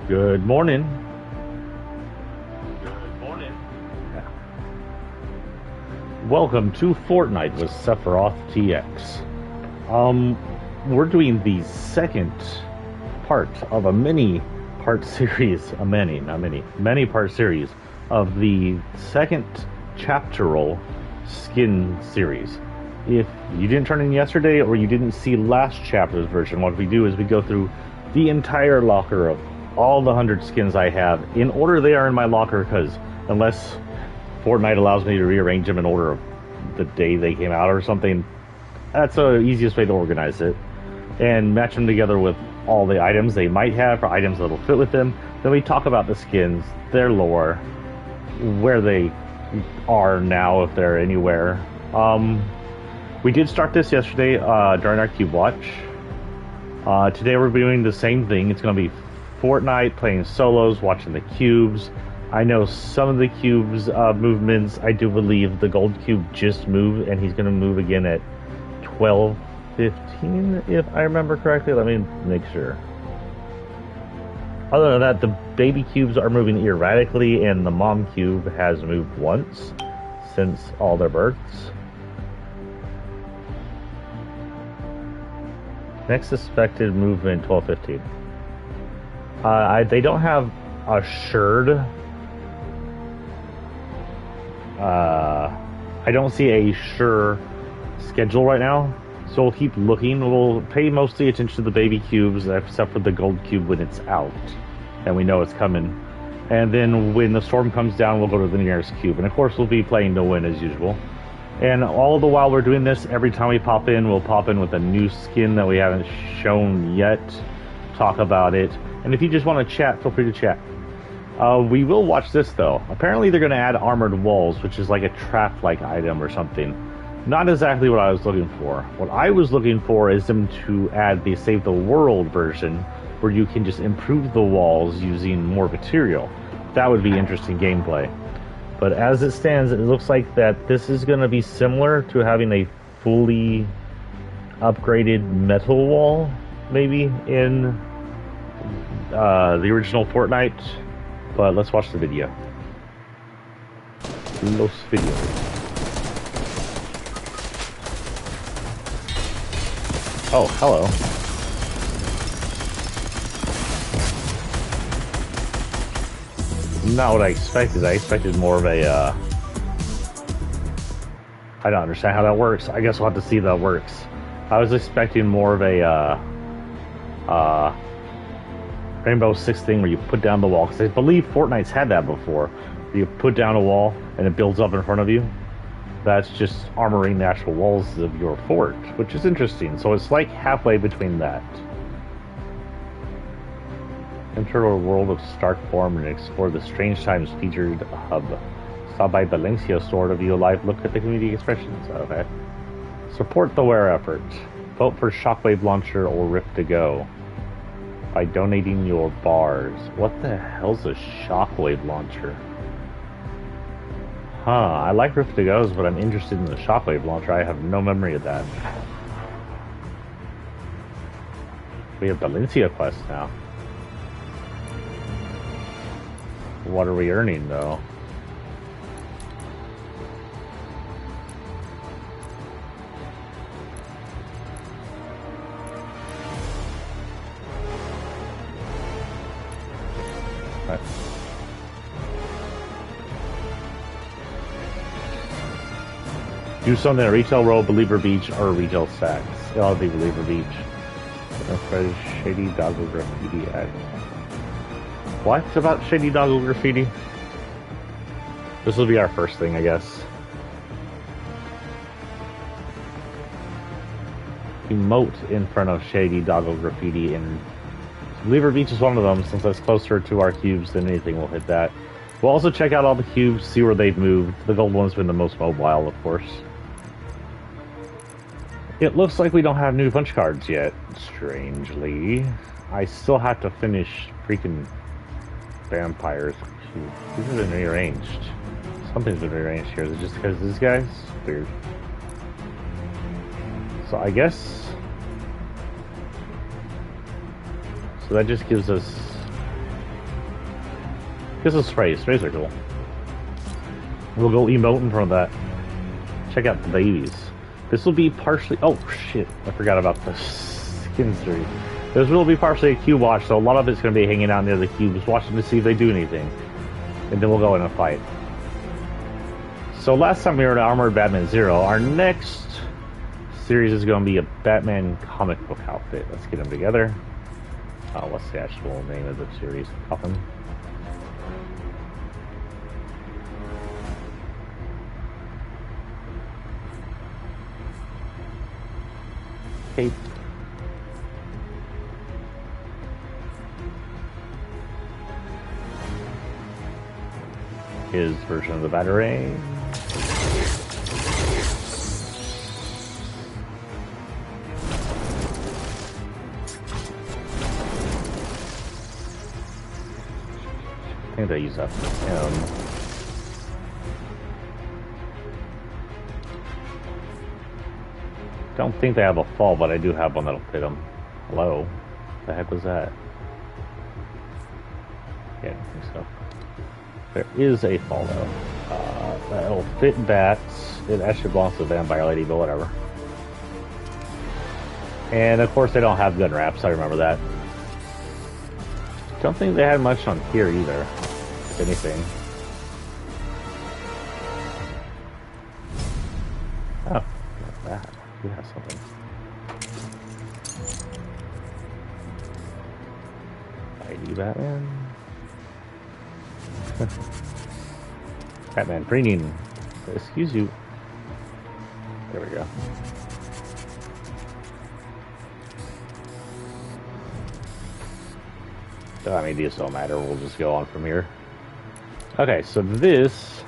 Good morning. Good morning. Yeah. Welcome to Fortnite with Sephiroth TX. We're doing the second part of a many-part series, many-part series of the second chapteral skin series. If you didn't turn in yesterday or you didn't see last chapter's version, what we do is we go through the entire locker of all the 100 skins I have in order they are in my locker, because unless Fortnite allows me to rearrange them in order of the day they came out or something, that's the easiest way to organize it, and match them together with all the items they might have or items that'll fit with them. Then we talk about the skins, their lore, where they are now, if they're anywhere. We did start this yesterday during our cube watch. Today we're doing the same thing. It's going to be Fortnite, playing solos, watching the cubes. I know some of the cubes movements. I do believe the gold cube just moved, and he's going to move again at 12:15, if I remember correctly. Let me make sure. Other than that, the baby cubes are moving erratically, and the mom cube has moved once since all their births. Next suspected movement 12:15. They don't have assured. I don't see a sure schedule right now, so we'll keep looking. We'll pay mostly attention to the baby cubes, except for the gold cube when it's out, and we know it's coming. And then when the storm comes down, we'll go to the nearest cube. And of course, we'll be playing to win as usual. And all the while we're doing this, every time we pop in, we'll pop in with a new skin that we haven't shown yet, talk about it. And if you just want to chat, feel free to chat. We will watch this, though. Apparently they're going to add armored walls, which is like a trap-like item or something. Not exactly what I was looking for. What I was looking for is them to add the Save the World version, where you can just improve the walls using more material. That would be interesting gameplay. But as it stands, it looks like that this is going to be similar to having a fully upgraded metal wall, maybe, in the original Fortnite. But let's watch the video. Los videos. Oh, hello. Not what I expected. I expected more of a, I don't understand how that works. I guess we'll have to see how that works. I was expecting more of a, Rainbow Six thing where you put down the wall, because I believe Fortnite's had that before. You put down a wall and it builds up in front of you. That's just armoring the actual walls of your fort, which is interesting. So it's like halfway between that. Enter a world of stark form and explore the strange times featured hub. Stop by Valencia store to view a live look at the community expressions. Okay. Support the wear effort. Vote for Shockwave Launcher or Rift to Go by donating your bars. What the hell's a Shockwave Launcher? Huh, I like Rift to Go's, but I'm interested in the Shockwave Launcher. I have no memory of that. We have Valencia quest now. What are we earning, though? Right. Do something at Retail Row, Believer Beach, or Retail Stacks. I'll be Believer Beach. Shady Doggo Graffiti ad. What about Shady Doggo Graffiti? This will be our first thing, I guess. Emote in front of Shady Doggo Graffiti, and Believer Beach is one of them. Since that's closer to our cubes than anything, we'll hit that. We'll also check out all the cubes, see where they've moved. The gold one's been the most mobile, of course. It looks like we don't have new punch cards yet, strangely. I still have to finish freaking vampires. These have been rearranged. Something's been rearranged here. Is it just because this guy's weird? So I guess... So that just gives us This is sprays. Sprays are cool. We'll go emote in front of that. Check out the babies. This will be partially... Oh, shit. I forgot about the skin series. This will be partially a cube watch, so a lot of it's going to be hanging out near the cubes, watching to see if they do anything. And then we'll go in and fight. So last time we were in Armored Batman Zero, our next series is going to be a Batman comic book outfit. Let's get them together. What's the actual name of the series? Gotham. Cape. His version of the Batarang. I think they use that for him. Don't think they have a fall, but I do have one that'll fit them. Hello? What the heck was that? Yeah, I don't think so. There is a fall though. That'll fit bats. It actually belongs to the Vampire Lady, but whatever. And of course they don't have gun wraps, I remember that. Don't think they had much on here either, if anything. Oh, look at that. We have something. ID Batman. Batman training. Excuse you. There we go. I mean, these don't matter. We'll just go on from here. Okay, so this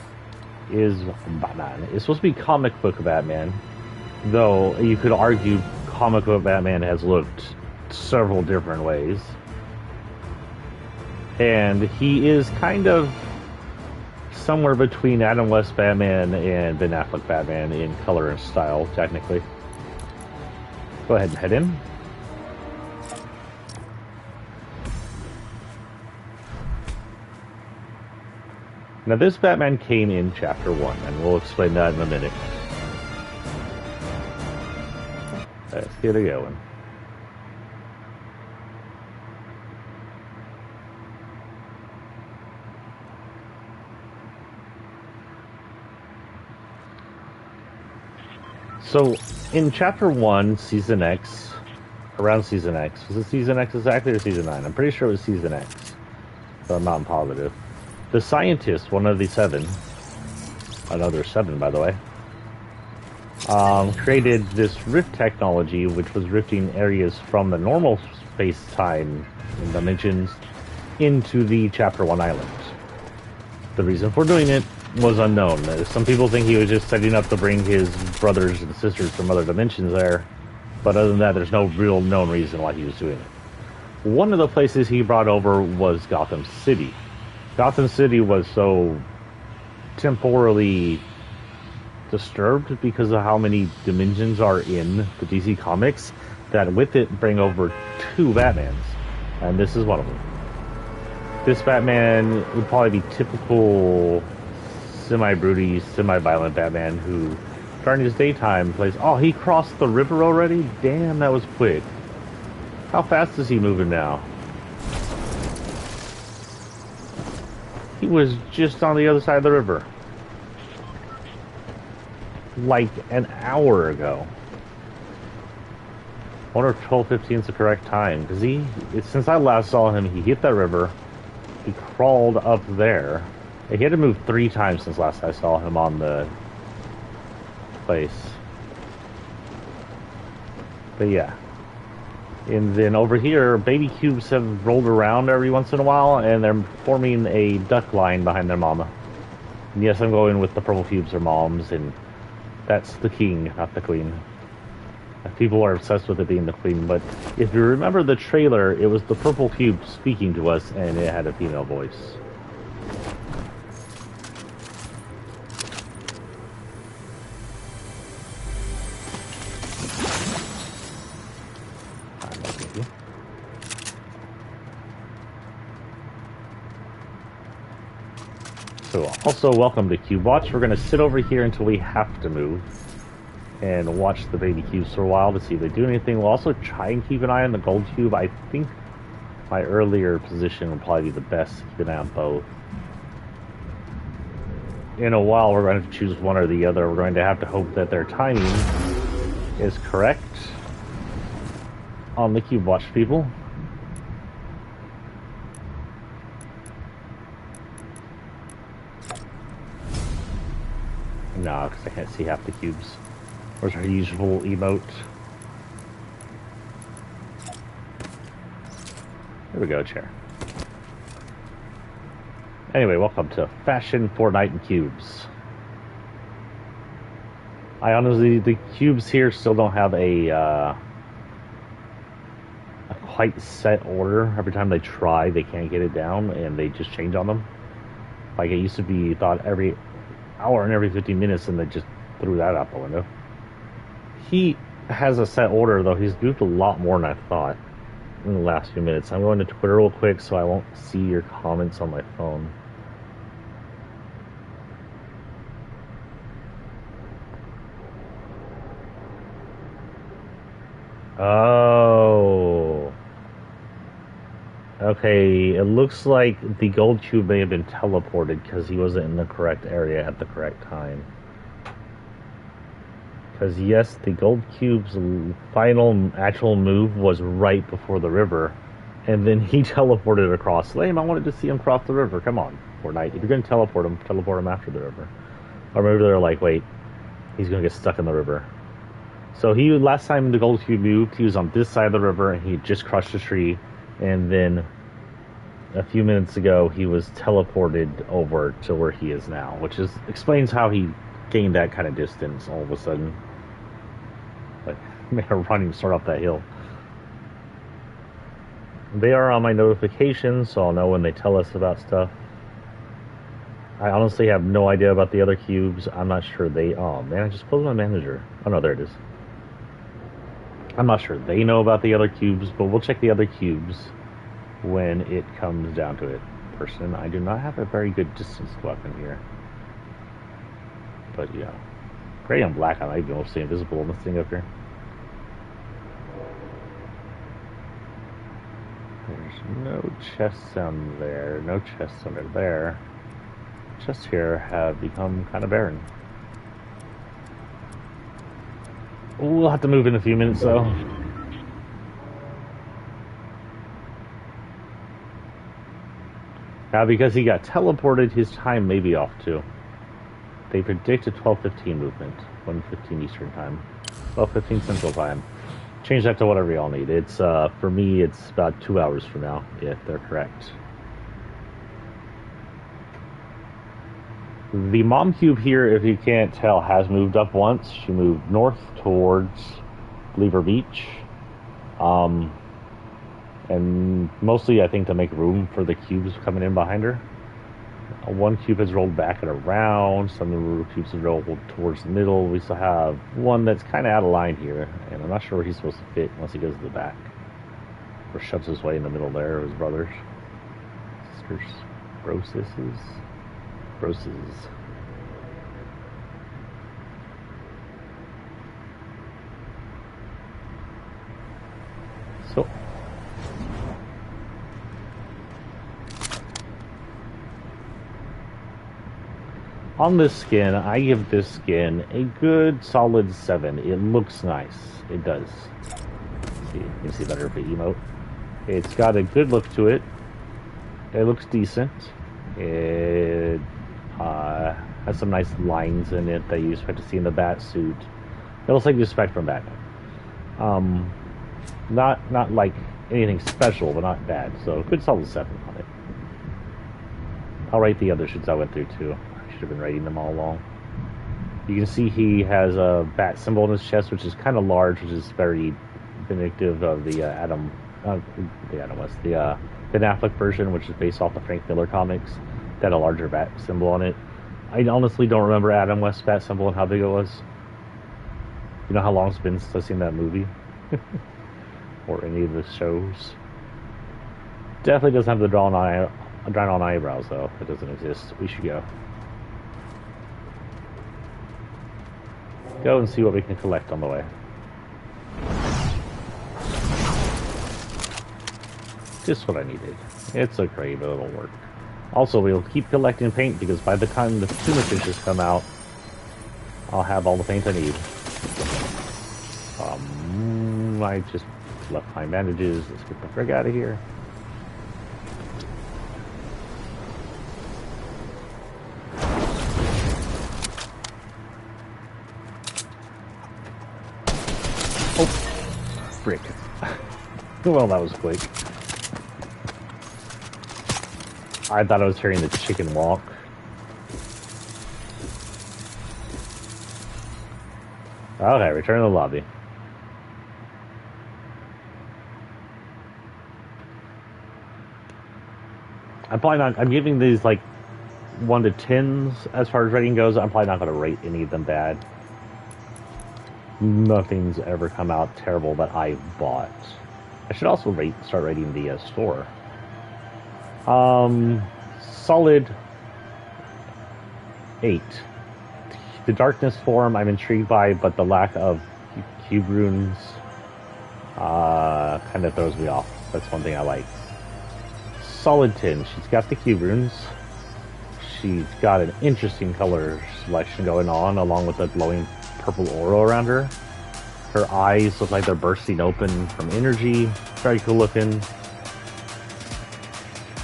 is Batman. It's supposed to be comic book Batman, though you could argue comic book Batman has looked several different ways. And he is kind of somewhere between Adam West Batman and Ben Affleck Batman in color and style, technically. Go ahead and head in. Now this Batman came in Chapter 1, and we'll explain that in a minute. Let's get it going. So, in Chapter 1, Season X, around Season X, was it Season X exactly or Season 9? I'm pretty sure it was Season X, but I'm not positive. The scientist, one of the 7, another 7 by the way, created this rift technology which was rifting areas from the normal space-time dimensions into the Chapter 1 island. The reason for doing it was unknown. Some people think he was just setting up to bring his brothers and sisters from other dimensions there, but other than that, there's no real known reason why he was doing it. One of the places he brought over was Gotham City. Gotham City was so temporally disturbed because of how many dimensions are in the DC Comics that with it bring over 2 Batmans, and this is one of them. This Batman would probably be typical semi-broody, semi-violent Batman who, during his daytime, plays... Oh, he crossed the river already? Damn, that was quick. How fast is he moving now? He was just on the other side of the river. Like an hour ago. I wonder if 12:15 is the correct time. Because since I last saw him, he hit that river. He crawled up there. He had to move 3 times since last I saw him on the place. But yeah. And then over here, baby cubes have rolled around every once in a while, and they're forming a duck line behind their mama. And yes, I'm going with the purple cubes are moms, and that's the king, not the queen. People are obsessed with it being the queen, but if you remember the trailer, it was the purple cube speaking to us, and it had a female voice. So, also welcome to Cube Watch. We're going to sit over here until we have to move and watch the baby cubes for a while to see if they do anything. We'll also try and keep an eye on the gold cube. I think my earlier position will probably be the best to keep an eye on both. In a while, we're going to choose one or the other. We're going to have to hope that their timing is correct on the Cube Watch people. No, because I can't see half the cubes. Where's our usual emote? There we go, chair. Anyway, welcome to Fashion, Fortnite, and Cubes. I honestly, the cubes here still don't have a quite set order. Every time they try, they can't get it down, and they just change on them. Like, it used to be thought every hour and every 15 minutes, and they just threw that out the window. He has a set order, though. He's moved a lot more than I thought in the last few minutes. I'm going to Twitter real quick so I won't see your comments on my phone. Oh. Okay, it looks like the gold cube may have been teleported because he wasn't in the correct area at the correct time. Because yes, the gold cube's final actual move was right before the river, and then he teleported across. Lame, I wanted to see him cross the river. Come on, Fortnite. If you're going to teleport him after the river. Or maybe they're like, wait, he's going to get stuck in the river. So last time the gold cube moved, he was on this side of the river, and he had just crushed a tree. And then a few minutes ago, he was teleported over to where he is now, which explains how he gained that kind of distance all of a sudden. Like, man, running to start off that hill. They are on my notifications, so I'll know when they tell us about stuff. I honestly have no idea about the other cubes. I'm not sure oh man, I just closed my manager. Oh no, there it is. I'm not sure they know about the other cubes, but we'll check the other cubes when it comes down to it. Person, I do not have a very good distance weapon here. But yeah. Gray and black, I might be mostly invisible in this thing up here. There's no chests down there, no chests under there. Chests here have become kind of barren. We'll have to move in a few minutes, though. Now, because he got teleported, his time may be off, too. They predicted 12:15 movement, 1:15 Eastern Time, 12:15 Central Time. Change that to whatever y'all need. It's, for me, it's about 2 hours from now, if they're correct. The mom cube here, if you can't tell, has moved up once. She moved north towards Lever Beach. And mostly, I think, to make room for the cubes coming in behind her. One cube has rolled back and around. Some of the cubes have rolled towards the middle. We still have one that's kind of out of line here. And I'm not sure where he's supposed to fit once he goes to the back. Or shoves his way in the middle there, his brothers. Sisters. Broses. So, on this skin, I give this skin a good solid 7. It looks nice. It does. See, you can see better with the emote. It's got a good look to it. It looks decent. It has some nice lines in it that you expect to see in the bat suit. It looks like you expect from Batman. Not like anything special, but not bad. So good solid 7 on it. I'll rate the other suits I went through too. I should have been rating them all along. You can see he has a bat symbol in his chest, which is kind of large, which is very vindictive of the Ben Affleck version, which is based off the Frank Miller comics. That had a larger bat symbol on it. I honestly don't remember Adam West's bat symbol and how big it was. You know how long it's been since I've seen that movie? Or any of the shows. Definitely doesn't have the drawn A giant on eyebrows, though. It doesn't exist. We should go. Go and see what we can collect on the way. Just what I needed. It's okay, but it'll work. Also, we'll keep collecting paint because by the time the tuna fishes come out, I'll have all the paint I need. I just left my bandages. Let's get the frick out of here. Oh, frick. Well, that was quick. I thought I was hearing the chicken walk. Okay, return to the lobby. I'm giving these like 1 to 10s as far as rating goes. I'm probably not going to rate any of them bad. Nothing's ever come out terrible that I bought. I should also start rating the store. Solid 8. The darkness form I'm intrigued by, but the lack of cube runes kind of throws me off. That's one thing I like. Solid 10. She's got the cube runes. She's got an interesting color selection going on, along with a glowing purple aura around her. Her eyes look like they're bursting open from energy. Very cool looking.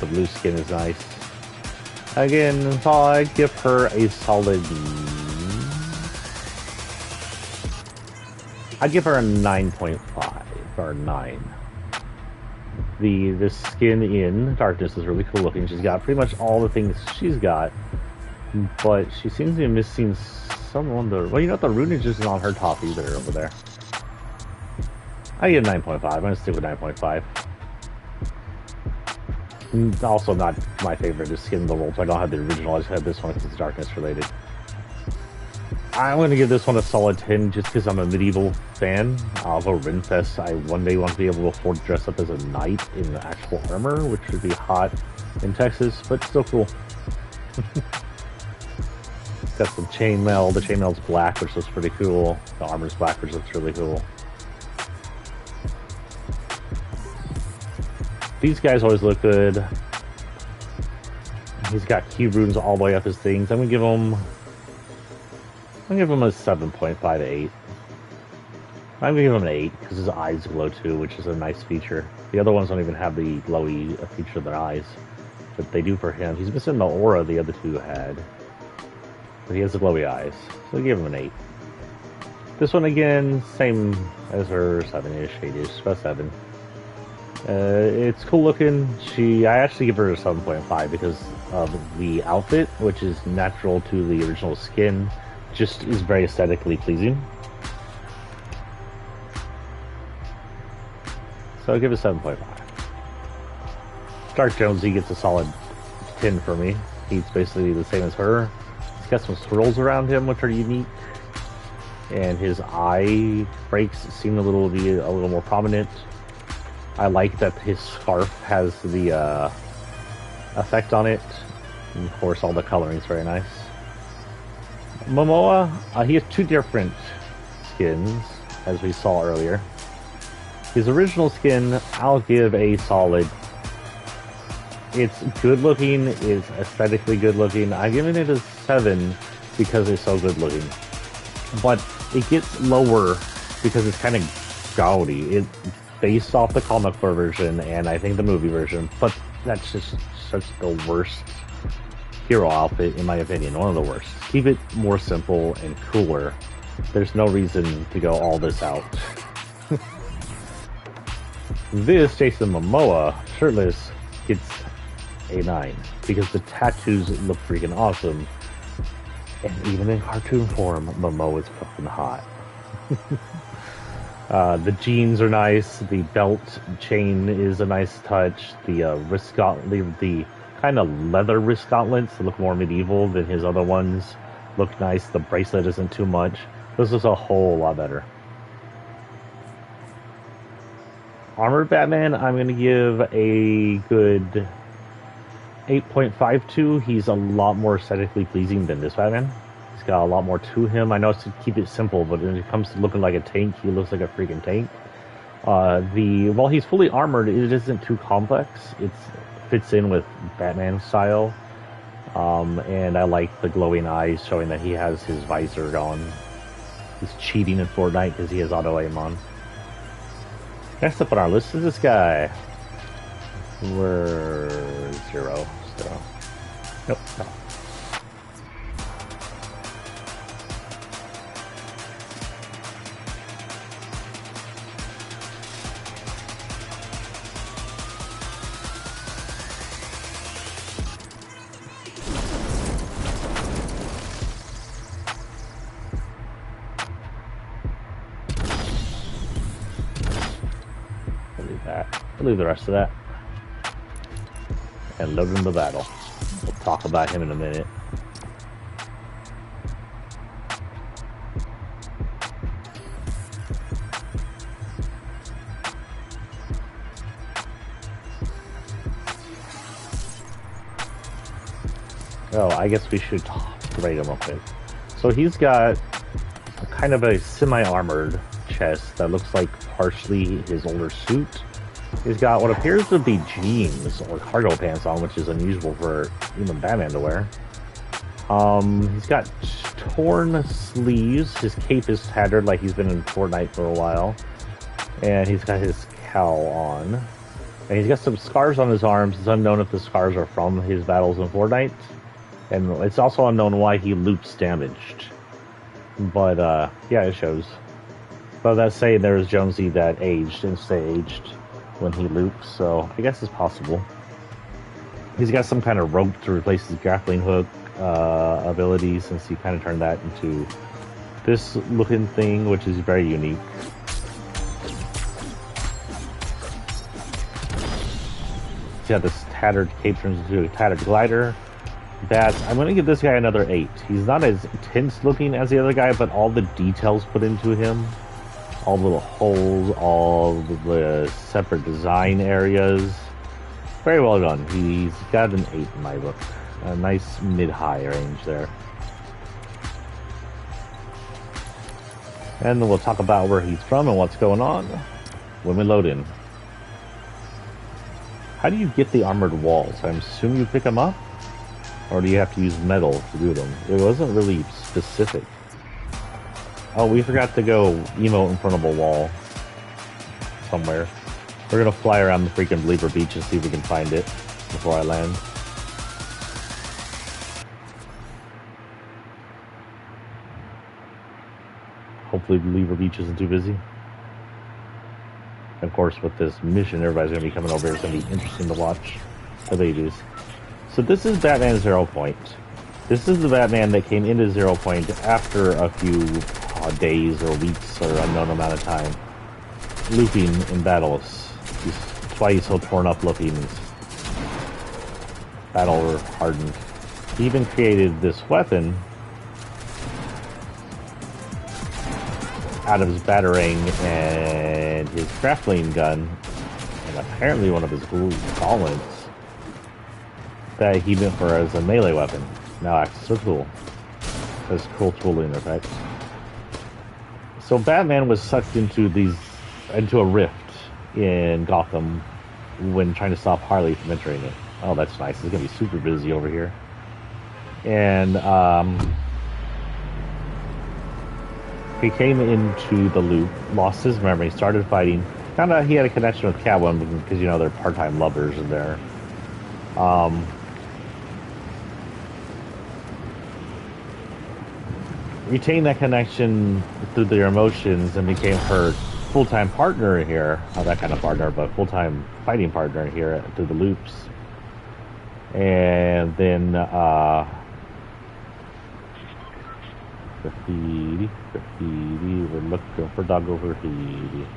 The blue skin is nice. Again, so I'd give her a solid... I'd give her a 9.5 or 9. The skin in Darkness is really cool looking. She's got pretty much all the things she's got, but she seems to be missing some on the... Well, you know what? The runage isn't on her top either over there. I give 9.5. I'm going to stick with 9.5. Also not my favorite is Skin of the Wolf. I don't have the original. I just have this one because it's Darkness related. I'm going to give this one a solid 10 just because I'm a medieval fan. Although Renfest, I one day want to be able to afford to dress up as a knight in actual armor, which would be hot in Texas, but still cool. Got some chainmail. The chainmail's black, which looks pretty cool. The armor's black, which looks really cool. These guys always look good. He's got cube runes all the way up his things. I'm gonna give him a 7.5 to 8. I'm gonna give him an 8 because his eyes glow too, which is a nice feature. The other ones don't even have the glowy feature of their eyes, but they do for him. He's missing the aura the other two had, but he has the glowy eyes, so I'll give him an 8. This one again, same as her, 7-ish, 8-ish, about 7. It's cool looking. I actually give her a 7.5 because of the outfit, which is natural to the original skin, just is very aesthetically pleasing. So I'll give it 7.5. Dark Jonesy gets a solid 10 for me. He's basically the same as her. He's got some swirls around him, which are unique. And his eye breaks seem a little more prominent. I like that his scarf has the effect on it. And of course, all the coloring is very nice. Momoa, he has two different skins, as we saw earlier. His original skin, I'll give a solid. It's good looking, it's aesthetically good looking. I'm giving it a 7 because it's so good looking. But it gets lower because it's kind of gaudy. It's based off the comic book version and I think the movie version, but that's just such the worst hero outfit in my opinion, one of the worst. Keep it more simple and cooler. There's no reason to go all this out. This Jason Momoa, shirtless, gets a 9 because the tattoos look freaking awesome. And even in cartoon form, Momoa is fucking hot. The jeans are nice. The belt chain is a nice touch. The the kind of leather wrist gauntlets look more medieval than his other ones. Look nice. The bracelet isn't too much. This is a whole lot better. Armored Batman, I'm going to give a good 8.52, he's a lot more aesthetically pleasing than this Batman. He's got a lot more to him. I know it's to keep it simple, but when it comes to looking like a tank, he looks like a freaking tank. While he's fully armored, it isn't too complex. It fits in with Batman style. And I like the glowing eyes showing that he has his visor on. He's cheating in Fortnite because he has auto aim on. Next up on our list is this guy. We're 0 still. Nope, no. I'll leave the rest of that. And load into battle. We'll talk about him in a minute. Oh, I guess we should rate him real quick. So he's got a kind of a semi-armored chest that looks like partially his older suit. He's got what appears to be jeans or cargo pants on, which is unusual for even Batman to wear. He's got torn sleeves. His cape is tattered like he's been in Fortnite for a while. And he's got his cowl on. And he's got some scars on his arms. It's unknown if the scars are from his battles in Fortnite. And it's also unknown why he loops damaged. But, yeah, it shows. But that's saying there's Jonesy that aged and stay aged when he loops, so I guess it's possible. He's got some kind of rope to replace his grappling hook ability, since he kind of turned that into this looking thing, which is very unique. He's got this tattered cape turns into a tattered glider. I'm going to give this guy another 8. He's not as intense looking as the other guy, but all the details put into him, all the little holes, all the separate design areas, very well done. He's got an 8 in my book. A nice mid-high range there. And then we'll talk about where he's from and what's going on when we load in. How do you get the armored walls? I assume you pick them up? Or do you have to use metal to do them? It wasn't really specific. Oh, we forgot to go emote in front of a wall somewhere. We're gonna fly around the freaking Believer Beach and see if we can find it before I land. Hopefully Believer Beach isn't too busy. Of course, with this mission, everybody's gonna be coming over here. It's gonna be interesting to watch the babies. So this is Batman Zero Point. This is the Batman that came into Zero Point after a few days or weeks or unknown amount of time looping in battles. That's why he's so torn up looking. Battle hardened. He even created this weapon out of his batarang and his grappling gun, and apparently one of his gauntlets that he meant for as a melee weapon. Now acts so cool. Has cool tooling effects. So Batman was sucked into a rift in Gotham when trying to stop Harley from entering it. Oh, that's nice. It's gonna be super busy over here. And he came into the loop, lost his memory, started fighting. Found out he had a connection with Catwoman because, you know, they're part-time lovers in there. Retained that connection through their emotions and became her full-time partner here. Not that kind of partner, but full-time fighting partner here through the loops. And then, graffiti, we're looking for doggo graffiti.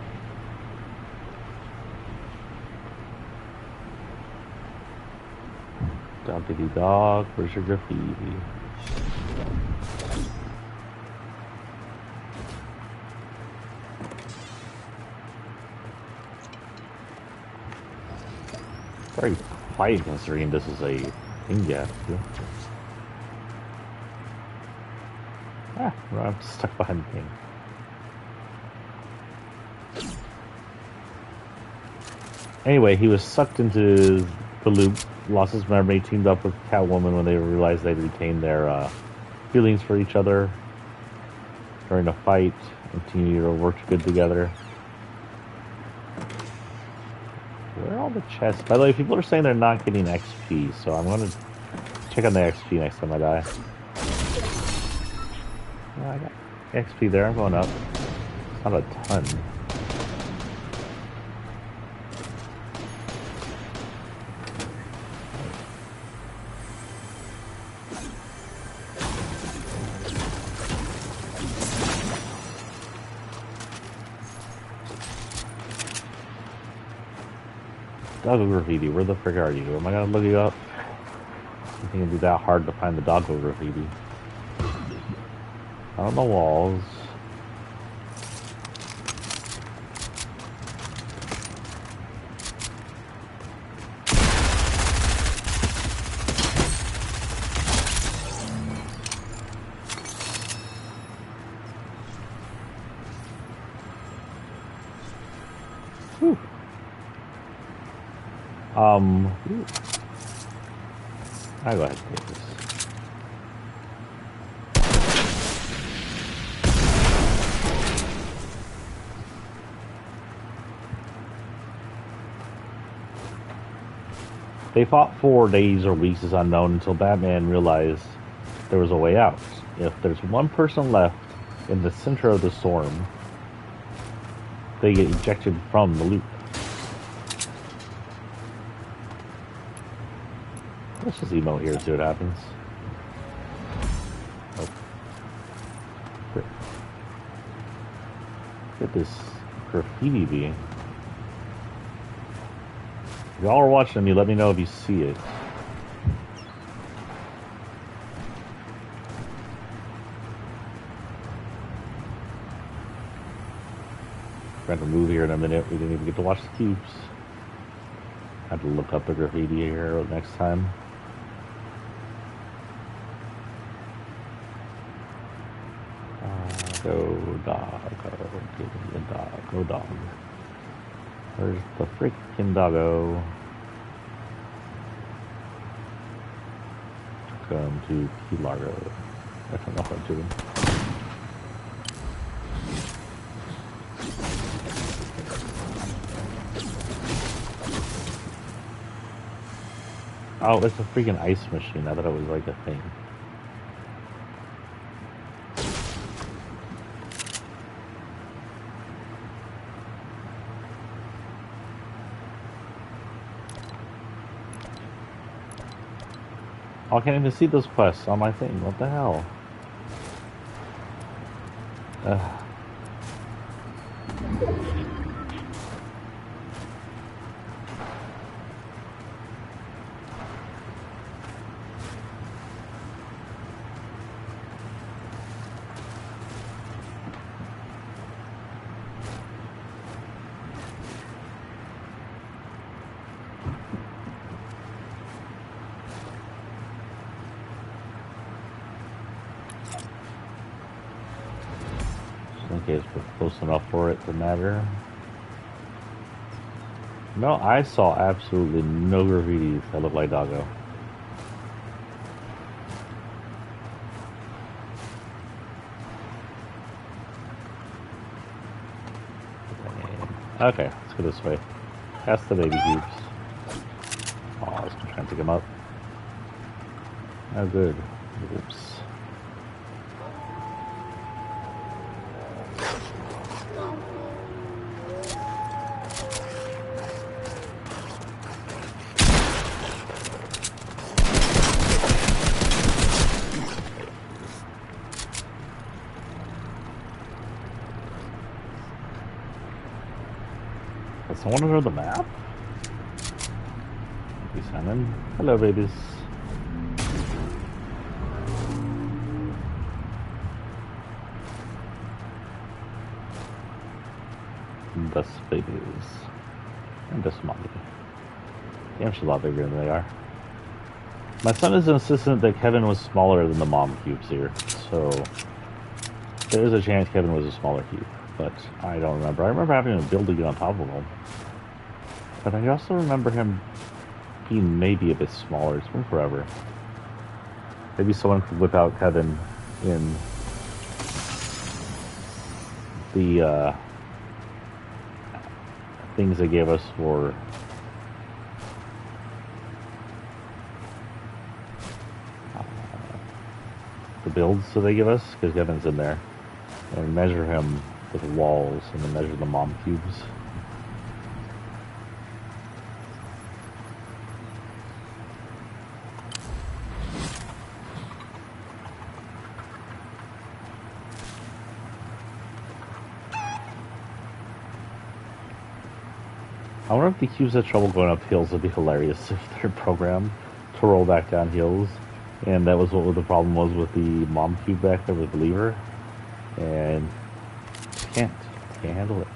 Doggity dog, where's your graffiti? Very fight considering this is a thing you have to do. Ah, I'm stuck behind the thing. Anyway, he was sucked into the loop, lost his memory, teamed up with Catwoman when they realized they'd retained their feelings for each other during a fight, and team hero worked good together. Where are all the chests? By the way, people are saying they're not getting XP, so I'm going to check on the XP next time I die. Oh, I got XP there, I'm going up. It's not a ton. Doggo graffiti, where the frick are you? Am I gonna look you up? I think it'd be that hard to find the doggo graffiti. On the walls. Whew. I'll go ahead and take this. They fought for days or weeks is unknown until Batman realized there was a way out. If there's one person left in the center of the storm, they get ejected from the loop. Let's just emote here and see what happens. Oh. Get this graffiti bee. If y'all are watching me, let me know if you see it. We're going to move here in a minute. We didn't even get to watch the cubes. I have to look up the graffiti here next time. Go dog, give me a dog, go dog. Where's the freaking doggo? Come to Key Largo. I don't know what I'm doing. Oh, it's a freaking ice machine. I thought it was like a thing. Oh, I can't even see those quests on my thing. What the hell? In case we're close enough for it to matter. No, I saw absolutely no graffitis that look like doggo. Okay, let's go this way. Past the baby cubes. Oh, I was trying to pick him up. Oh, good. Oops. Does someone know the map? Hey, Simon. Hello, babies. Thus babies. And this mommy. Damn, she's a lot bigger than they are. My son is insistent that Kevin was smaller than the mom cubes here, so there is a chance Kevin was a smaller cube, but I don't remember. I remember having a building on top of him, but I also remember him being maybe a bit smaller. It's been forever. Maybe someone could whip out Kevin in the things they gave us for the builds that they give us, because Kevin's in there, and measure him with walls and then measure the mom cubes. I wonder if the cubes have trouble going up hills. Would be hilarious if they're programmed to roll back down hills. And that was what the problem was with the mom cube back there with the lever. And can't handle it.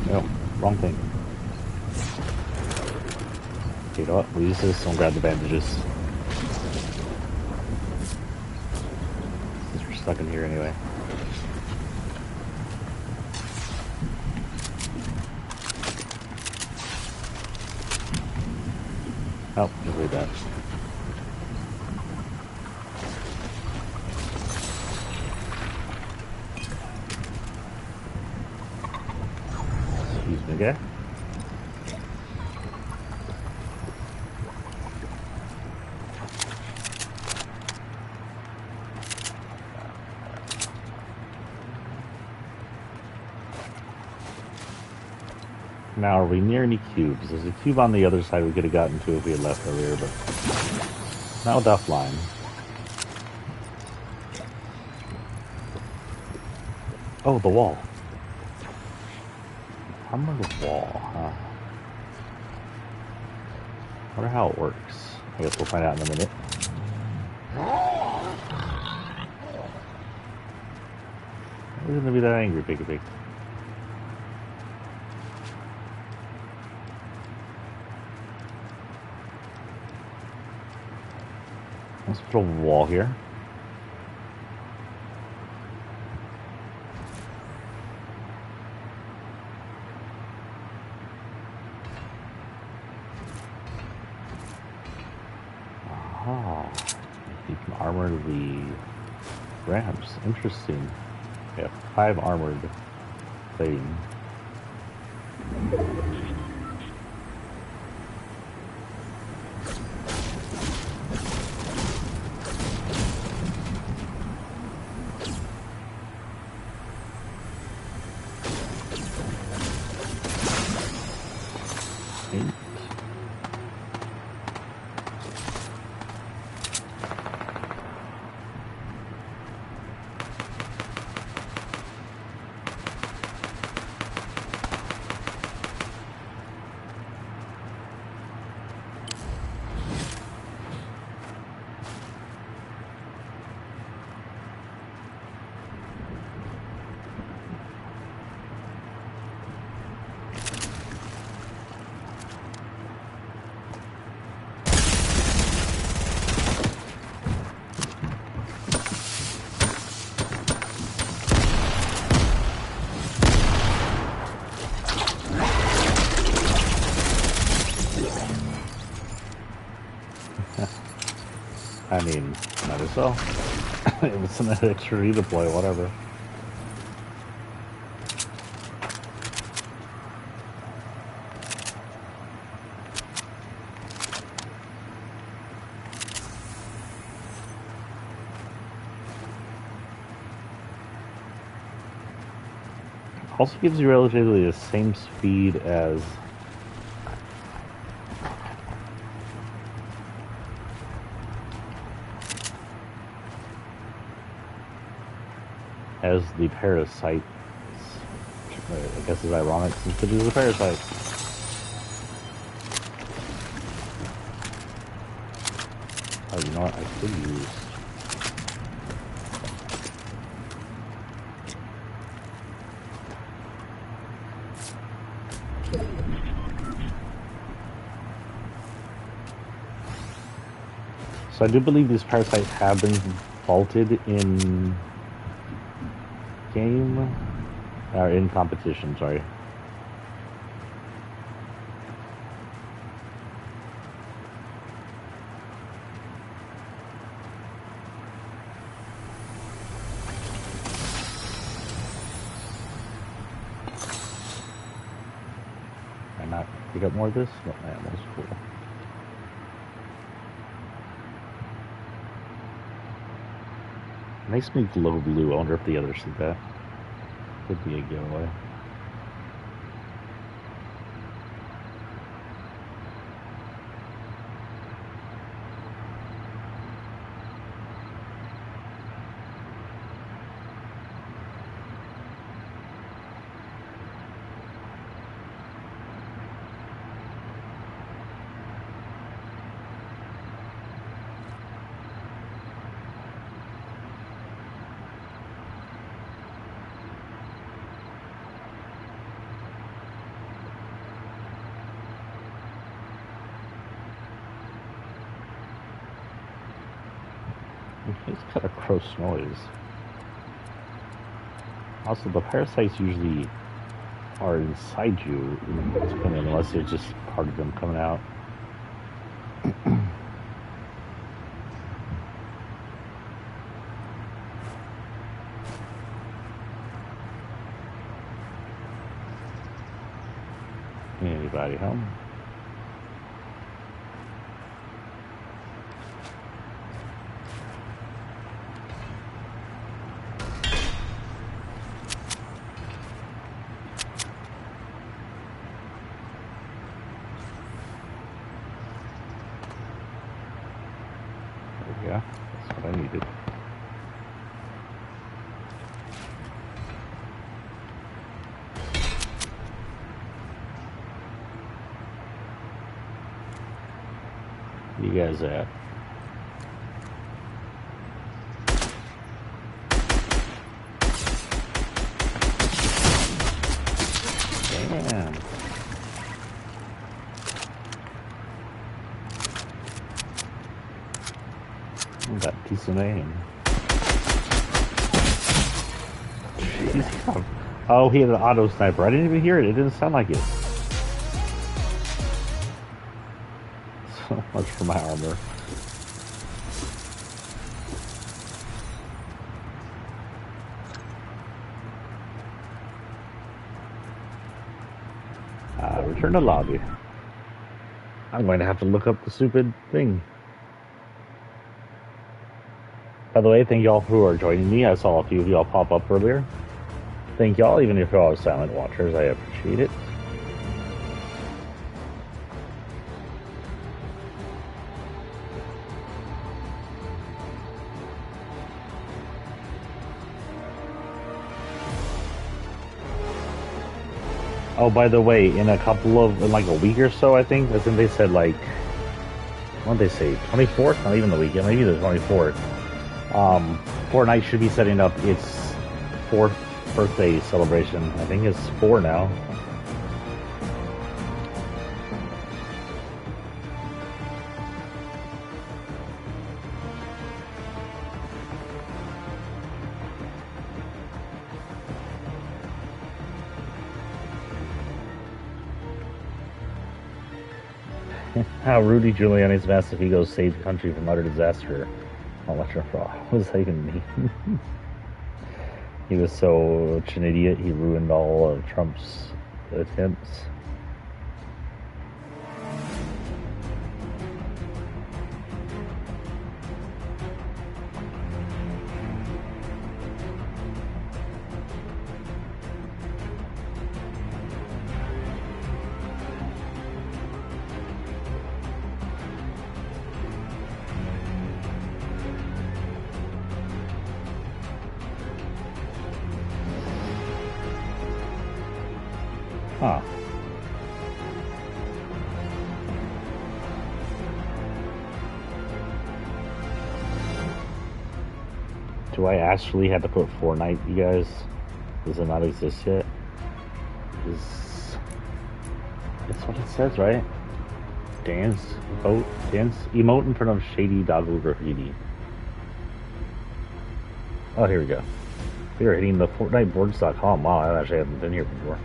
No, wrong thing. Okay, you know what? We'll use this and grab the bandages. Since we're stuck in here anyway. Oh, just read that. Excuse me, okay? Now, are we near any cubes? There's a cube on the other side we could have gotten to if we had left earlier, but not with offline. Oh, the wall. Armored wall, huh? I wonder how it works. I guess we'll find out in a minute. Who's gonna be that angry, Piggy? Let's put a wall here. Aha. You can armor the ramps. Interesting. We have 5 armored plating. I mean, might as well. If it's an extra redeploy, whatever. Also gives you relatively the same speed as the parasite. I guess is ironic since it is a parasite. Oh, you know what? I could use. So I do believe these parasites have been vaulted in game, or in competition, sorry. Can I not pick up more of this? No, man, that's cool. Makes me glow blue. I wonder if the others see that. Could be a giveaway. It's kind of gross noise. Also, the parasites usually are inside you, unless it's just part of them coming out. Anybody home? Yeah, that's what I needed. Where you guys at? Damn. Got decent aim. Jeez. Oh, he had an auto sniper. I didn't even hear it. It didn't sound like it. So much for my armor. Return to lobby. I'm going to have to look up the stupid thing. By the way, thank y'all who are joining me. I saw a few of y'all pop up earlier. Thank y'all, even if y'all are silent watchers. I appreciate it. Oh, by the way, in like a week or so, I think they said, like, what did they say? 24th? Not even the weekend, maybe the 24th. Fortnite should be setting up its 4th birthday celebration. I think it's 4 now. How Rudy Giuliani's massive ego saved the country from utter disaster. What does that even mean? He was such an idiot, he ruined all of Trump's attempts. Huh. Do I actually have to put Fortnite, you guys? Does it not exist yet? That's what it says, right? Emote in front of shady doggo graffiti. Oh, here we go. We are hitting the FortniteBoards.com. Wow, I actually haven't been here before.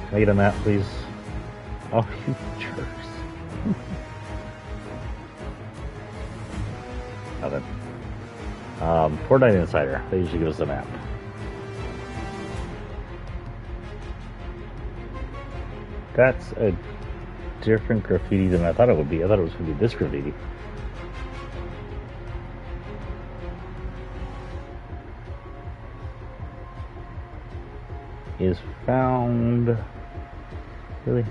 Can I get a map, please? Oh, you jerks. Nothing. Fortnite Insider. They usually give us a map. That's a different graffiti than I thought it would be. I thought it was going to be this graffiti. Is found... Really?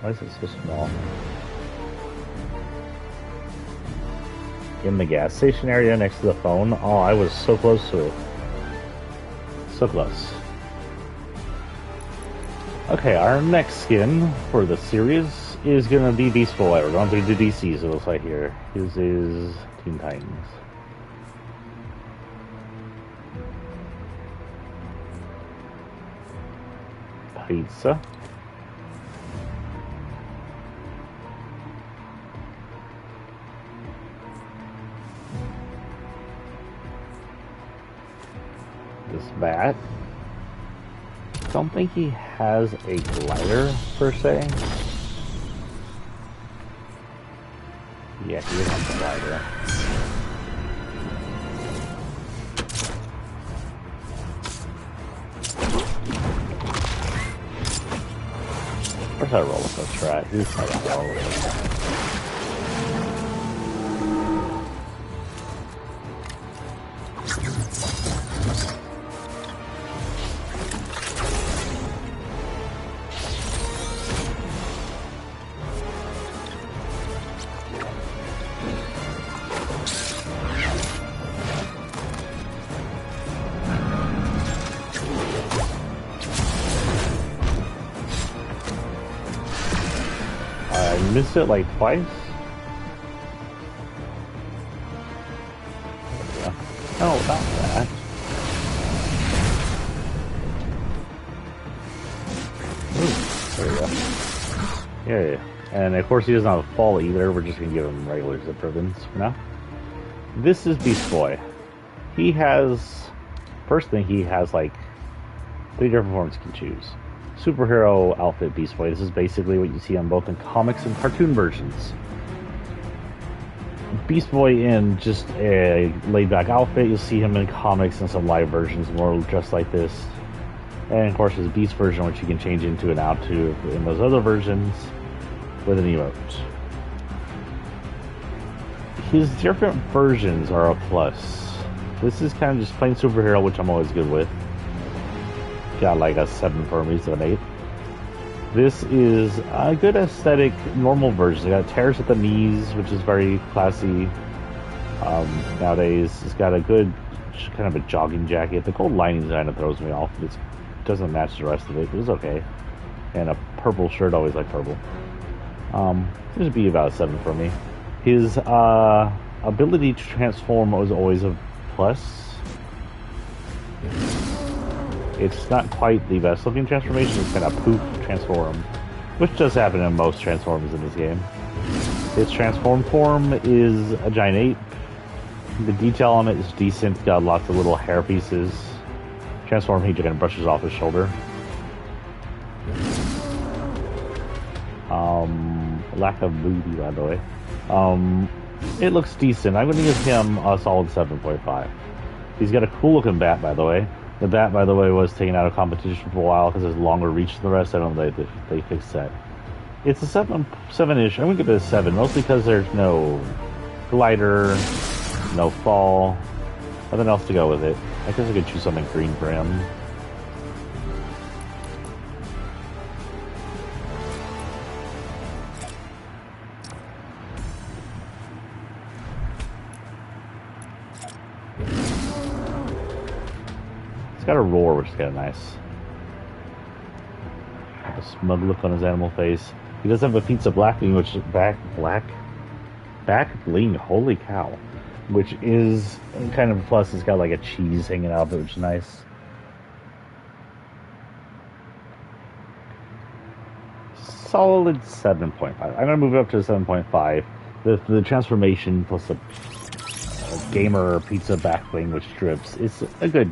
Why is it so small? In the gas station area next to the phone? Oh, I was so close to it. So close. Okay, our next skin for the series is gonna be Beast Boy. We're going to do DCs, it looks like here. His is Teen Titans. Pizza. This bat. Don't think he has a glider per se. Yeah, he doesn't have a glider. Where's that roller coaster at? He's not a roller coaster. Missed it like twice. Yeah. No, not that. Ooh, there we go. Yeah. And of course he doesn't have a fall either. We're just gonna give him regular zip ribbons for now. This is Beast Boy. He has, first thing, he has like 3 different forms you can choose. Superhero outfit Beast Boy. This is basically what you see on both in comics and cartoon versions. Beast Boy in just a laid-back outfit. You'll see him in comics and some live versions more dressed like this. And of course his Beast version, which you can change into and out to in those other versions with an emote. His different versions are a plus. This is kind of just plain superhero, which I'm always good with. Got like a 7 for me, so an 8. This is a good aesthetic normal version. It got tears at the knees, which is very classy nowadays. It's got a good kind of a jogging jacket. The gold lining kind of throws me off. It doesn't match the rest of it, but it's okay. And a purple shirt, always like purple. This would be about a 7 for me. His ability to transform was always a plus. It's not quite the best looking transformation. It's kind of poof transform, which does happen in most transforms in this game. His transform form is a giant ape. The detail on it is decent. It's got lots of little hair pieces. Transform, he kind of brushes off his shoulder. Lack of booty, by the way. It looks decent. I'm going to give him a solid 7.5. He's got a cool looking bat, by the way. The bat, by the way, was taken out of competition for a while because it's longer reach than the rest. I don't know if they fixed that. It's a 7-ish. I'm going to give it a 7, mostly because there's no glider, no fall, nothing else to go with it. I guess I could choose something green for him. It's got a roar, which is kind of nice. A smug look on his animal face. He does have a pizza black bling, which is back bling. Holy cow! Which is kind of a plus. It's got like a cheese hanging out of it, which is nice. Solid 7.5. I'm gonna move it up to 7.5. The transformation plus a gamer pizza back bling, which drips. It's a good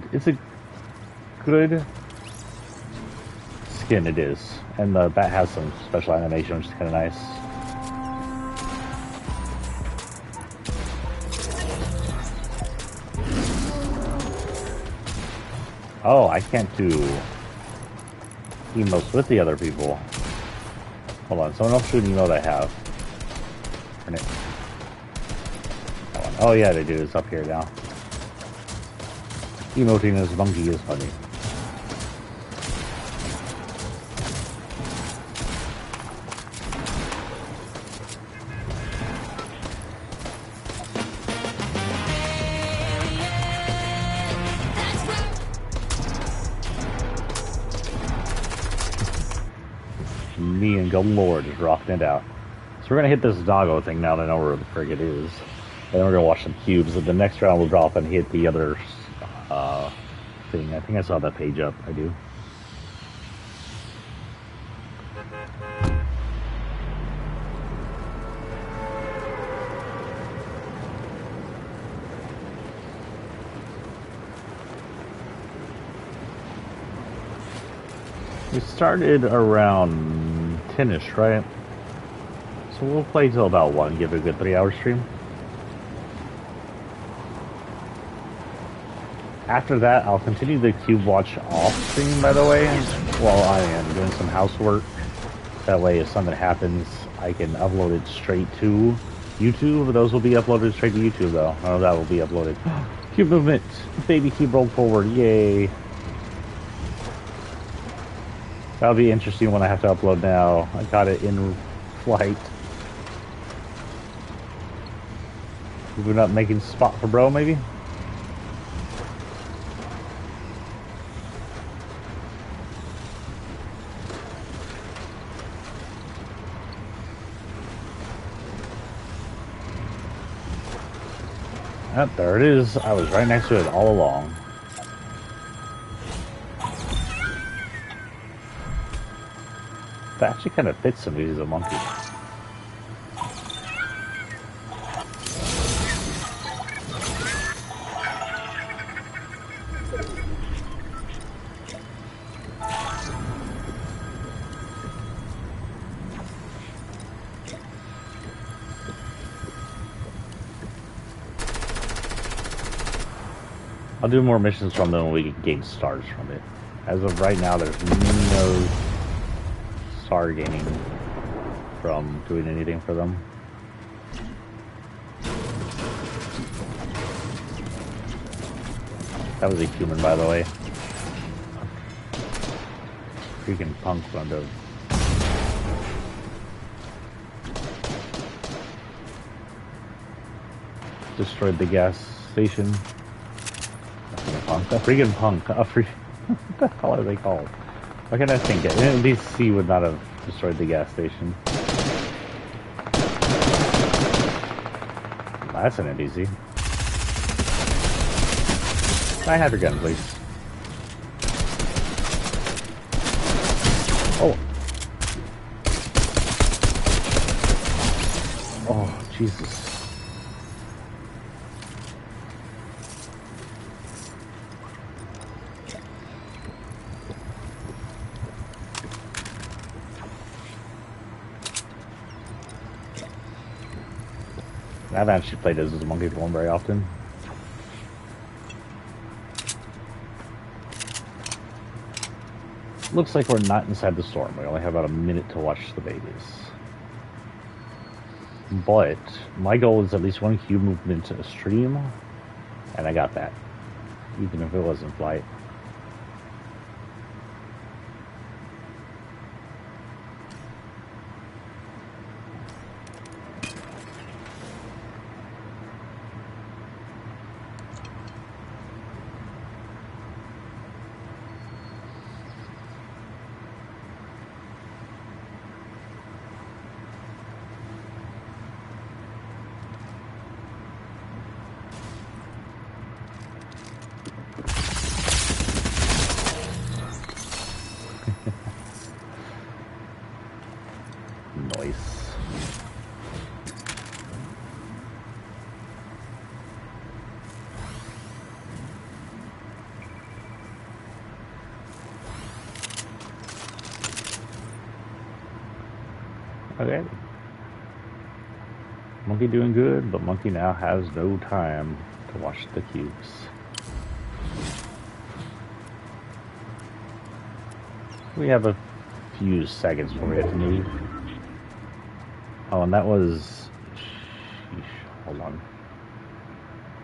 skin. It is, and the bat has some special animation, which is kind of nice. Oh, I can't do emotes with the other people. Hold on, someone else should emote I have. Oh yeah, they do. It's up here now. Emoting as monkey is funny. Me and Golden Lord is rocking it out. So we're gonna hit this doggo thing now that I know where the frig it is. And then we're gonna watch some cubes. And the next round we'll drop and hit the other thing. I think I saw that page up. I do. We started around 10-ish, right? So we'll play till about 1, give it a good 3-hour stream. After that, I'll continue the Cube Watch off stream, by the way, while I am doing some housework. That way, if something happens, I can upload it straight to YouTube. Those will be uploaded straight to YouTube, though. None of that will be uploaded. Cube movement! Baby Cube rolled forward, yay! That'll be interesting when I have to upload now. I got it in flight. Moving up, making spot for bro, maybe? Yep, there it is. I was right next to it all along. That actually kind of fits him. He's a monkey. I'll do more missions from them when we can gain stars from it. As of right now, there's no star gaining from doing anything for them. That was a human, by the way. Freaking punk front of. Destroyed the gas station. A freaking punk. What the hell are they called? Why can't I think it? NBC would not have destroyed the gas station. That's an NBC. Can I have your gun, please? Oh. Oh, Jesus. I haven't actually played as a monkey form very often. Looks like we're not inside the storm. We only have about a minute to watch the babies. But my goal is at least one cube movement a stream, and I got that, even if it wasn't flight. Okay. Monkey doing good, but Monkey now has no time to watch the cubes. We have a few seconds before we have to move. Oh, and that was... Sheesh, hold on.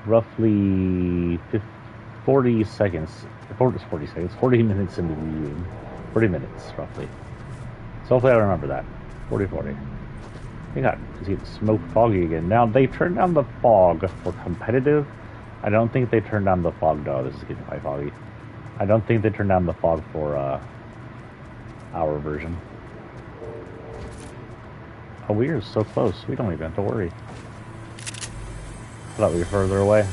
Roughly 40 seconds. 40 seconds. 40 minutes into the viewing. 40 minutes, roughly. So hopefully I remember that. 40. Hang on, because it's smoke foggy again. Now, they turned down the fog for competitive. I don't think they turned down the fog. No, this is getting quite foggy. I don't think they turned down the fog for our version. Oh, we are so close. We don't even have to worry. I thought we were further away.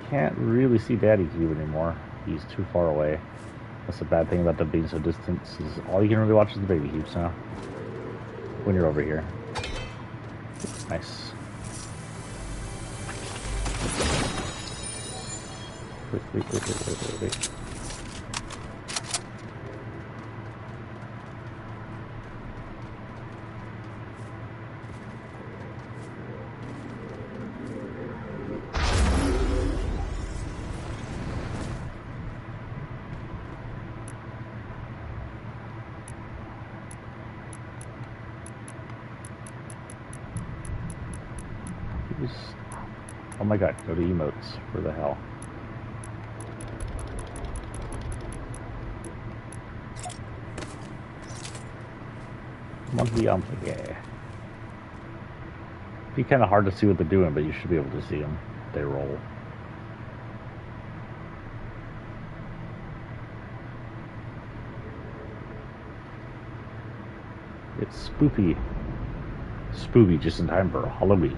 Can't really see Daddy Cube anymore. He's too far away. That's the bad thing about them being so distant, is all you can really watch is the baby cubes now. When you're over here. Nice. Wait. Oh my god, go to emotes, for the hell. Monkey. Be kind of hard to see what they're doing, but you should be able to see them. They roll. It's spoopy. Spoopy just in time for Halloween.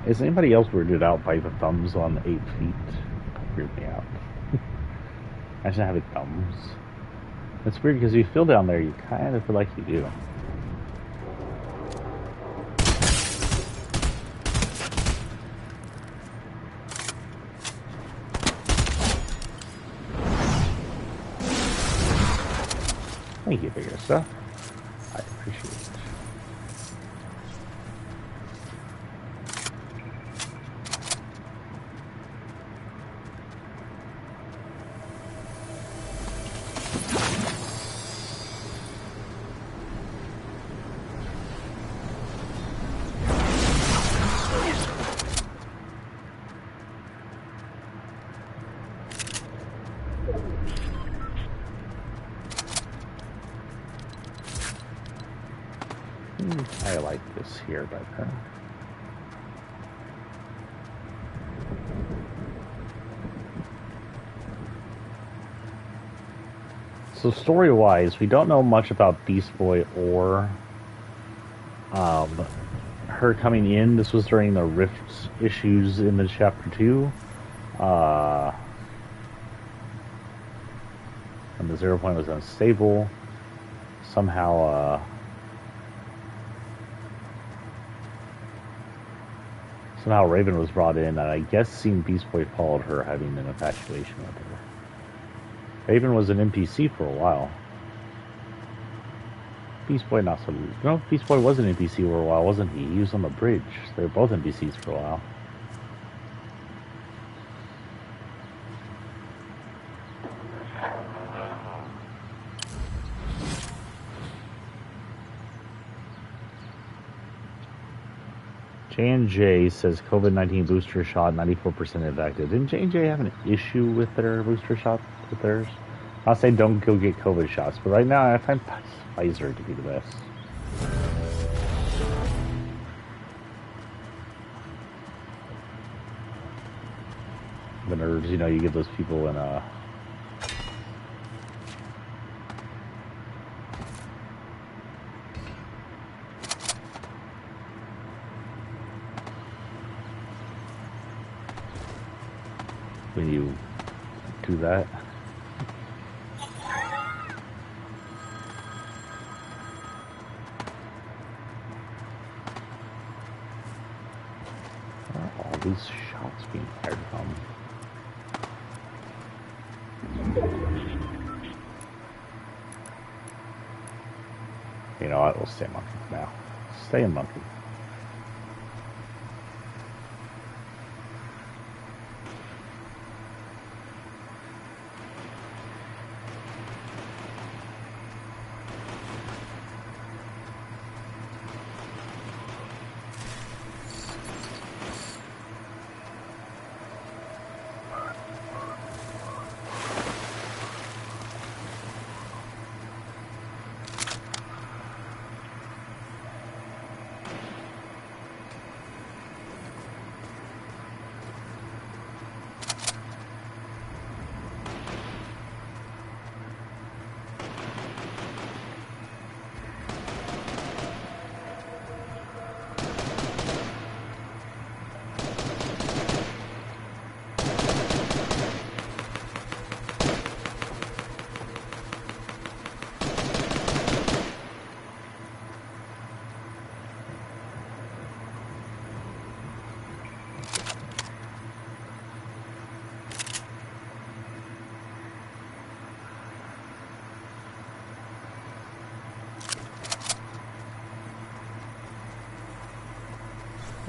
Is anybody else weirded out by the thumbs on 8 feet? Weird me out. I shouldn't have it thumbs. It's weird because you feel down there, you kind of feel like you do. Thank you, bigger stuff. I appreciate it. Highlight this here better. So story-wise, we don't know much about Beast Boy or her coming in. This was during the Rift issues in the Chapter 2. And the 0 point was unstable. Somehow Raven was brought in, and I guess seeing Beast Boy followed her, having an infatuation with her. Raven was an NPC for a while. Beast Boy not so... No, Beast Boy was an NPC for a while, wasn't he? He was on the bridge. They were both NPCs for a while. J&J says COVID-19 booster shot 94% effective. Didn't J&J have an issue with their booster shot with theirs? I'll say don't go get COVID shots, but right now I find Pfizer to be the best. The nerves, you know, you give those people in a... when you do that. Where are all these shots being fired from? You know what, we'll stay monkey for now. Stay in monkey.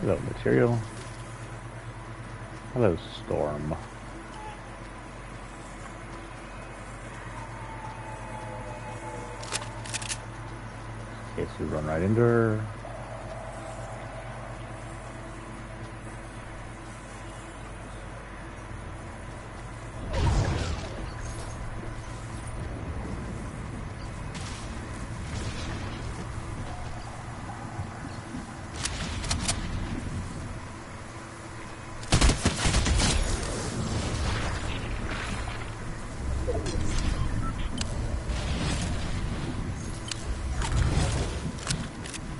Hello, material. Hello, storm. Okay, so we run right into her.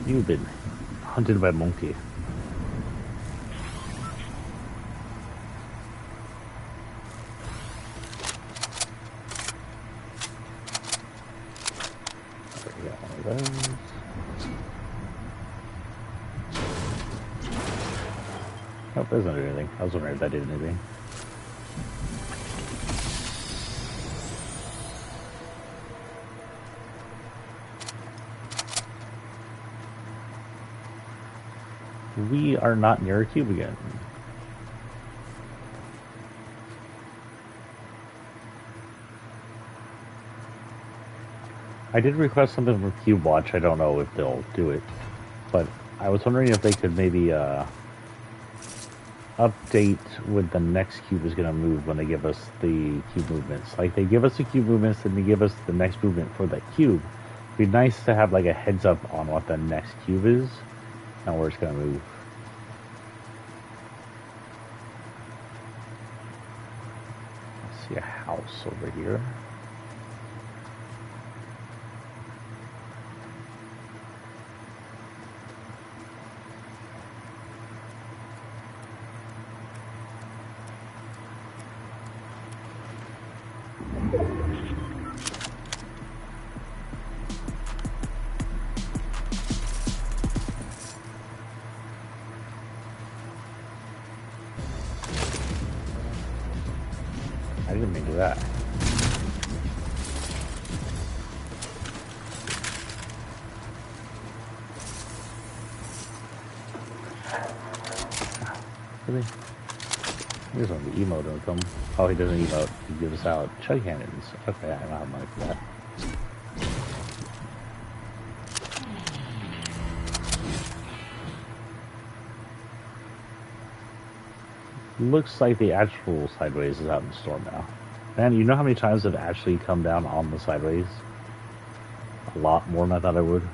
You've been hunted by a monkey. We got one of those. Nope, that doesn't do anything. I was wondering if that did anything. We are not near a cube again. I did request something from Cube Watch. I don't know if they'll do it, but I was wondering if they could maybe update when the next cube is going to move when they give us the cube movements. Like they give us the cube movements, then they give us the next movement for that cube. be nice to have like a heads up on what the next cube is and where it's gonna move. I see a house over here. I didn't mean to do that. Really? He doesn't want the emote with him. Oh, he doesn't emote. He gives out chug cannons. Okay, I don't have money for that. Looks like the actual sideways is out in the storm now. Man, you know how many times I've actually come down on the sideways? A lot more than I thought I would.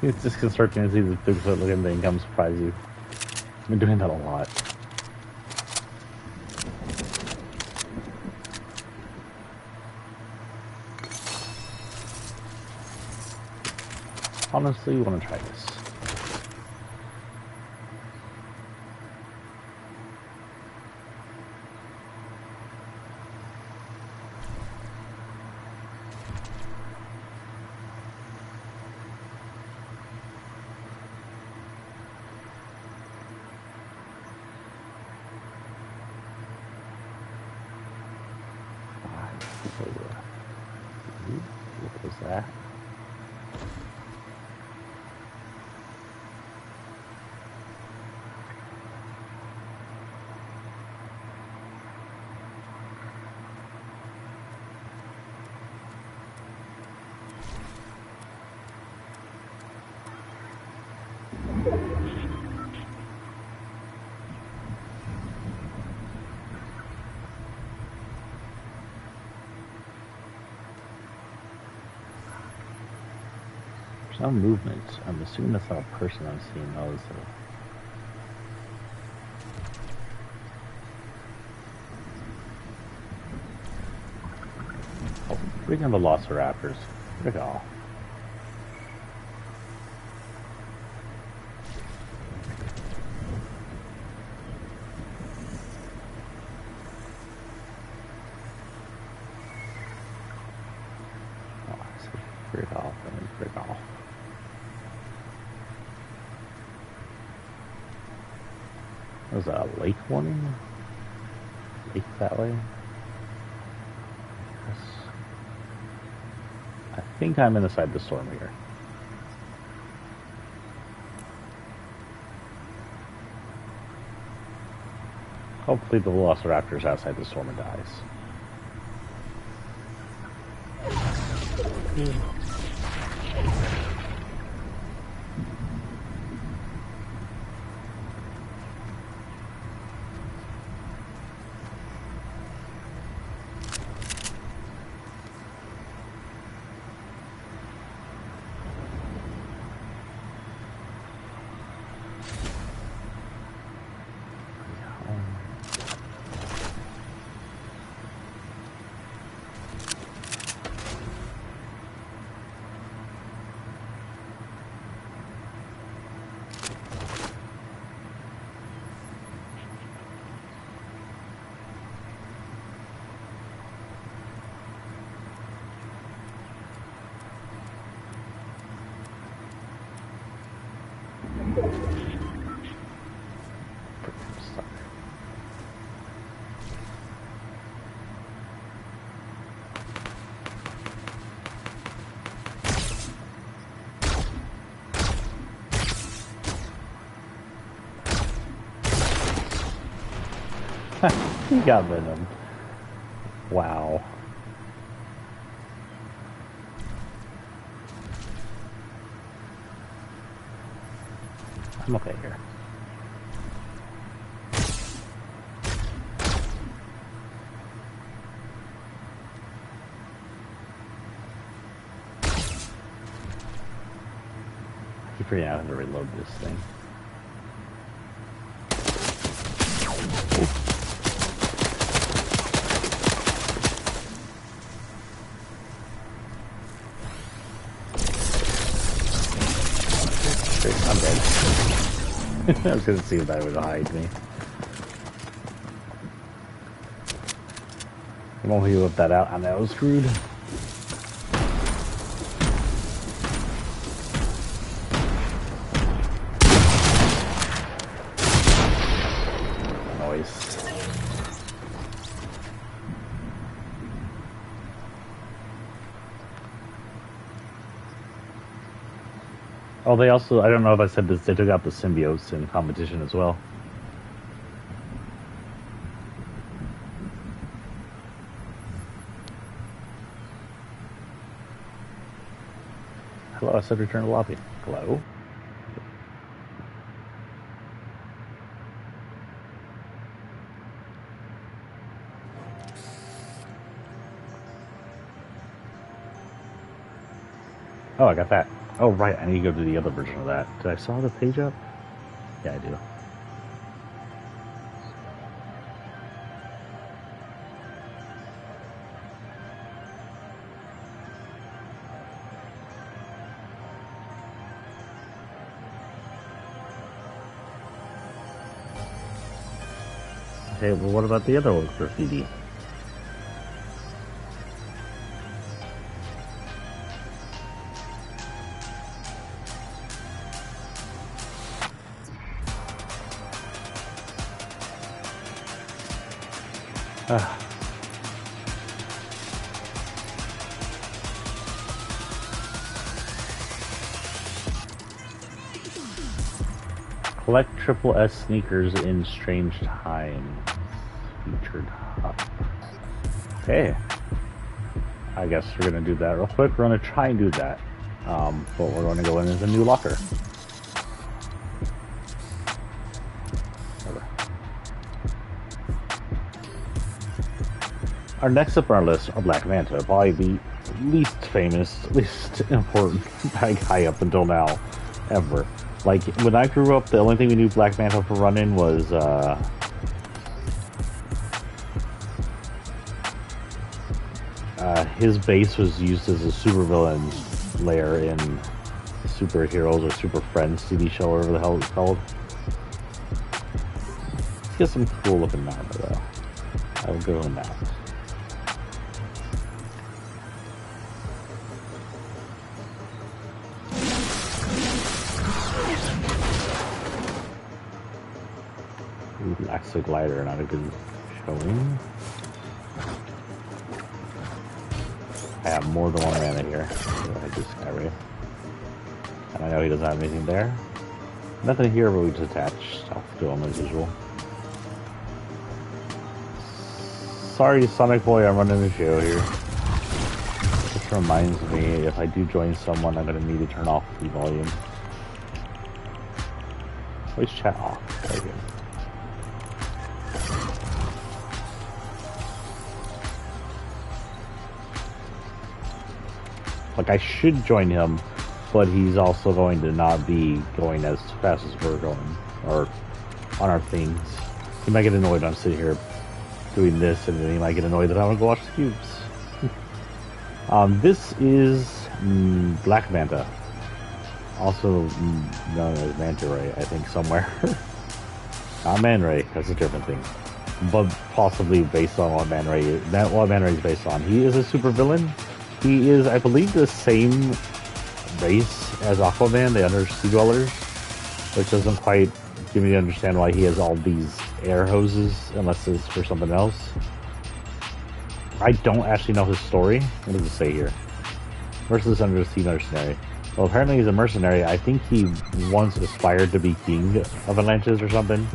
It's disconcerting to see the Bigfoot looking thing come surprise you. I've been doing that a lot. Honestly, you want to try this. What was that? No movement. I'm assuming that's not a person I'm seeing. Oh, it's oh, bring in the Velociraptors. Where'd it go? Oh, I see. Break off. Let me break off. Was that a lake warning? Lake that way? Yes. I think I'm inside the storm here. Hopefully the Velociraptor's outside the storm and dies. He got venom. Wow. I'm okay here. I keep forgetting I have to reload this thing. I'm dead. I was gonna see if that would hide me. I won't he whip that out, and that was screwed. Noise. Oh, they also, I don't know if I said this, they took out the symbiotes in competition as well. Hello, I said return to lobby. Hello? Oh, I got that. Oh, right, I need to go to the other version of that. Did I saw the page up? Yeah, I do. Okay, well, what about the other graffiti? Collect triple S sneakers in Strange Times. Featured hub. Okay. I guess we're gonna do that real quick. We're gonna try and do that. But we're gonna go in as a new locker. Our next up on our list are Black Manta, probably the least famous, least important bad guy up until now, ever. Like, when I grew up, the only thing we knew Black Manta for running was, his base was used as a supervillain lair in Superheroes or Super Friends TV show, or whatever the hell it's called. Let's get some cool looking armor, though. I will go on that. Axle glider, not a good showing. I have more than one mana here. I just got ready. And I know he doesn't have anything there. Nothing here, but we just attach stuff to him as usual. Sorry, Sonic Boy, I'm running the show here. This reminds me, if I do join someone, I'm going to need to turn off the volume. Voice chat off. Very good. Like, I should join him, but he's also going to not be going as fast as we're going, or on our things. He might get annoyed I'm sitting here doing this, and then he might get annoyed that I want to go watch the cubes. This is Black Manta, also known as Manta Ray, I think, somewhere. Not Man Ray, that's a different thing. But possibly based on what Man Ray is based on. He is a supervillain. He is, I believe, the same race as Aquaman, the Undersea Dwellers. which doesn't quite give me to understand why he has all these air hoses, unless it's for something else. I don't actually know his story. What does it say here? Merciless undersea mercenary. Well, apparently he's a mercenary. I think he once aspired to be king of Atlantis or something.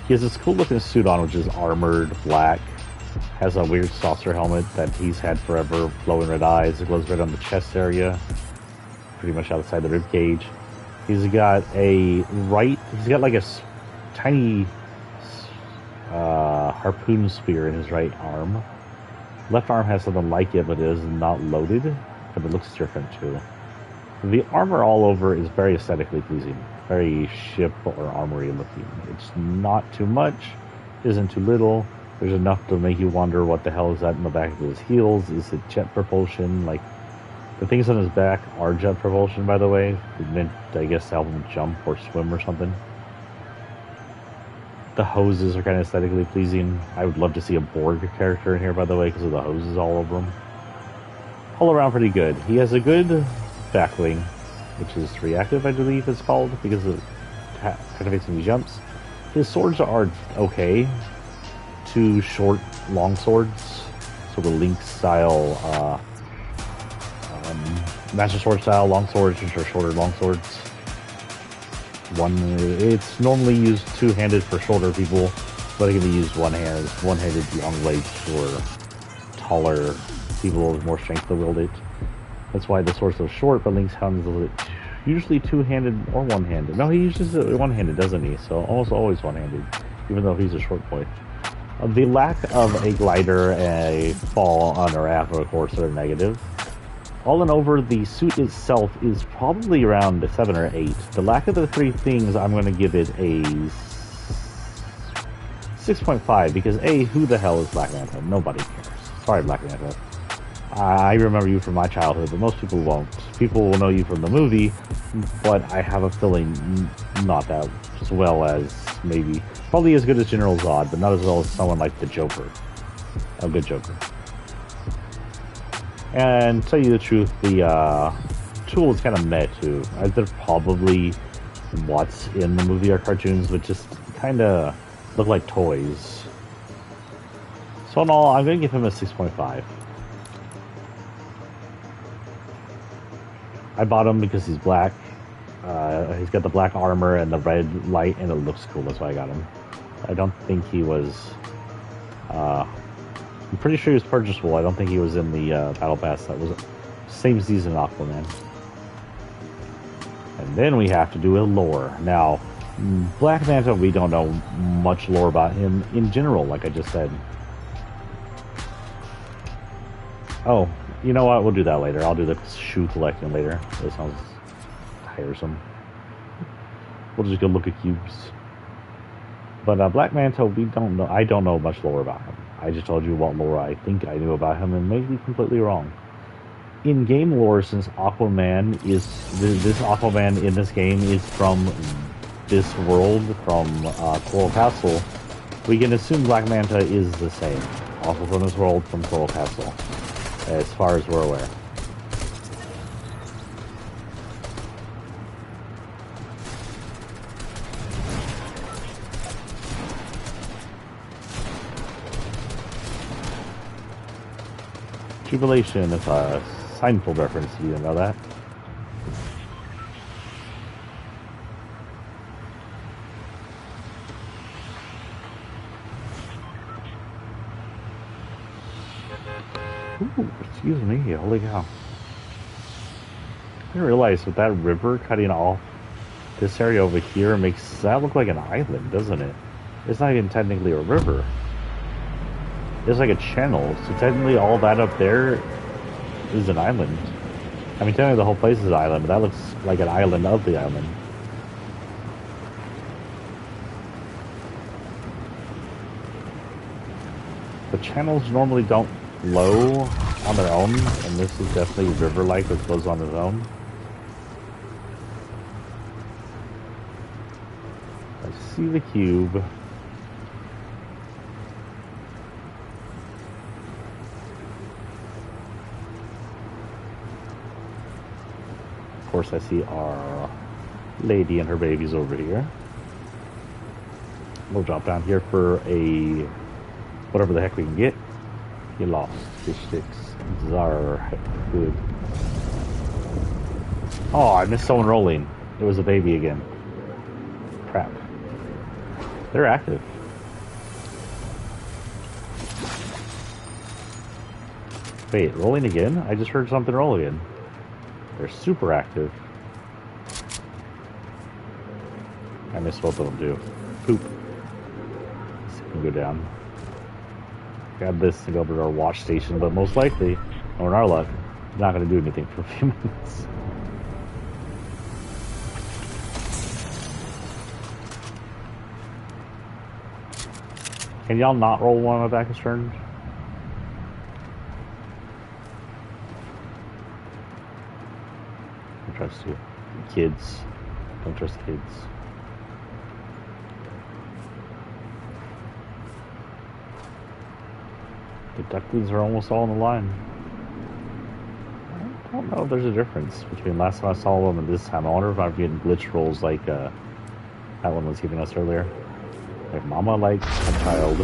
He has this cool looking suit on, which is armored, black. Has a weird saucer helmet that he's had forever, glowing red eyes. It glows red on the chest area, pretty much outside the rib cage. He's got like a tiny harpoon spear in his right arm. Left arm has something like it, but it is not loaded, but it looks different too. The armor all over is very aesthetically pleasing, very ship or armory looking. It's not too much, isn't too little. There's enough to make you wonder what the hell is that in the back of his heels. Is it jet propulsion? Like, the things on his back are jet propulsion, by the way. It meant, I guess, to help him jump or swim or something. The hoses are kind of aesthetically pleasing. I would love to see a Borg character in here, by the way, because of the hoses all over him. All around pretty good. He has a good back wing, which is reactive, I believe it's called, because it activates when he jumps. His swords are okay. Two short, long swords, sort of Link style, Master Sword style long swords, which are shorter long swords. It's normally used two-handed for shorter people, but it can be used one-handed long blades for taller people with more strength to wield it. That's why the sword's so short, but Link's handles it usually two-handed or one-handed. No, he uses it one-handed, doesn't he? So almost always one-handed, even though he's a short boy. The lack of a glider, a fall on a raft, of course, are negative. All in over, the suit itself is probably around 7 or 8. The lack of the three things, I'm going to give it a 6.5, because A, who the hell is Black Manta? Nobody cares. Sorry, Black Manta. I remember you from my childhood, but most people won't. People will know you from the movie, but I have a feeling not that as well as maybe, probably as good as General Zod, but not as well as someone like the Joker. A good Joker. And to tell you the truth, the tool is kind of meh too. They're probably what's in the movie or cartoons, but just kind of look like toys. So in all, I'm going to give him a 6.5. I bought him because he's black. He's got the black armor and the red light, and it looks cool. That's why I got him. I don't think he was... I'm pretty sure he was purchasable. I don't think he was in the Battle Pass. That was same season Aquaman. And then we have to do a lore. Now, Black Manta, we don't know much lore about him in general, like I just said. Oh, you know what? We'll do that later. I'll do the shoe collecting later. That sounds tiresome. We'll just go look at cubes. But Black Manta, we don't know. I don't know much lore about him. I just told you what lore I think I knew about him, and may be completely wrong. In game lore, since Aquaman is this Aquaman in this game is from this world, from Coral Castle, we can assume Black Manta is the same, also from this world, from Coral Castle, as far as we're aware. Jubilation is a Seinfeld reference, you didn't know that? Ooh, excuse me, holy cow. I didn't realize with that river cutting off this area over here makes that look like an island, doesn't it? It's not even technically a river. It's like a channel, so technically all that up there is an island. I mean, technically the whole place is an island, but that looks like an island of the island. The channels normally don't flow on their own, and this is definitely river-like that flows on its own. I see the cube. Of course, I see our Lady and her babies over here. We'll drop down here for a whatever the heck we can get. Get lost. Fish sticks. Zar. Good. Oh, I missed someone rolling. It was a baby again. Crap. They're active. Wait, rolling again? I just heard something roll again. They're super active. I missed both of them too. Poop. Let's see if we can go down. Grab this to go over to our watch station, but most likely, or in our luck, it's not going to do anything for a few minutes. Can y'all not roll one on my back is turned? Don't trust you. Kids. Don't trust kids. The ducklings are almost all in the line. I don't know if there's a difference between last time I saw them and this time. I wonder if I'm getting glitch rolls like that one was giving us earlier. Like mama like a child.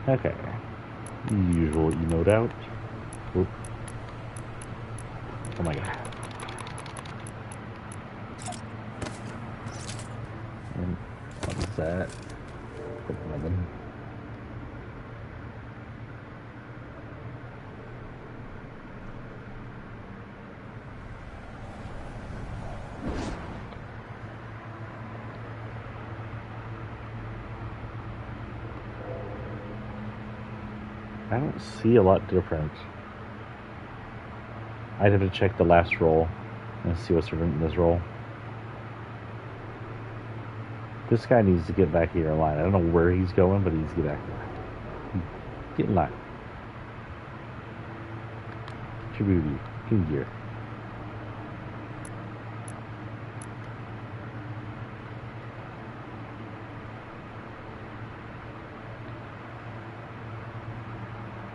Okay. Usual emote out. Oop. Oh my god. And what is that? Nothing. I don't see a lot different. I'd have to check the last roll and see what's different in this roll. This guy needs to get back here in line. I don't know where he's going, but he needs to get back here. Get in line. Get your booty. Get in gear.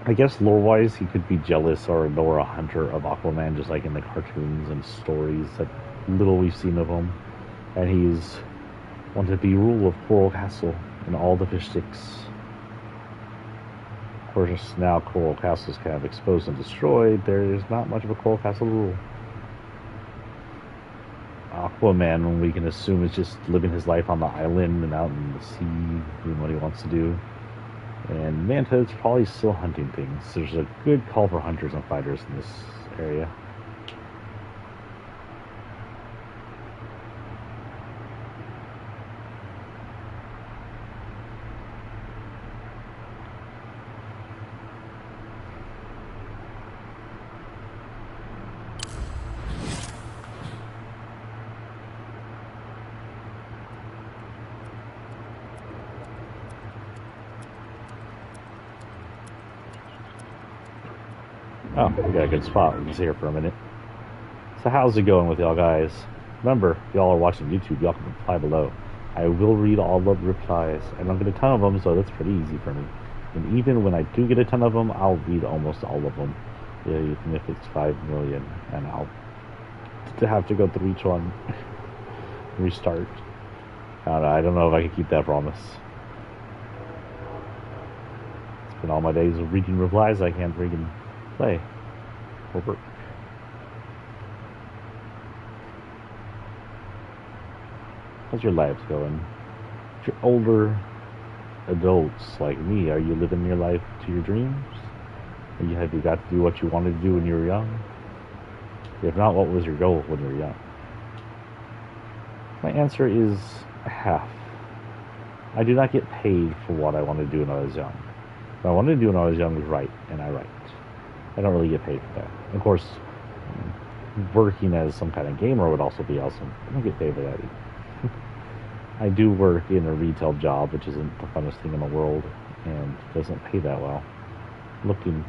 I guess lore-wise, he could be jealous or a hunter of Aquaman, just like in the cartoons and stories that little we've seen of him. And he's wanted to be ruler of Coral Castle and all the fish sticks. Of course, now Coral Castle's kind of exposed and destroyed. There is not much of a Coral Castle rule. Aquaman, we can assume, is just living his life on the island and out in the sea, doing what he wants to do. And Manta is probably still hunting things. There's a good call for hunters and fighters in this area. Oh, we got a good spot. We can sit here for a minute. So how's it going with y'all guys? Remember, if y'all are watching YouTube, y'all can reply below. I will read all the replies. I don't get a ton of them, so that's pretty easy for me. And even when I do get a ton of them, I'll read almost all of them. Yeah, even if it's 5 million, and I'll have to go through each one. Restart. I don't know if I can keep that promise. It's been all my days of reading replies. I can't freaking play or work. How's your lives going? If you're older adults like me, are you living your life to your dreams? Have you got to do what you wanted to do when you were young? If not, what was your goal when you were young? My answer is half. I do not get paid for what I wanted to do when I was young. What I wanted to do when I was young was write, and I write. I don't really get paid for that. Of course, working as some kind of gamer would also be awesome. I don't get paid for that either. I do work in a retail job, which isn't the funnest thing in the world, and doesn't pay that well. Looking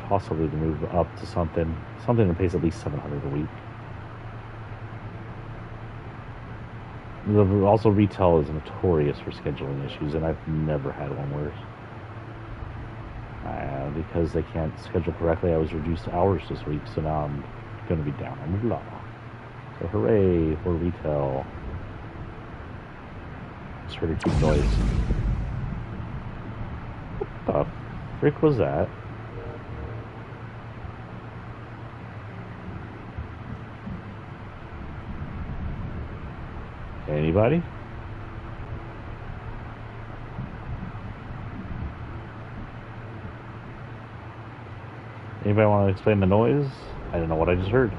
possibly to move up to something that pays at least $700 a week. Also, retail is notorious for scheduling issues, and I've never had one worse. because they can't schedule correctly, I was reduced hours this week, so now I'm going to be down on the law. So hooray for retail. Just heard a cute noise. What the frick was that? Anybody? Anybody want to explain the noise? I don't know what I just heard.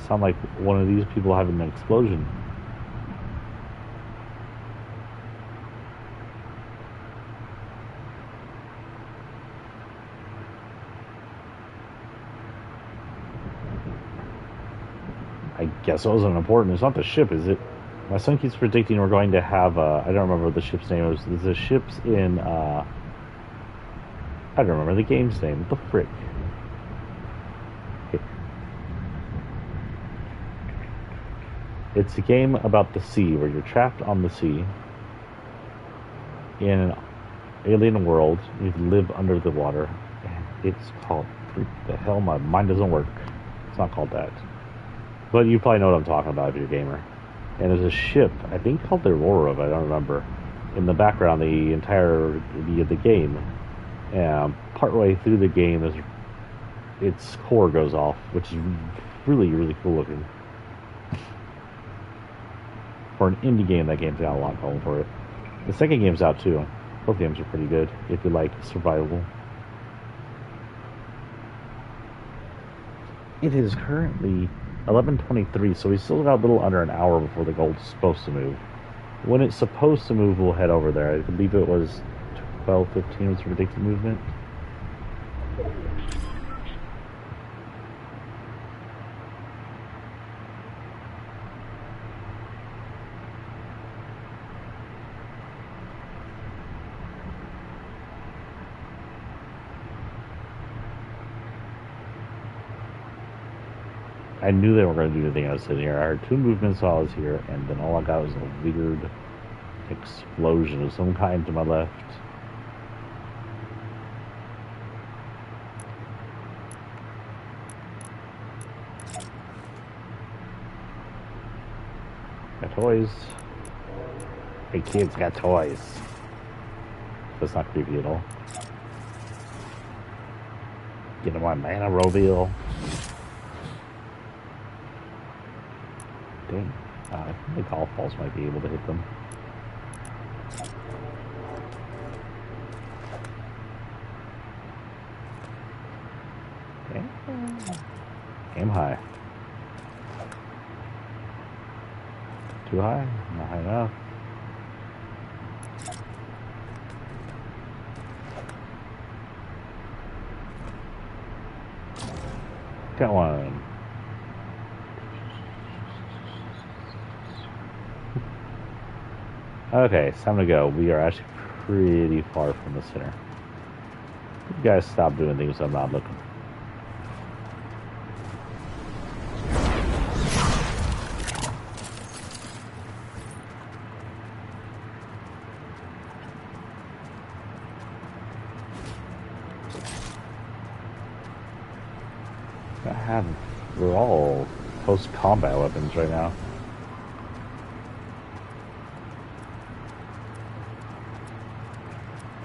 Sound like one of these people having an explosion. I guess it wasn't important. It's not the ship, is it? My son keeps predicting we're going to have I don't remember what the ship's name was. The ship's in I don't remember the game's name. What the frick? It's a game about the sea where you're trapped on the sea in an alien world. You live under the water. It's called, freak the hell, my mind doesn't work. It's not called that. But you probably know what I'm talking about if you're a gamer. And there's a ship, I think called the Aurora, but I don't remember, in the background the entire the game. And partway through the game, its core goes off, which is really, really cool looking. For an indie game, that game's got a lot going for it. The second game's out too. Both games are pretty good if you like survival. It is currently 11:23, so we still got a little under an hour before the gold's supposed to move. When it's supposed to move, we'll head over there. I believe it was 12:15 was the predicted movement. I knew they weren't going to do anything. I was sitting here. I heard two movements while I was here, and then all I got was a weird explosion of some kind to my left. Got toys. Hey kids, got toys. That's not creepy at all. Get them on Mana Robil. Dang. I think the golf balls might be able to hit them. Okay. Aim high. Too high? Not high enough. Got one. Okay, it's time to go. We are actually pretty far from the center. You guys stop doing things I'm not looking. We're all post-combat weapons right now.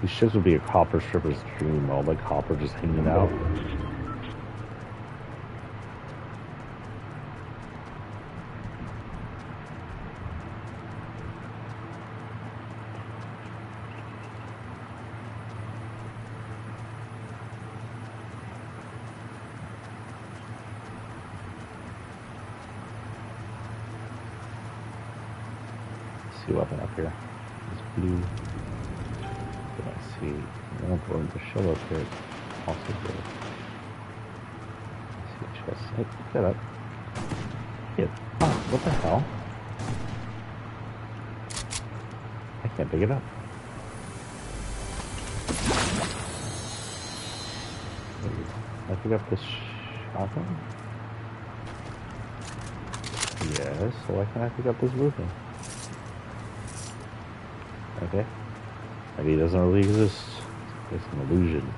These ships would be a copper stripper's dream, all like copper just hanging out. Weapon up here. It's blue. Let's see. I won't go into the show up here. Also good. Let's see chest. Hey, pick that up. Hit. Oh, what the hell? I can't pick it up. Can I pick up this shotgun? Yes, so why can't I pick up this blue thing? Okay. Maybe it doesn't really exist. It's an illusion.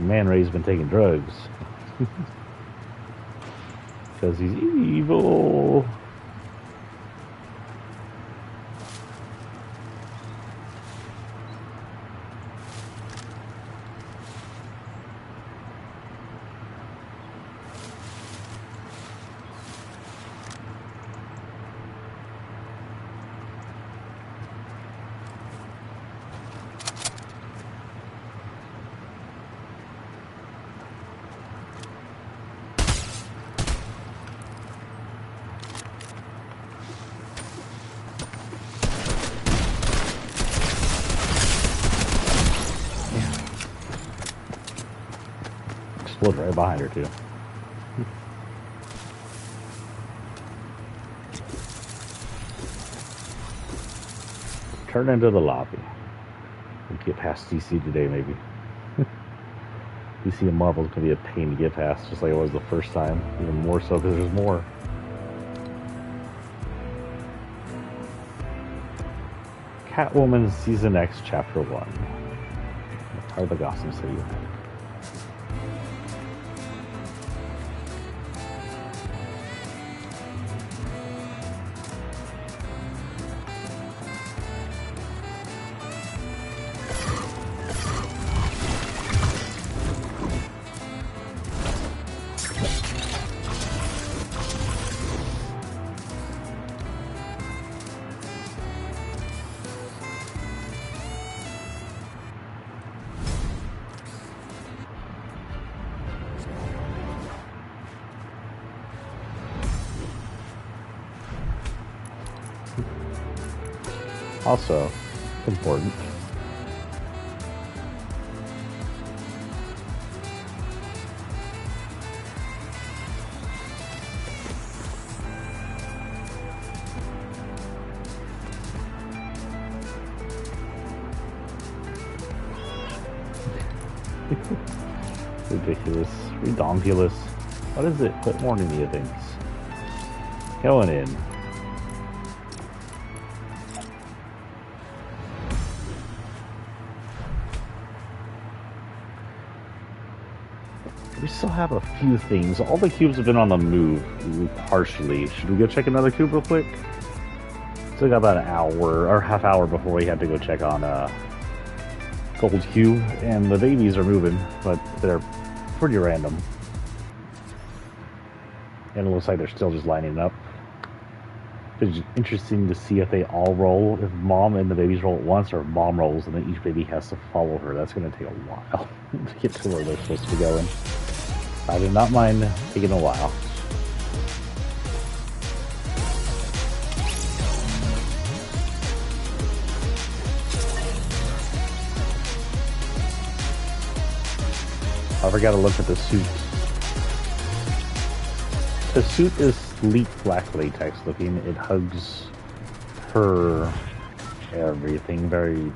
Man Ray's been taking drugs. Because he's evil. Explode right behind her, too. Turn into the lobby. We'll get past DC today, maybe. DC and Marvel's gonna be a pain to get past, just like it was the first time. Even more so because there's more. Catwoman Season X, Chapter 1. Part of the Gotham City. Also, important. Ridiculous. Redonkulous. What is it? Put more into things. Going in. We still have a few things. All the cubes have been on the move, partially. Should we go check another cube real quick? Still got about an hour, or half hour before we had to go check on Gold Cube. And the babies are moving, but they're pretty random. And it looks like they're still just lining up. It's interesting to see if they all roll, if mom and the babies roll at once, or if mom rolls and then each baby has to follow her. That's going to take a while to get to where they're supposed to be going. I do not mind taking a while. I forgot to look at the suit. The suit is sleek black latex looking. It hugs her everything very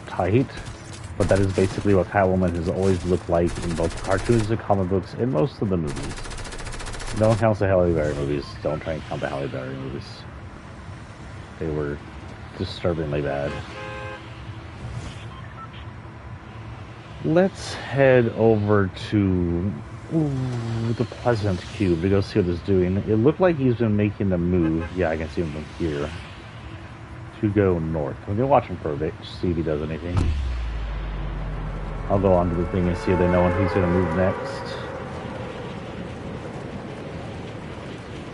tight. But that is basically what Catwoman has always looked like in both cartoons and comic books and most of the movies. No one counts the Halle Berry movies. Don't try and count the Halle Berry movies. They were disturbingly bad. Let's head over to the Pleasant Cube to go see what it's doing. It looked like he's been making a move. Yeah, I can see him from here. To go north. I'm going to watch him for a bit, see if he does anything. I'll go onto the thing and see if they know when he's going to move next.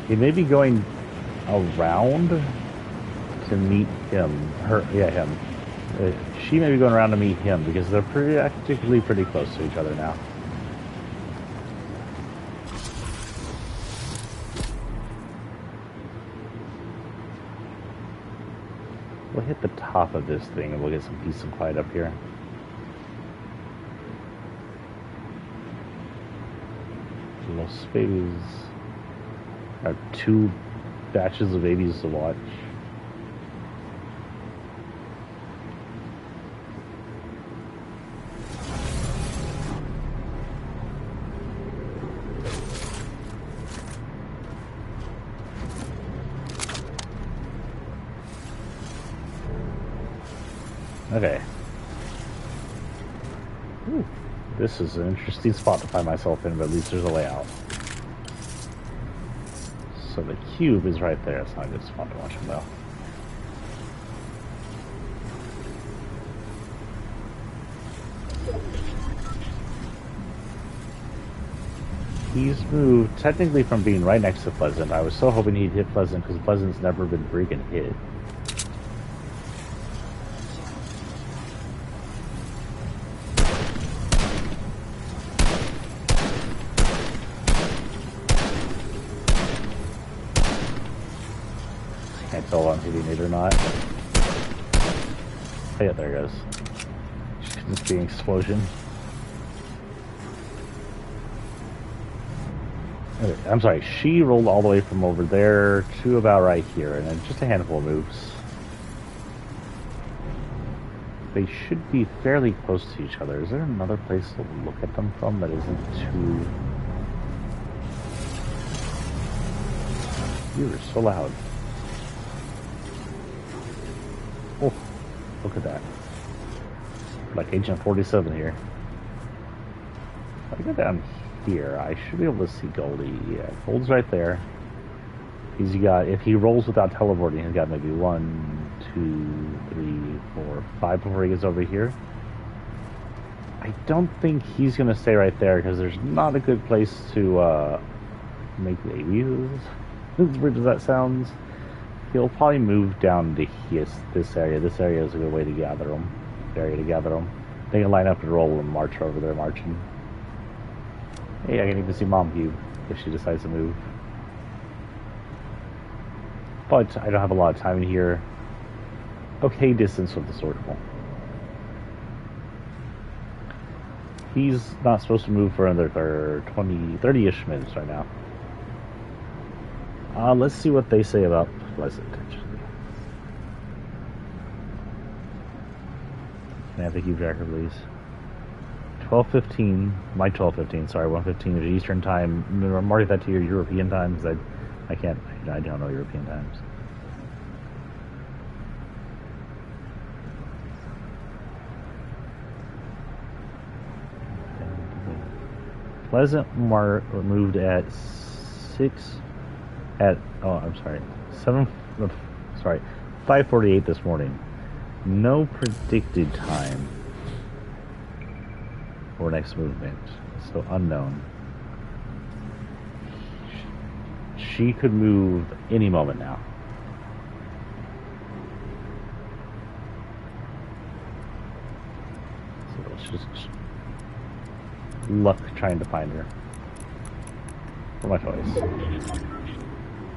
He may be going around to meet him. Him. She may be going around to meet him because they're practically pretty close to each other now. We'll hit the top of this thing and we'll get some peace and quiet up here. Los babies are 2 batches of babies to watch. Okay. Ooh, This is an interesting spot to find myself in, but at least there's a way out. So the cube is right there. It's not a good spot to watch him though. He's moved technically from being right next to Pleasant. I was so hoping he'd hit Pleasant because Pleasant's never been freaking hit. Can't tell if I'm hitting it or not. Oh yeah, there it goes. Just being explosion. I'm sorry, she rolled all the way from over there to about right here, and then just a handful of moves. They should be fairly close to each other. Is there another place to look at them from that isn't too... You are so loud. Oh, look at that. Like Agent 47 here. If I go down here, I should be able to see Goldie. Yeah, Gold's right there. He's got, if he rolls without teleporting, he's got maybe 1, 2, 3, 4, 5 before he gets over here. I don't think he's going to stay right there because there's not a good place to make babies. As weird as that sounds. He'll probably move down to this area. This area is a good way to gather them. Area to gather them. They can line up and roll and march over there marching. Hey, I can even see Mom Cube if she decides to move. But I don't have a lot of time in here. Okay distance with the circle. He's not supposed to move for another 20, 30-ish minutes right now. Let's see what they say about Pleasant, actually. Can I have the cube tracker, please? 12:15, my 12:15, sorry, 1:15 is Eastern time. Mark that to your European time, because I don't know European times. Pleasant moved at 5:48 this morning. No predicted time for next movement, so unknown. She could move any moment now. So it's just luck trying to find her. For my choice.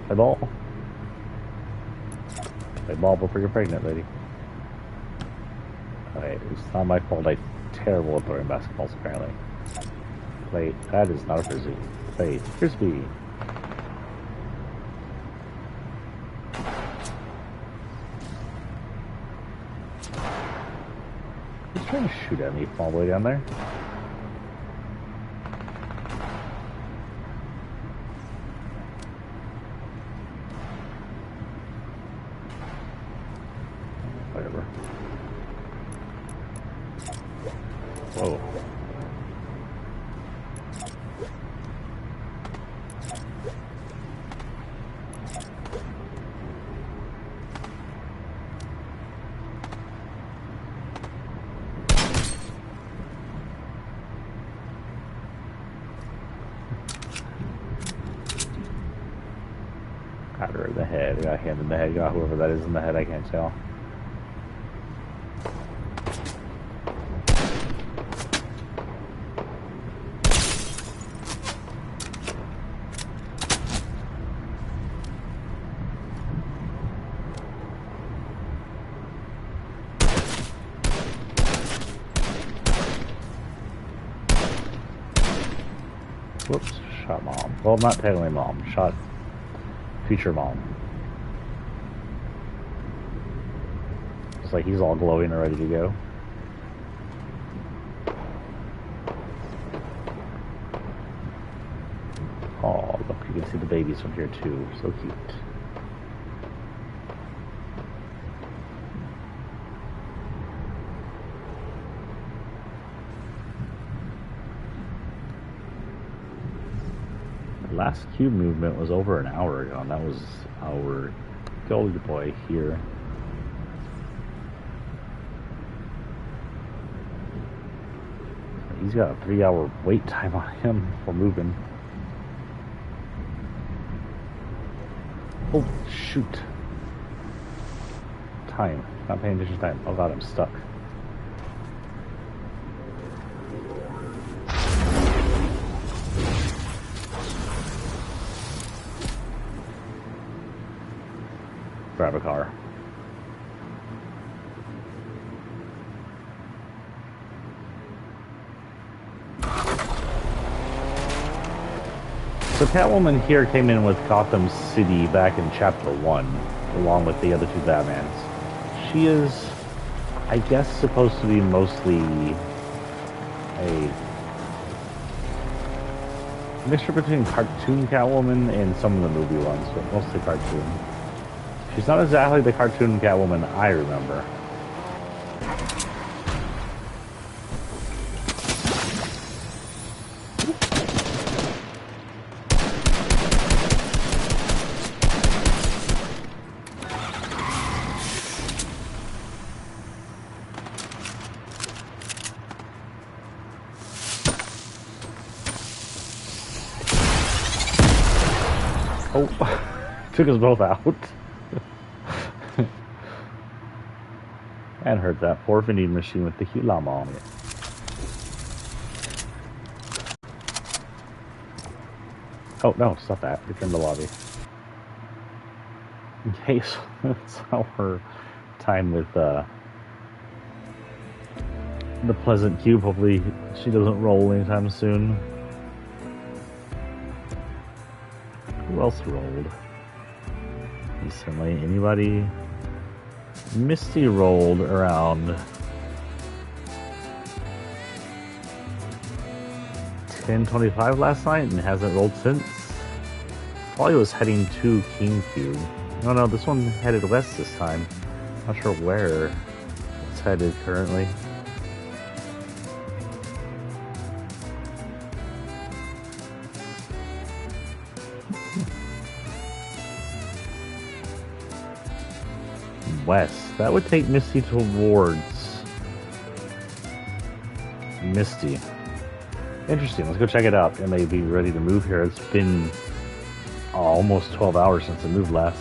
Play ball. Play ball before you're pregnant, lady. Alright, it's not my fault. I'm terrible at throwing basketballs, apparently. Wait, that is not a frisbee. Wait, frisbee. He's trying to shoot at me from all the way down there. Whatever. Whoa. Got her in the head, got him in the head, got whoever that is in the head, I can't tell. Whoops, shot Mom. Well, not technically Mom, shot future Mom. It's like he's all glowing and ready to go. Oh, look, you can see the babies from here too. So cute. last cube movement was over an hour ago, and that was our goalie boy here. He's got a 3-hour wait time on him for moving. Oh, shoot. Time. Not paying attention to time. Oh god, I'm stuck. Grab a car. So Catwoman here came in with Gotham City back in Chapter 1, along with the other two Batmans. She is, I guess, supposed to be mostly a mixture between cartoon Catwoman and some of the movie ones, but mostly cartoon. She's not exactly the cartoon Catwoman I remember. Oh, took us both out. And hurt that poor vending machine with the heat llama on it. Oh, no, stop that. Return to the lobby. Okay, so that's our time with the Pleasant Cube. Hopefully she doesn't roll anytime soon. Who else rolled recently? Anybody? Misty rolled around 10:25 last night and hasn't rolled since. Probably was heading to King Cube. Oh no, this one headed west this time. Not sure where it's headed currently. West. That would take Misty towards Misty. Interesting. Let's go check it out. It may be ready to move here. It's been almost 12 hours since it moved last.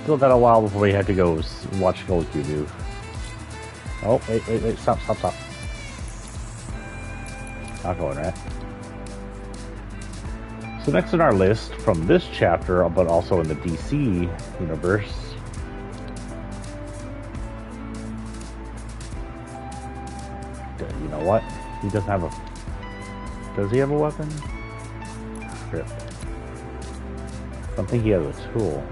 Still got a while before we had to go watch Gold Cube move. Oh, wait. Stop. Not going right. So next on our list from this chapter, but also in the DC universe, you know what? He doesn't have a... Does he have a weapon? Grip. I don't think he has a tool.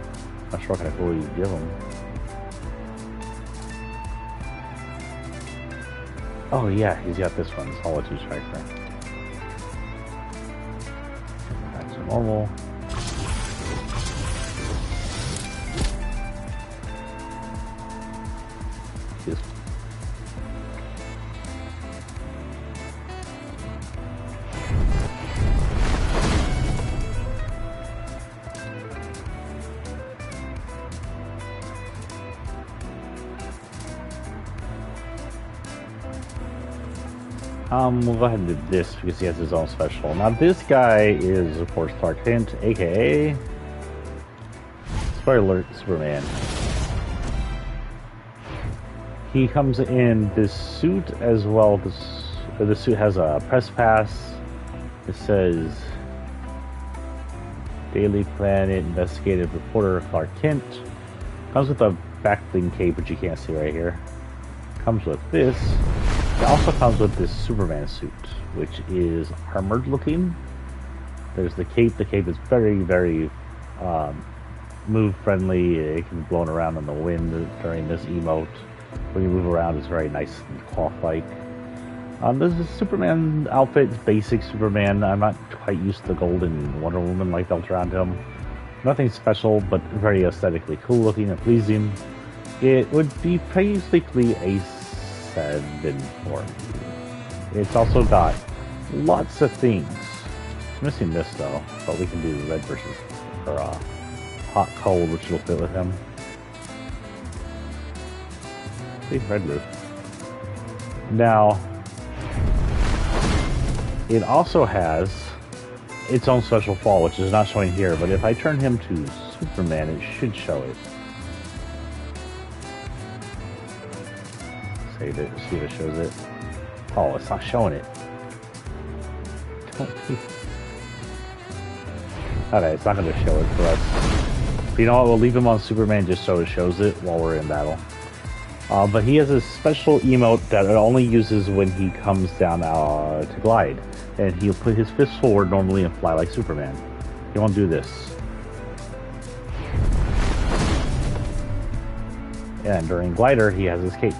Not sure what kind of tool you give him. Oh yeah, he's got this one, Solitude Striker. Back to normal. Just we'll go ahead and do this because he has his own special. Now this guy is, of course, Clark Kent, aka spoiler alert, Superman. He comes in this suit as well. This suit has a press pass. It says Daily Planet Investigative Reporter Clark Kent. Comes with a backbling cape, which you can't see right here. Comes with this. It also comes with this Superman suit, which is armored looking. There's the cape. The cape is very, very move friendly. It can be blown around in the wind during this emote. When you move around, it's very nice and cloth-like. This is Superman outfit. It's basic Superman. I'm not quite used to the gold and Wonder Woman like built around him. Nothing special, but very aesthetically cool looking and pleasing. It would be basically a 7 for me. It's also got lots of things missing this though, but we can do red versus or hot cold, which will fit with him. See, red blue. Now, it also has its own special fall, which is not showing here. But if I turn him to Superman, it should show it. Save it. See if it shows it. Oh, it's not showing it. Okay, it's not going to show it for us. But you know what? We'll leave him on Superman just so it shows it while we're in battle. But he has a special emote that it only uses when he comes down to glide. And he'll put his fist forward normally and fly like Superman. He won't do this. And during glider, he has his cape.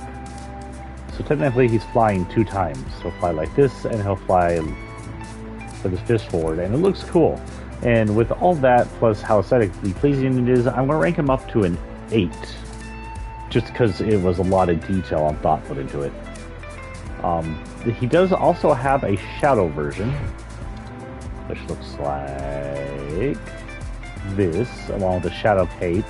So technically he's flying 2 times. He'll fly like this, and he'll fly with his fist forward. And it looks cool. And with all that, plus how aesthetically pleasing it is, I'm going to rank him up to an 8. Just because it was a lot of detail and thought put into it. He does also have a shadow version, which looks like this, along with the shadow cape.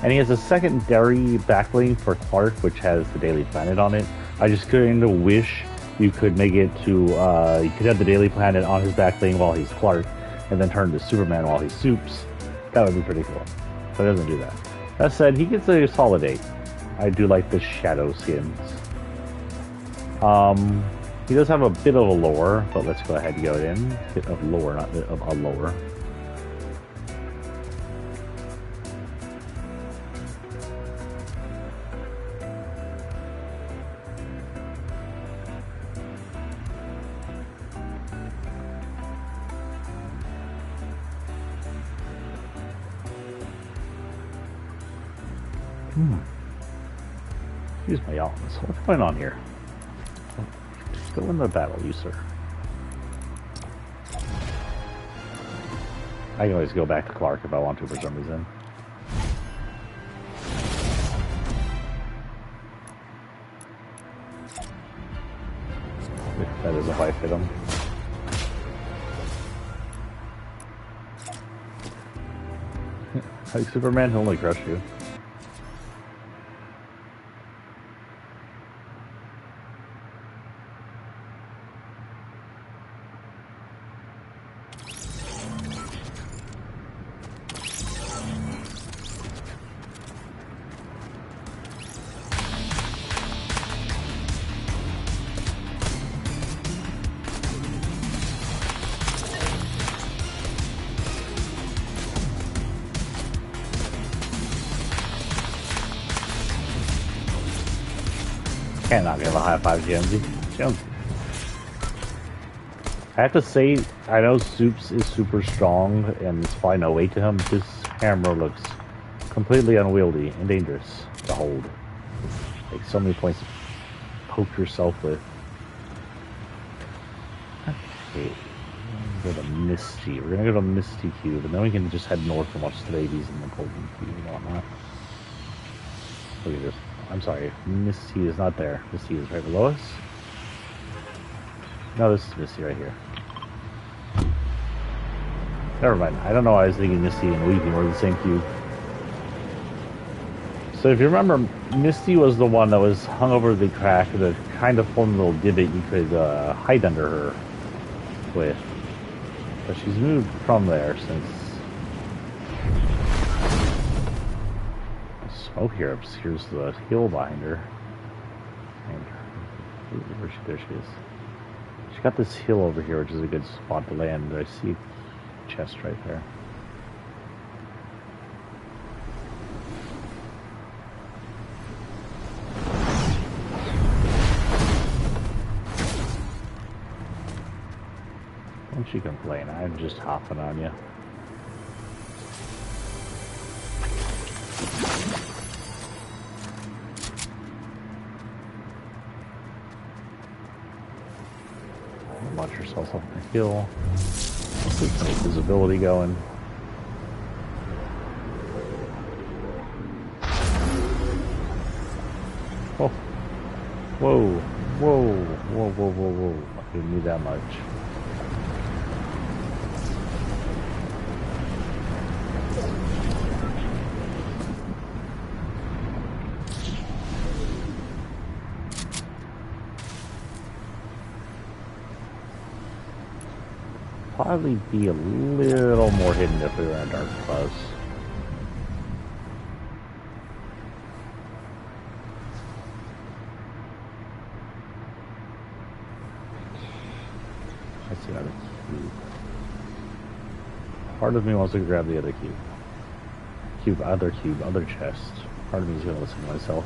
And he has a secondary backbling for Clark, which has the Daily Planet on it. I just kind of wish you could make it to, you could have the Daily Planet on his backbling while he's Clark, and then turn to Superman while he's Supes. That would be pretty cool. But it doesn't do that. That said, he gets a solid 8. I do like the shadow skins. He does have a bit of a lower, but let's go ahead and go in. Bit of lower, not bit of a lower. Use my elements. What's going on here? Just go in the battle, you sir. I can always go back to Clark if I want to for some reason. That is if I fit him. Like Superman, he'll only crush you. Cannot give a high five, Jonesy. I have to say, I know Supes is super strong and it's probably no weight to him. This hammer looks completely unwieldy and dangerous to hold. Like so many points to poke yourself with. Okay, we're gonna go to Misty. We're gonna go to Misty Cube, and then we can just head north and watch the babies in the Golden Cube and whatnot. Look at this. I'm sorry, Misty is not there. Misty is right below us. No, this is Misty right here. Never mind. I don't know why I was thinking Misty and Weeping were the same cube. So if you remember, Misty was the one that was hung over the crack that kind of formed a little divot you could hide under her with. But she's moved from there since... smoke here obscures the hill behind her. And there she is. She got this hill over here, which is a good spot to land. I see a chest right there. Don't you complain, I'm just hopping on you. Launch yourself up the hill. Keep some visibility going. Oh. Whoa. Whoa. Whoa, whoa, whoa, whoa. I didn't need that much. probably be a little more hidden if we were in a dark buzz. I see another cube. Part of me wants to grab the other cube. Other chest. Part of me is going to listen to myself.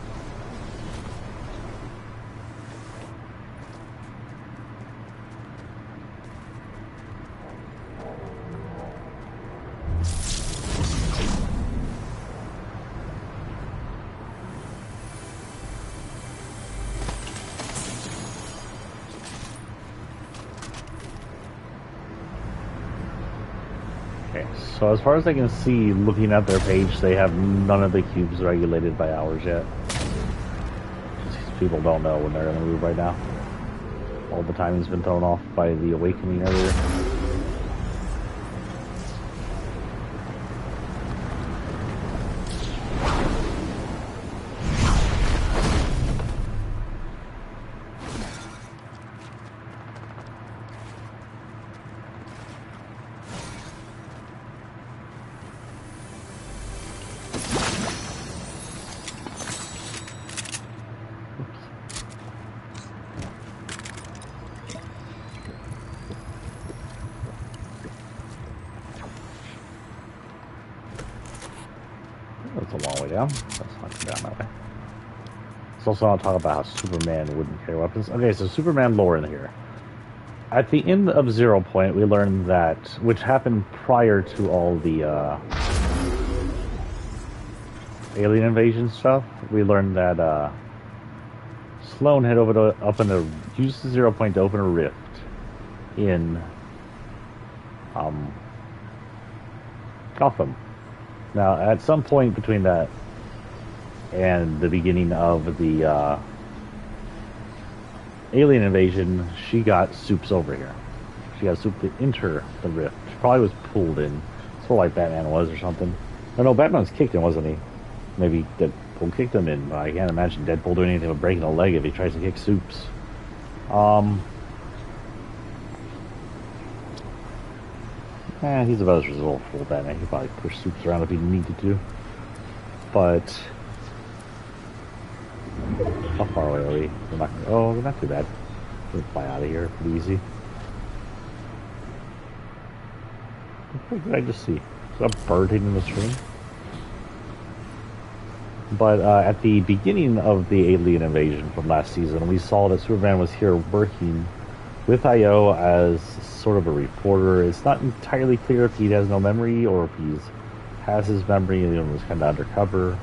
So as far as I can see, looking at their page, they have none of the cubes regulated by hours yet. These people don't know when they're going to move right now. All the timing's been thrown off by the awakening earlier. That's a long way down. Let's not go down that way. Let's also not talk about how Superman wouldn't carry weapons. Okay, so Superman lore in here. At the end of 0 Point, we learned that, which happened prior to all the alien invasion stuff, we learned that Sloan had used 0 Point to open a rift in Gotham. Now, at some point between that and the beginning of the alien invasion, she got Soups over here. She got Soup to enter the rift. She probably was pulled in. Sort of like Batman was or something. Oh no, Batman's kicked him, wasn't he? Maybe Deadpool kicked him in, but I can't imagine Deadpool doing anything but breaking a leg if he tries to kick Soups. He's about as resourceful as Batman. He could probably push Soups around if he needed to. But how far away are we? We're not too bad. We can fly out of here pretty easy. What did I just see? Is that a bird hitting the screen? But at the beginning of the alien invasion from last season, we saw that Superman was here working with I.O. as sort of a reporter. It's not entirely clear if he has no memory or if he has his memory and was kind of undercover.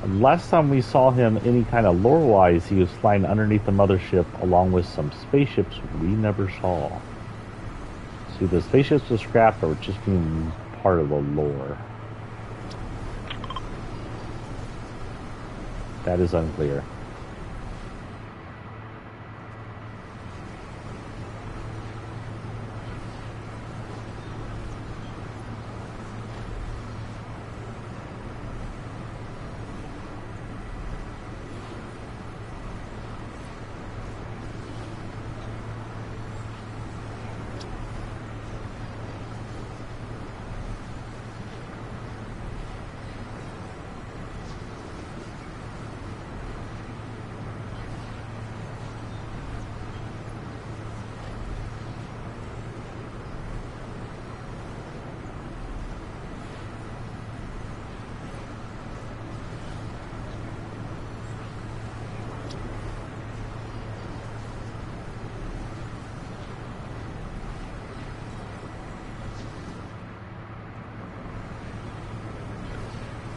Last time we saw him any kind of lore-wise, he was flying underneath the mothership along with some spaceships we never saw. So the spaceships were scrapped or just being part of the lore. That is unclear.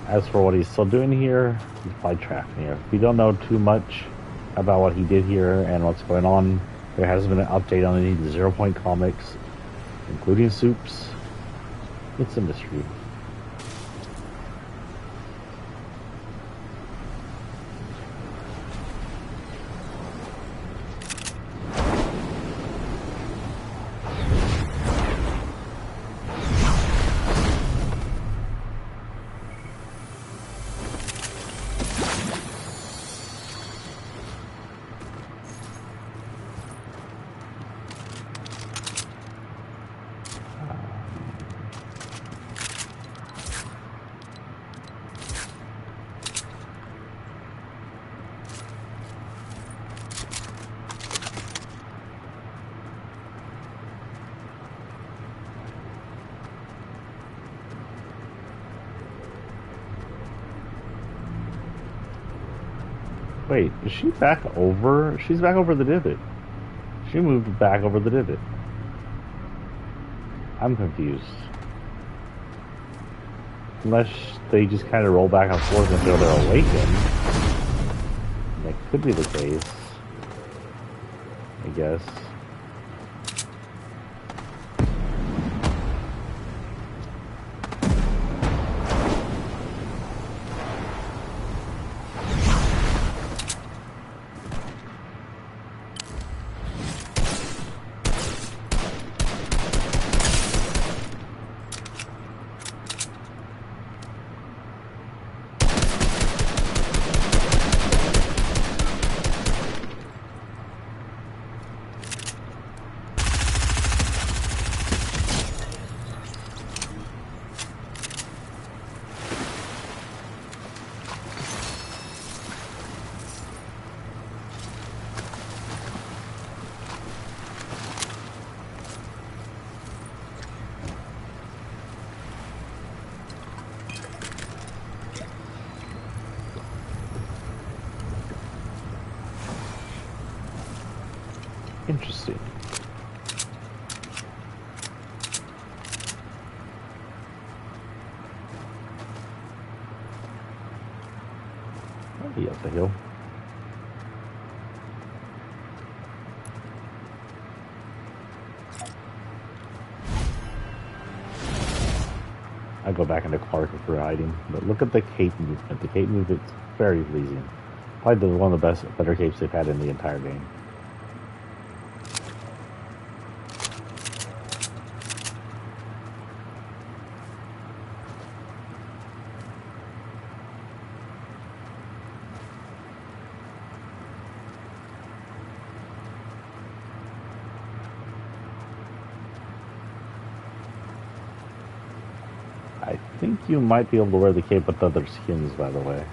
As for what he's still doing here, he's probably tracking here. We don't know too much about what he did here and what's going on. There hasn't been an update on any of the 0 Point comics, including Soups. It's a mystery. Wait, is she back over? She's back over the divot. She moved back over the divot. I'm confused. Unless they just kind of roll back and forth until they're awakened. That could be the case. I guess. Interesting. I'll be up the hill. I go back into Clark for hiding, but look at the cape movement. The cape movement's very pleasing. Probably one of the better capes they've had in the entire game. I think you might be able to wear the cape with other skins, by the way.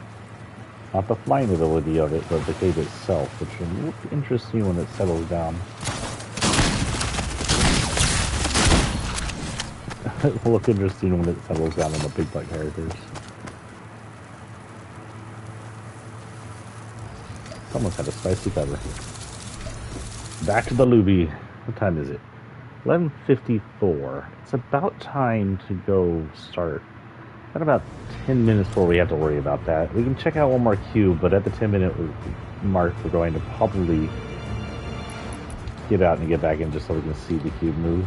Not the flying ability of it, but the cape itself, which will look interesting when it settles down. It will look interesting when it settles down on the big black characters. Someone's had a spicy cover. Back to the lobby. What time is it? 11:54. It's about time to go start. Got about 10 minutes before we have to worry about that. We can check out one more cube, but at the 10-minute mark, we're going to probably get out and get back in just so we can see the cube move.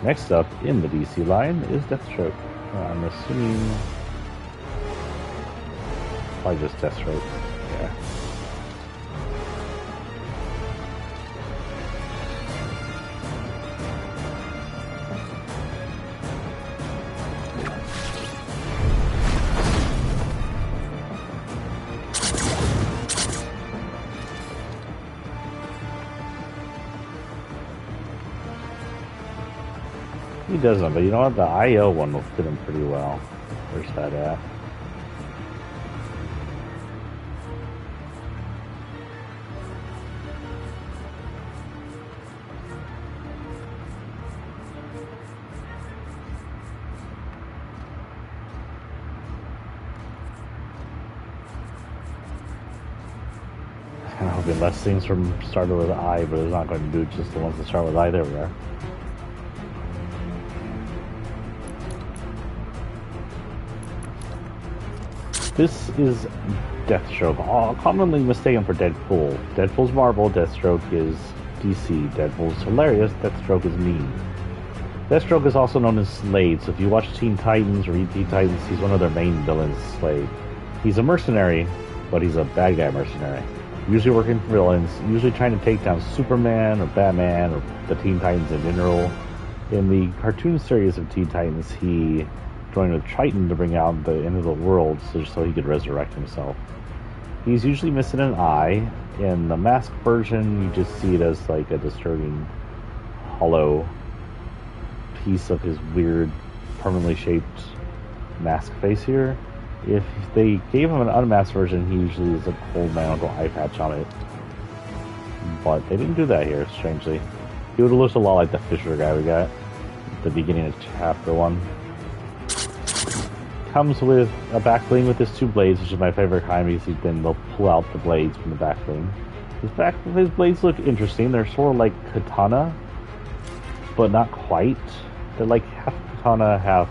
Next up in the DC line is Deathstroke. I'm assuming probably just Deathstroke. Yeah. He doesn't, but you know what? The IO one will fit him pretty well. Where's that at? I'm hoping less things from started with I, but it's not going to do just the ones that start with I. There we are. This is Deathstroke, commonly mistaken for Deadpool. Deadpool's Marvel, Deathstroke is DC. Deadpool's hilarious, Deathstroke is mean. Deathstroke is also known as Slade, so if you watch Teen Titans or Teen Titans, he's one of their main villains, Slade. He's a mercenary, but he's a bad guy mercenary. Usually working for villains, usually trying to take down Superman or Batman or the Teen Titans in general. In the cartoon series of Teen Titans, he joined with Triton to bring out the end of the world so he could resurrect himself. He's usually missing an eye. In the masked version, you just see it as like a disturbing hollow piece of his weird permanently shaped mask face here. If they gave him an unmasked version, he usually is a cold man with an eye patch on it. But they didn't do that here, strangely. He would have looked a lot like the Fisher guy we got at the beginning of chapter 1. comes with a back bling with his two blades, which is my favorite kind because then they'll pull out the blades from the back bling. His blades look interesting. They're sort of like katana, but not quite. They're like half katana, half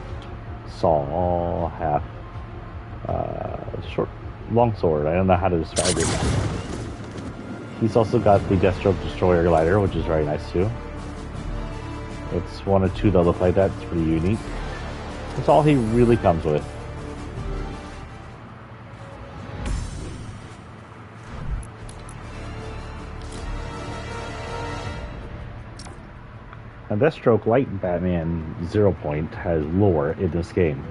saw, half long sword. I don't know how to describe it. He's also got the Deathstroke Destroyer glider, which is very nice too. It's one or two that look like that. It's pretty unique. That's all he really comes with. Now, Deathstroke, like Batman 0 Point, has lore in this game.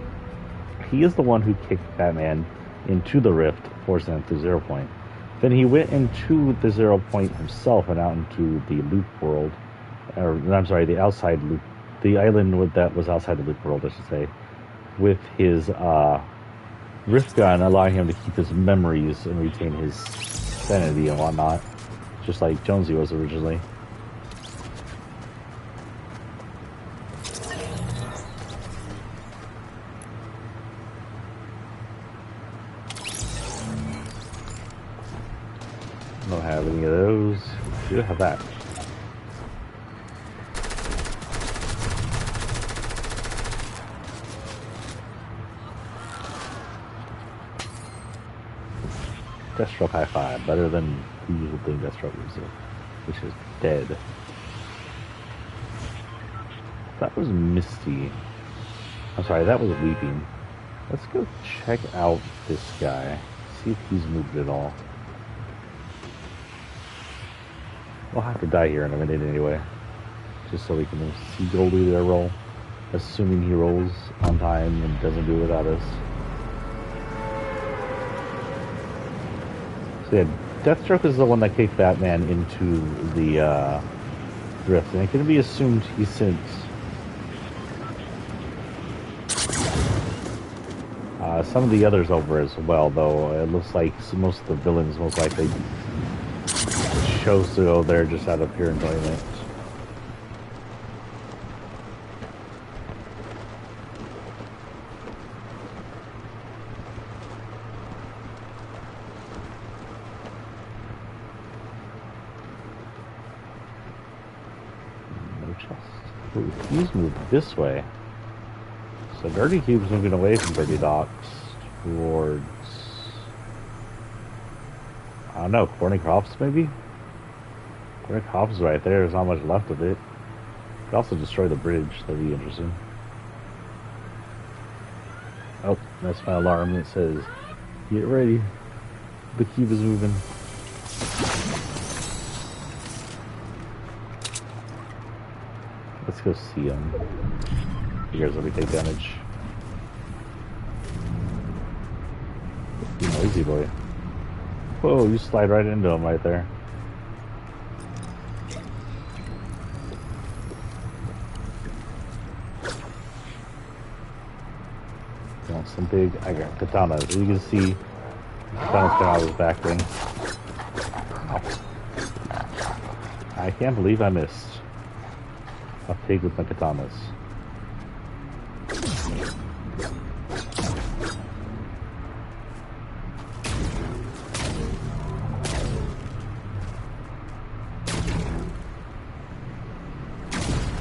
He is the one who kicked Batman into the rift, forcing him to 0 Point. Then he went into the 0 Point himself and out into the loop world. Or, I'm sorry, the outside loop. The island that was outside the loop world, I should say. With his rift gun, allowing him to keep his memories and retain his sanity and whatnot. Just like Jonesy was originally. Don't have any of those. We do have that. Deathstroke high five, better than the usual thing Deathstroke gives it, which is dead. That was Misty. I'm sorry, that was Weeping. Let's go check out this guy. See if he's moved at all. We'll have to die here in a minute anyway. Just so we can see Goldie there roll. Assuming he rolls on time and doesn't do it without us. So yeah, Deathstroke is the one that kicked Batman into the rift. And it can be assumed he's since some of the others over as well, though it looks like most of the villains most likely chose to go there just out of pure enjoyment. No chest. Ooh, he's moved this way. So Dirty Cube's moving away from Dirty Docks towards, I don't know, Corny Crops maybe? Corny Crops is right there. There's not much left of it. Could also destroy the bridge. That'd be interesting. Oh, that's my alarm that says, get ready. The cube is moving. Let's go see him. You guys let me take damage. You noisy boy. Whoa, you slide right into him right there. You want some big? I got katanas. As you can see, katanas come out of his back thing. Ow. I can't believe I missed a pig with my katanas.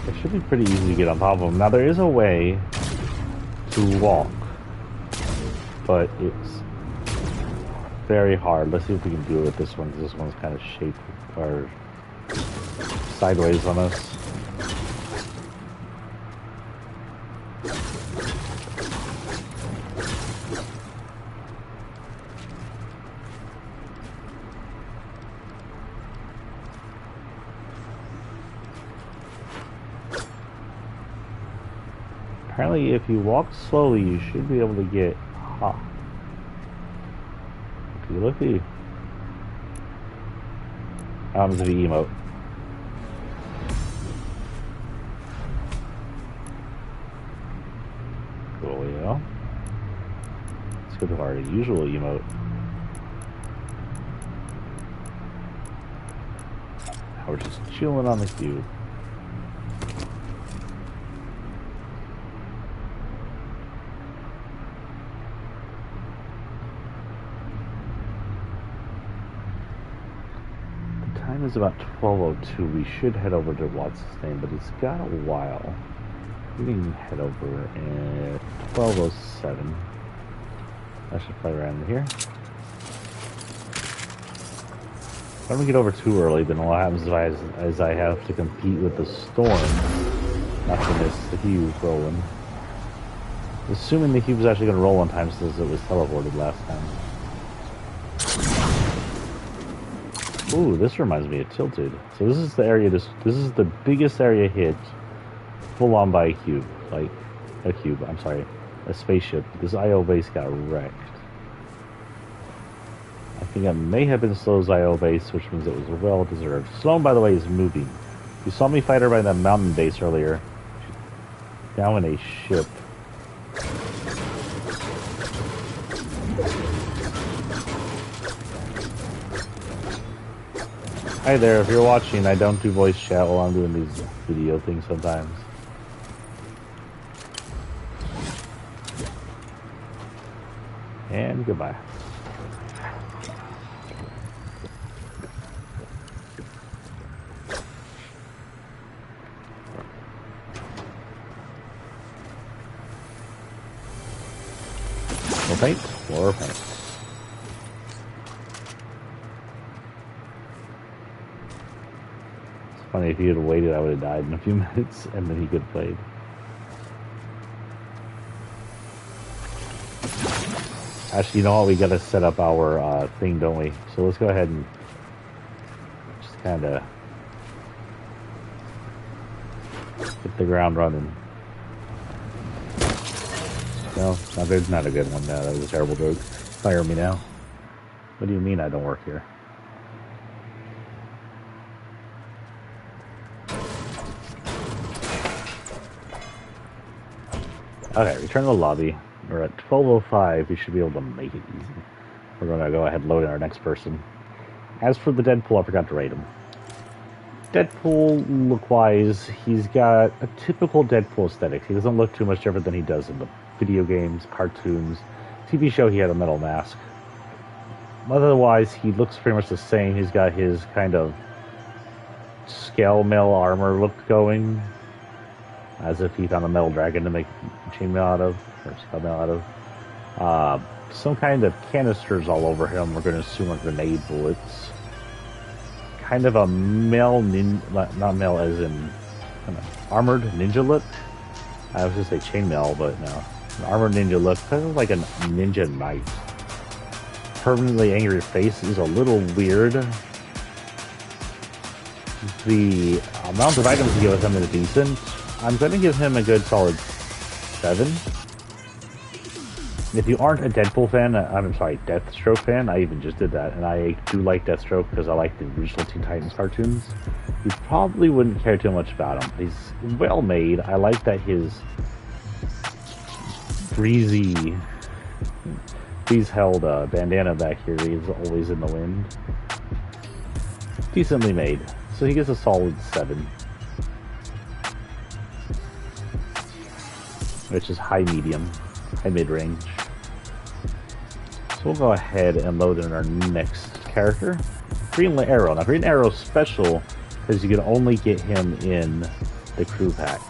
It should be pretty easy to get on top of them. Now there is a way to walk, but it's very hard. Let's see if we can do it with this one, because this one's kind of shaped or sideways on us. Apparently, if you walk slowly, you should be able to get... Aha. Looky, looky. How happens if you emote? Cool, yeah. Let's go to our usual emote. Now we're just chilling on the cube. Time is about 12:02. We should head over to what's his name, but it's got a while. We can head over at 12:07. I should play around here. If I don't get over too early, then what happens is I have to compete with the storm. Not to miss the cube rolling. Assuming the cube was actually going to roll on time since it was teleported last time. Ooh, this reminds me of Tilted. So this is the area, this is the biggest area hit full on by a cube. Like, a cube, I'm sorry, a spaceship. This IO base got wrecked. I think it may have been Slow's IO base, which means it was well deserved. Sloan, by the way, is moving. You saw me fight her by that mountain base earlier. Now in a ship. Hi there, if you're watching, I don't do voice chat while I'm doing these video things sometimes. And goodbye. More paint, more paint. Funny, if he had waited, I would have died in a few minutes, and then he could have played. Actually, you know what? We gotta set up our thing, don't we? So let's go ahead and just kind of hit the ground running. No, there's not a good one. No, that was a terrible joke. Fire me now. What do you mean I don't work here? Okay, return to the lobby. We're at 12:05. We should be able to make it easy. We're going to go ahead and load in our next person. As for the Deadpool, I forgot to rate him. Deadpool, look-wise, he's got a typical Deadpool aesthetic. He doesn't look too much different than he does in the video games, cartoons. TV show, he had a metal mask. Otherwise, he looks pretty much the same. He's got his kind of scale mail armor look going. As if he found a metal dragon to make chainmail out of, or scale mail out of. Some kind of canisters all over him. We're going to assume are grenade bullets. Kind of a male not male as in kind of armored ninja look. I was going to say chainmail, but no. An armored ninja look, kind of like a ninja knight. Permanently angry face is a little weird. The amount of items to give him is decent. I'm going to give him a good solid 7. If you aren't a Deadpool fan, I'm sorry, Deathstroke fan, I even just did that, and I do like Deathstroke because I like the original Teen Titans cartoons. You probably wouldn't care too much about him. He's well made. I like that his breezy, held bandana back here is always in the wind. Decently made. So he gets a solid 7. Which is high medium, high mid-range. So we'll go ahead and load in our next character, Green Arrow. Now Green Arrow's special because you can only get him in the crew pack.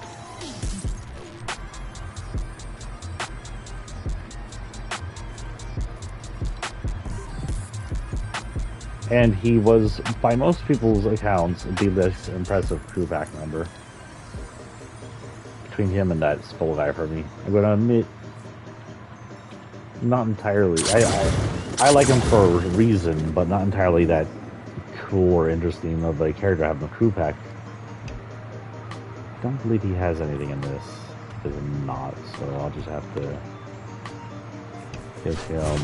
And he was, by most people's accounts, the least impressive crew pack member. Between him and that skull guy for me. I'm going to admit, not entirely. I like him for a reason, but not entirely that cool or interesting of a character having a crew pack. I don't believe he has anything in this. Does not, so I'll just have to give him...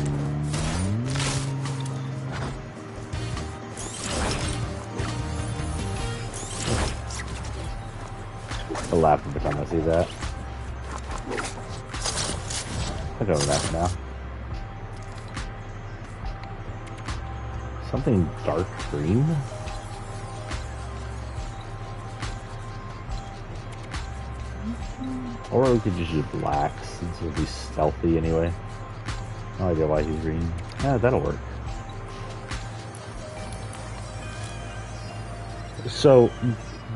I'll laugh every time I see that. I'll go with that for now. Something dark green? Or we could just do black since it'll be stealthy anyway. No idea why he's green. Yeah, that'll work. So,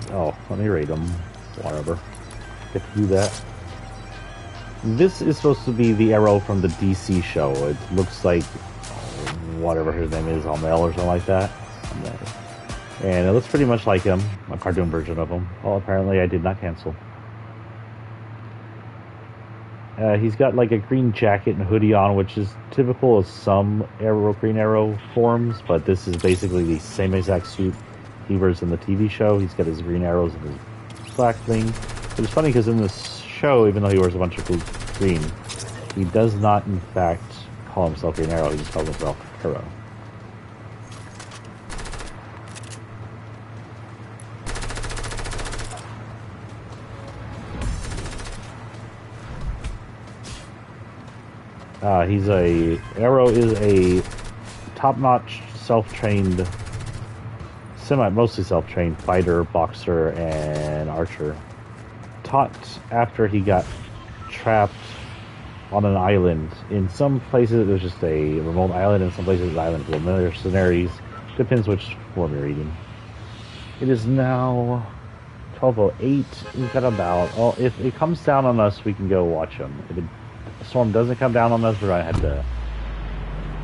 oh, let me rate them. Whatever. Get to do that. This is supposed to be the Arrow from the DC show. It looks like whatever his name is, Amel or something like that. And it looks pretty much like him, a cartoon version of him. Well, apparently I did not cancel. He's got like a green jacket and hoodie on, which is typical of some Green Arrow forms, but this is basically the same exact suit he wears in the TV show. He's got his green arrows and his black thing. But it's funny because in this show, even though he wears a bunch of green, he does not in fact call himself Green Arrow, he just calls himself Arrow. Arrow is a top-notch, self-trained, mostly self-trained fighter, boxer, and archer. Taught after he got trapped on an island. In some places it was just a remote island, in some places it was island with mercenaries. Depends which form you're reading. It is now 12:08. We've got about, well, if it comes down on us, we can go watch him. If the storm doesn't come down on us, we're gonna have to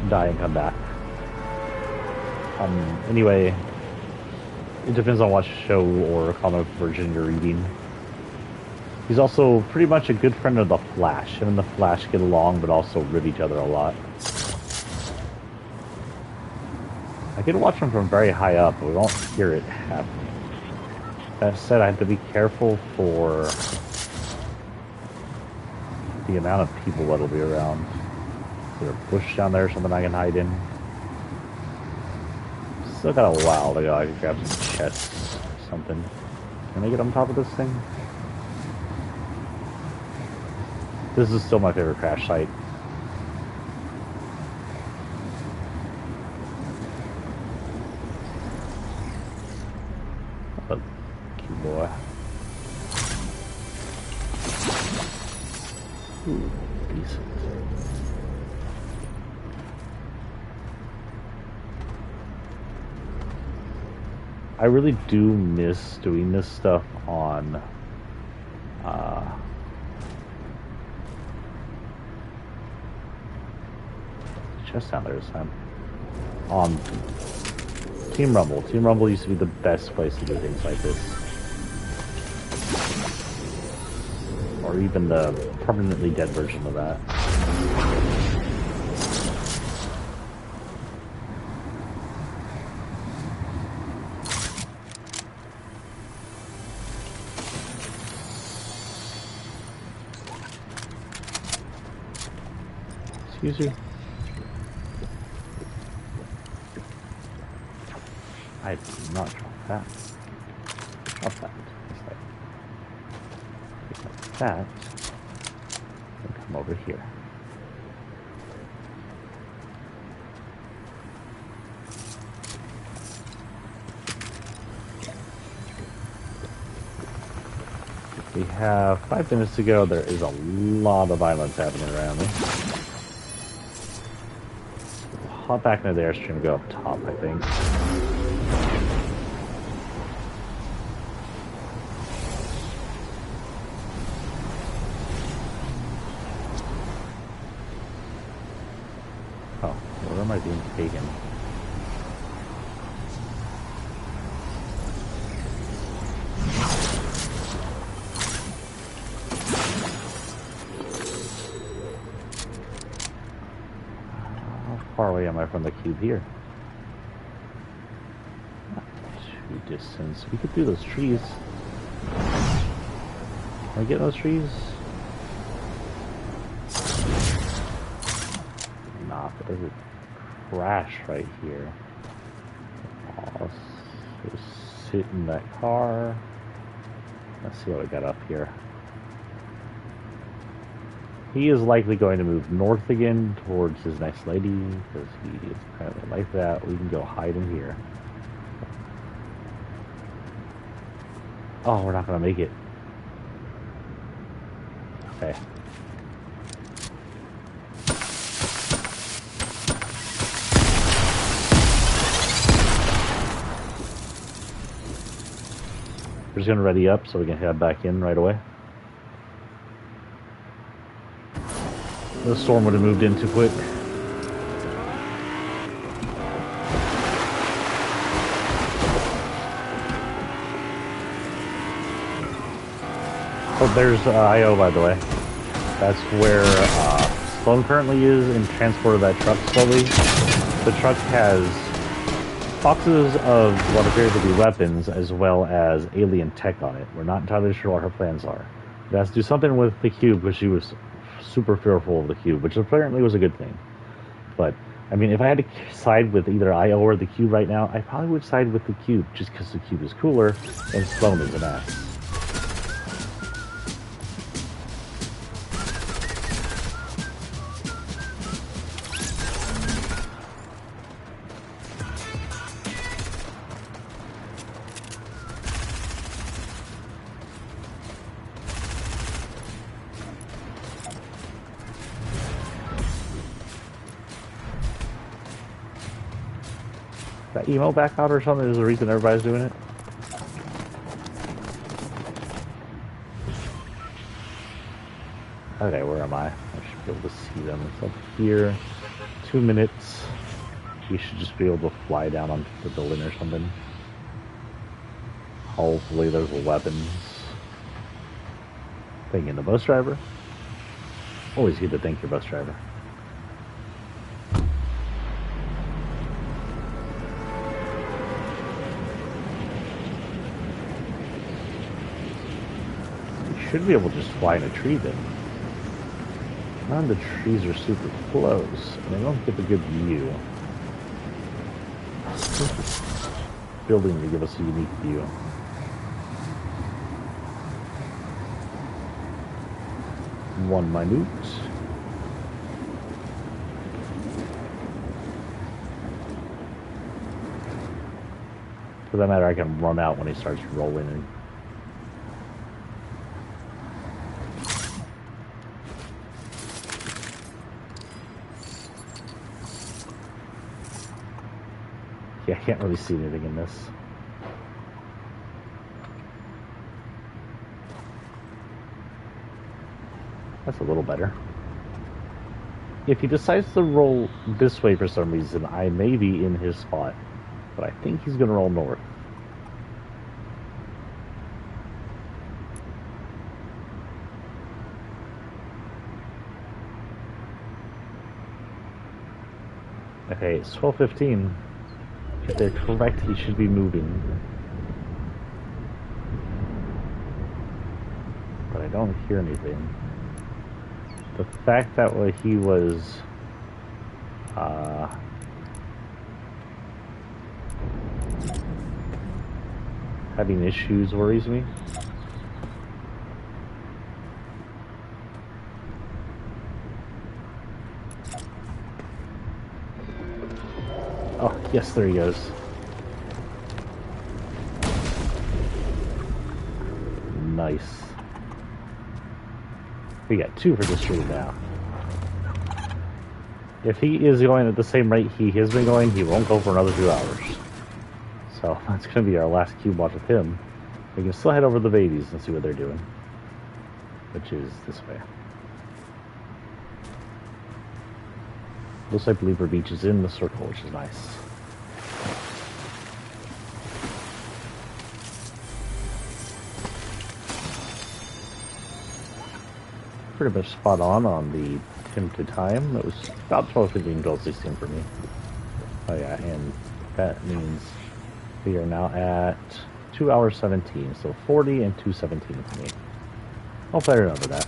die and come back. Anyway, it depends on what show or comic version you're reading. He's also pretty much a good friend of the Flash. Him and the Flash get along, but also rib each other a lot. I can watch him from very high up, but we won't hear it happening. That said, I have to be careful for the amount of people that'll be around. Is there a bush down there or something I can hide in? Still got a while to go. I can grab some chests or something. Can I get on top of this thing? This is still my favorite crash site. Oh, cute boy. Ooh, decent. I really do miss doing this stuff on chest down there this time. On Team Rumble. Team Rumble used to be the best place to do things like this. Or even the permanently dead version of that. Excuse you. I did not drop that. Drop that. Like that. And come over here. We have 5 minutes to go. There is a lot of violence happening around me. Hop back into the airstream and go up top, I think. Oh, where am I being taken? How far away am I from the cube here? Not too distance. We could do those trees. Can I get those trees? Nah, but there's a crash right here. Oh, let's just sit in that car. Let's see what we got up here. He is likely going to move north again towards his nice lady, because he is apparently like that. We can go hide in here. Oh, we're not going to make it. Okay. We're just gonna ready up so we can head back in right away. The storm would have moved in too quick. Oh, there's IO, by the way. That's where Sloan currently is and transported that truck slowly. The truck has boxes of what appear to be weapons as well as alien tech on it. We're not entirely sure what her plans are. It has to do something with the cube because she was super fearful of the cube, which apparently was a good thing. But, I mean, if I had to side with either IO or the cube right now, I probably would side with the cube just because the cube is cooler and Sloan is an ass. That emo back out or something is the reason everybody's doing it. Okay, where am I? I should be able to see them. It's up here. 2 minutes. You should just be able to fly down onto the building or something. Hopefully there's weapons. Thanking the bus driver. Always good to thank your bus driver. Should be able to just fly in a tree then. None of the trees are super close, and I don't get the good view. Building to give us a unique view. One minute. For that matter, I can run out when he starts rolling in. Yeah, I can't really see anything in this. That's a little better. If he decides to roll this way for some reason, I may be in his spot. But I think he's going to roll north. Okay, it's 12:15. If they're correct, he should be moving. But I don't hear anything. The fact that he was having issues worries me. Oh, yes, there he goes. Nice. We got 2 for this stream now. If he is going at the same rate he has been going, he won't go for another 2 hours. So that's going to be our last cube watch with him. We can still head over to the babies and see what they're doing. Which is this way. Looks like Believer Beach is in the circle, which is nice. Pretty much spot on the to time. It was about 12:15, 12:16 for me. Oh yeah, and that means we are now at 2 hours 17, so 40 and 2:17 for me. Hopefully I remember that.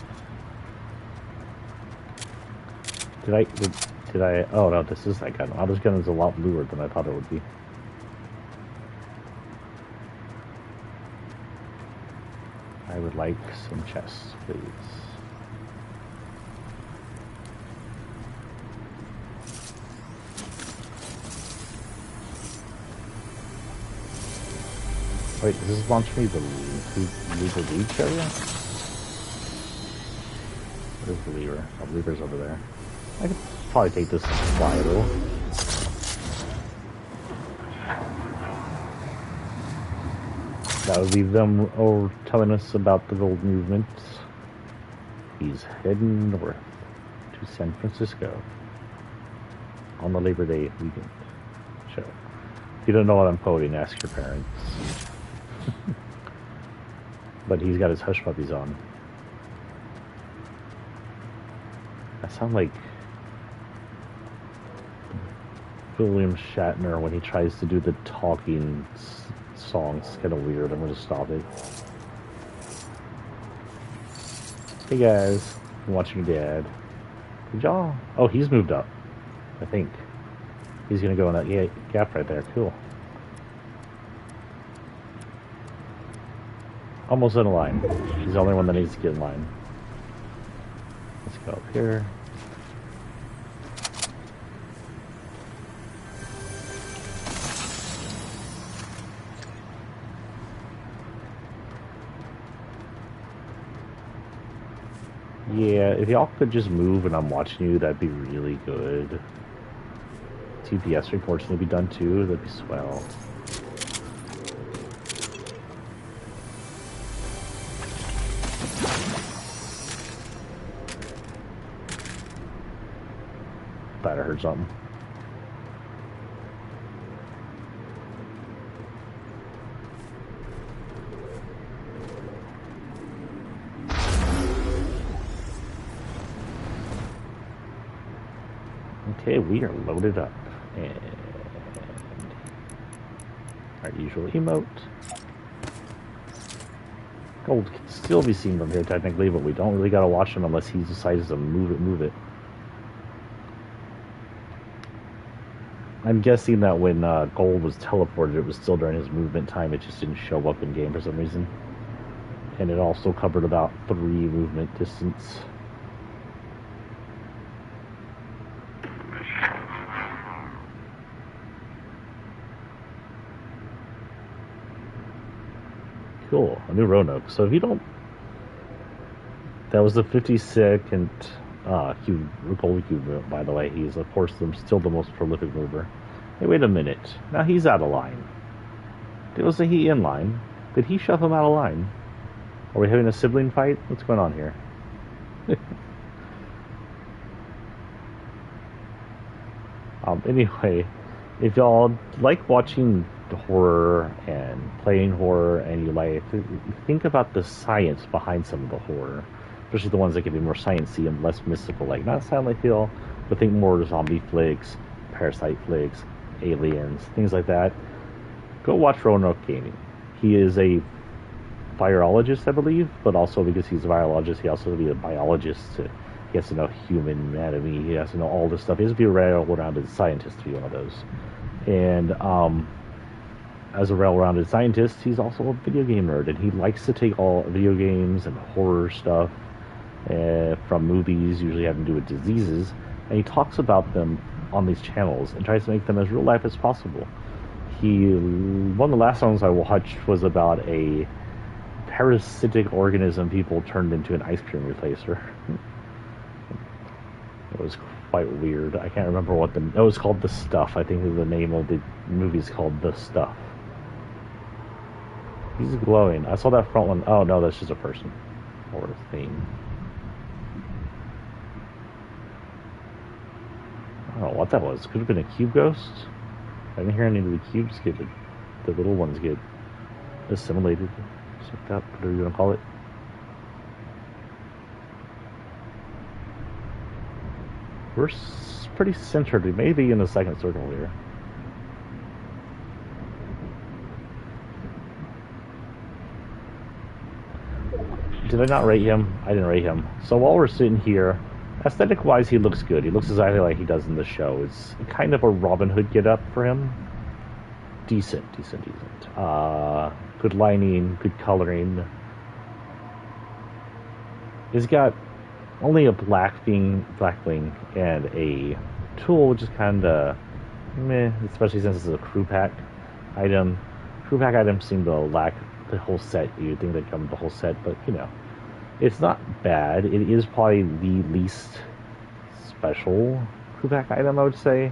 Did I? Oh no, this is that gun. Oh, this gun is a lot bluer than I thought it would be. I would like some chests, please. Wait, does this launch me the lever beach area? Where's the lever? Oh, the lever's over there. I could probably take this fly a little. That would be them telling us about the gold movement. He's heading north to San Francisco on the Labor Day weekend. So, if you don't know what I'm quoting, ask your parents. But he's got his hush puppies on. I sound like William Shatner when he tries to do the talking song. It's kind of weird. I'm going to stop it. Hey guys, I'm watching Dad. Did y'all? Oh, he's moved up. I think he's going to go in that gap right there. Cool. Almost in line. He's the only one that needs to get in line. Let's go up here. Yeah, if y'all could just move and I'm watching you, that'd be really good. TPS reports need to be done too, that'd be swell. Thought I heard something. Okay, we are loaded up. And our usual emote. Gold can still be seen from here technically, but we don't really gotta watch him unless he decides to move it. I'm guessing that when Gold was teleported, it was still during his movement time. It just didn't show up in game for some reason. And it also covered about 3 movement distance. Cool, a new Roanoke. So if you don't... That was the 52nd gold cube, by the way. He's, of course, still the most prolific mover. Hey, wait a minute. Now he's out of line. Was he in line? Did he shove him out of line? Are we having a sibling fight? What's going on here? Anyway, if y'all like watching horror and playing horror, and you like think about the science behind some of the horror, especially the ones that can be more sciencey and less mystical, like not Silent Hill, but think more zombie flicks, parasite flicks, aliens, things like that. Go watch Roanoke Gaming. He is a virologist, I believe, but also because he's a virologist, he also has to be a biologist. He has to know human anatomy. He has to know all this stuff. He has to be a well-rounded scientist to be one of those. And as a well-rounded scientist, he's also a video game nerd, and he likes to take all video games and horror stuff from movies, usually having to do with diseases, and he talks about them on these channels and tries to make them as real life as possible. One of the last songs I watched was about a parasitic organism people turned into an ice cream replacer. It was quite weird. I can't remember what it was called. The Stuff. I think the name of the movie is called The Stuff. He's glowing. I saw that front one. Oh no, that's just a person or a thing. I don't know what that was. Could have been a cube ghost. I didn't hear any of the cubes get it. The little ones get assimilated. Sucked up, whatever you want to call it. We're pretty centered. We may be in the second circle here. Did I not rate him? I didn't rate him. So while we're sitting here, aesthetic-wise, he looks good. He looks exactly like he does in the show. It's kind of a Robin Hood get-up for him. Decent. Good lighting, good coloring. He's got only a black wing and a tool, which is kind of meh, especially since it's a crew pack item. Crew pack items seem to lack the whole set. You'd think they'd come with the whole set, but you know, it's not bad. It is probably the least special crew pack item, I would say.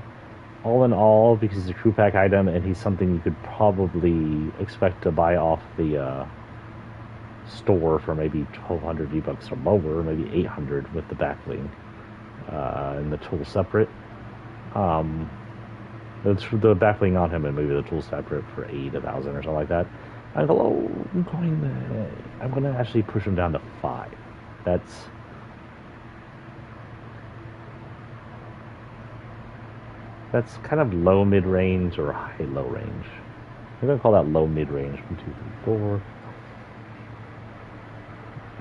all in all, because he's a crew pack item and he's something you could probably expect to buy off the store for maybe 1,200 V-Bucks or lower, maybe 800 with the backbling and the tool separate. The backbling on him and maybe the tool separate for 1,000 or something like that. I'm going to actually push him down to 5. That's kind of low mid-range or high low range. I'm going to call that low mid-range. 1, 2, 3, 4.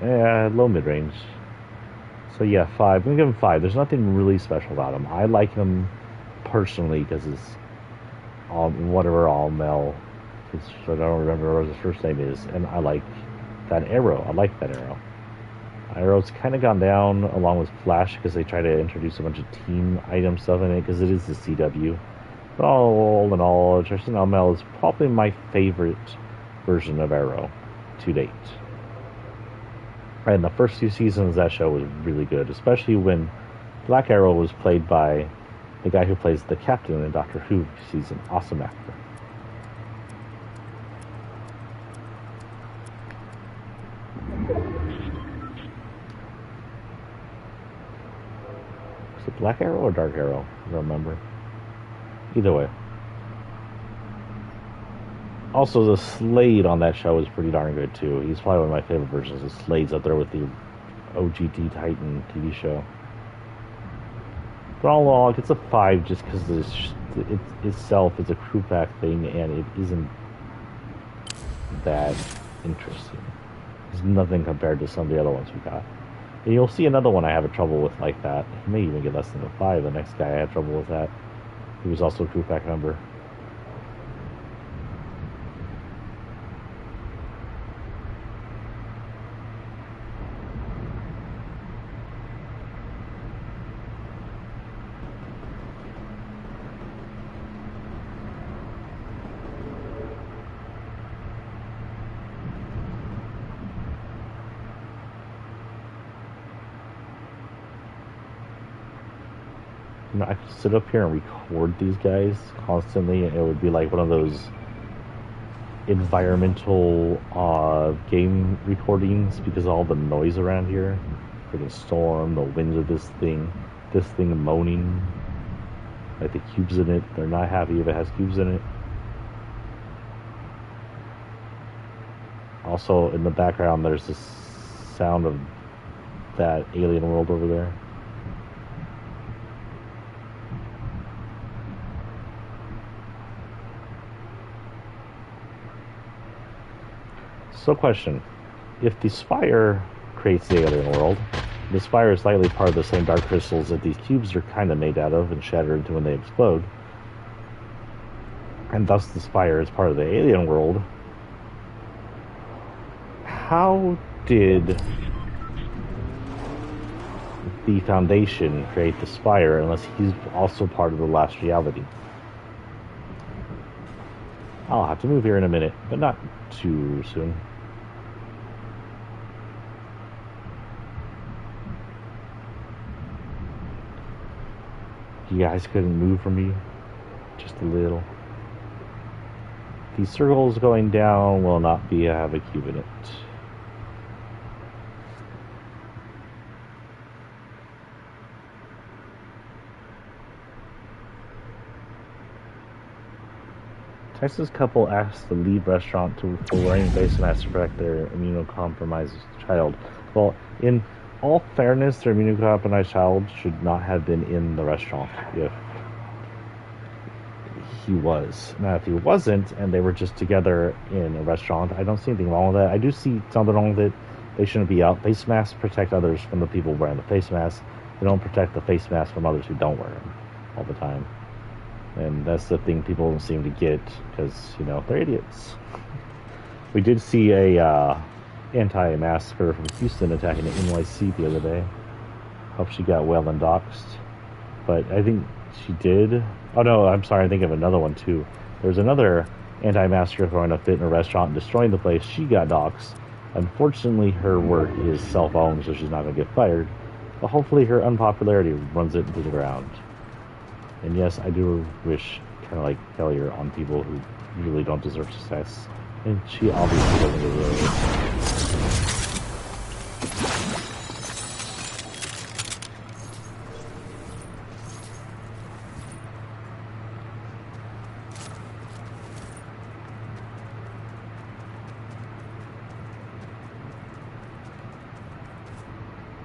Yeah, low mid-range. So yeah, 5. I'm going to give him 5. There's nothing really special about him. I like him personally because his all male. I don't remember what his first name is, and I like that arrow. Arrow's kind of gone down along with Flash because they try to introduce a bunch of team item stuff in it because it is the CW. But all in all, Justin Almel is probably my favorite version of Arrow to date. And the first 2 seasons of that show was really good, especially when Black Arrow was played by the guy who plays the Captain in Doctor Who. He's an awesome actor. Was it Black Arrow or Dark Arrow? I don't remember. Either way. Also, the Slade on that show is pretty darn good too. He's probably one of my favorite versions of Slade's up there with the OGT Titan TV show. But all in all, it's a 5 just because it itself is a crew pack thing and it isn't that interesting. It's nothing compared to some of the other ones we got. And you'll see another one I have trouble with like that. He may even get less than a 5. The next guy I had trouble with that. He was also a crew pack member. I could sit up here and record these guys constantly, and it would be like one of those environmental game recordings because of all the noise around here. Freaking storm, the winds of this thing moaning. Like the cubes in it, they're not happy if it has cubes in it. Also, in the background, there's this sound of that alien world over there. So question, if the spire creates the alien world, the spire is likely part of the same dark crystals that these cubes are kind of made out of and shatter into when they explode, and thus the spire is part of the alien world, how did the Foundation create the spire unless he's also part of the last reality? I'll have to move here in a minute, but not too soon. You guys couldn't move from me just a little. These circles going down will not have a cube in it. Texas couple asked the lead restaurant to for wearing face masks to protect their immunocompromised child. Well, in all fairness, their immunocompromised child should not have been in the restaurant if he was. Now, if he wasn't, and they were just together in a restaurant, I don't see anything wrong with that. I do see something wrong with it. They shouldn't be out. Face masks protect others from the people wearing the face masks. They don't protect the face masks from others who don't wear them all the time. And that's the thing people don't seem to get because, they're idiots. We did see a anti-masker from Houston attacking the NYC the other day. Hope she got well and doxxed. But I think she did. Oh no, I'm sorry, I think of another one too. There's another anti-masker throwing a fit in a restaurant and destroying the place. She got doxxed. Unfortunately, her work is self-owned, so she's not going to get fired. But hopefully her unpopularity runs it into the ground. And yes, I do wish kind of like failure on people who really don't deserve success. And she obviously doesn't deserve it.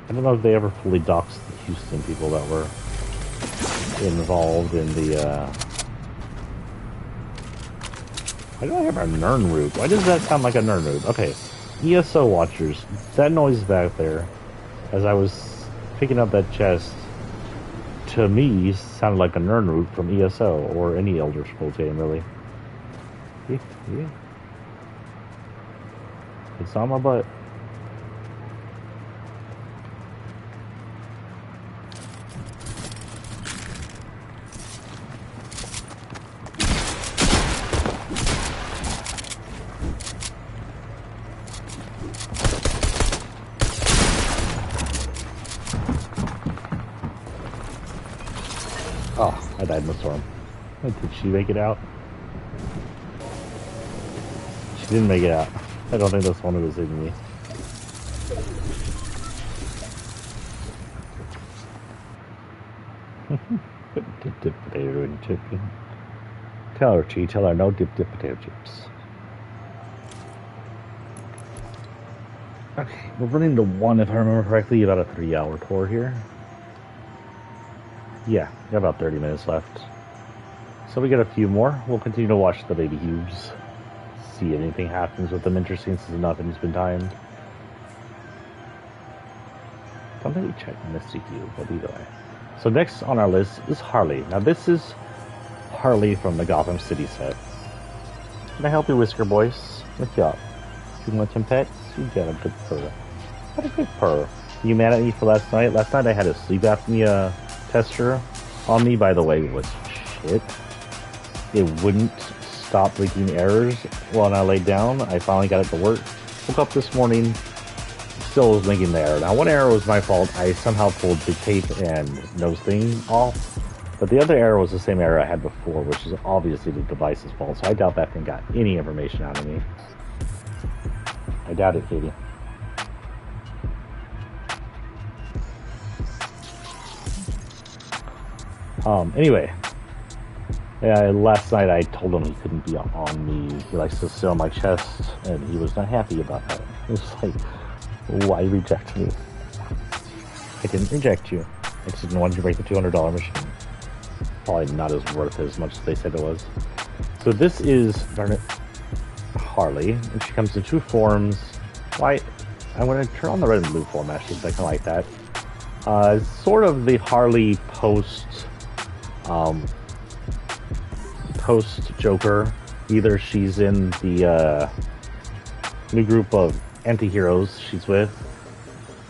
I don't know if they ever fully doxed the Houston people that were involved in the, Why do I have a Nern root? Why does that sound like a Nern root? Okay, ESO watchers, that noise back there, as I was picking up that chest, to me, sounded like a Nern root from ESO, or any Elder Scrolls game, really. Yeah. It's on my butt. Oh, I died in the storm. Did she make it out? She didn't make it out. I don't think that's one who was hitting me. Dip potato and chicken. Tell her no dip potato chips. Okay, we're running to 1 if I remember correctly, about a 3-hour tour here. Yeah, got about 30 minutes left. So we got a few more. We'll continue to watch the baby Hughes. See if anything happens with them interesting since nothing's been timed. Don't think we checked Misty Hugh, but either way. So next on our list is Harley. Now this is Harley from the Gotham City set. Can I help you, Whisker Boys? What's up? You want some pets? You got a good purr. What a good purr. You mad at me for last night? Last night I had a sleep apnea tester on me, by the way, was shit. It wouldn't stop leaking errors when I laid down. I finally got it to work. Woke up this morning, still was making the error. Now, one error was my fault. I somehow pulled the tape and nose thing off. But the other error was the same error I had before, which is obviously the device's fault. So I doubt that thing got any information out of me. I doubt it, Katie. Anyway, yeah, last night I told him he couldn't be on me. He likes to sit on my chest, and he was not happy about that. He was like, why reject me? I didn't reject you. I just didn't want you to break the $200 machine. Probably not as worth as much as they said it was. So this is, darn it, Harley, and she comes in 2 forms. Why? I'm going to turn on the red and blue form, actually, because I kind of like that. Sort of the Harley post Joker. Either she's in the new group of anti-heroes she's with,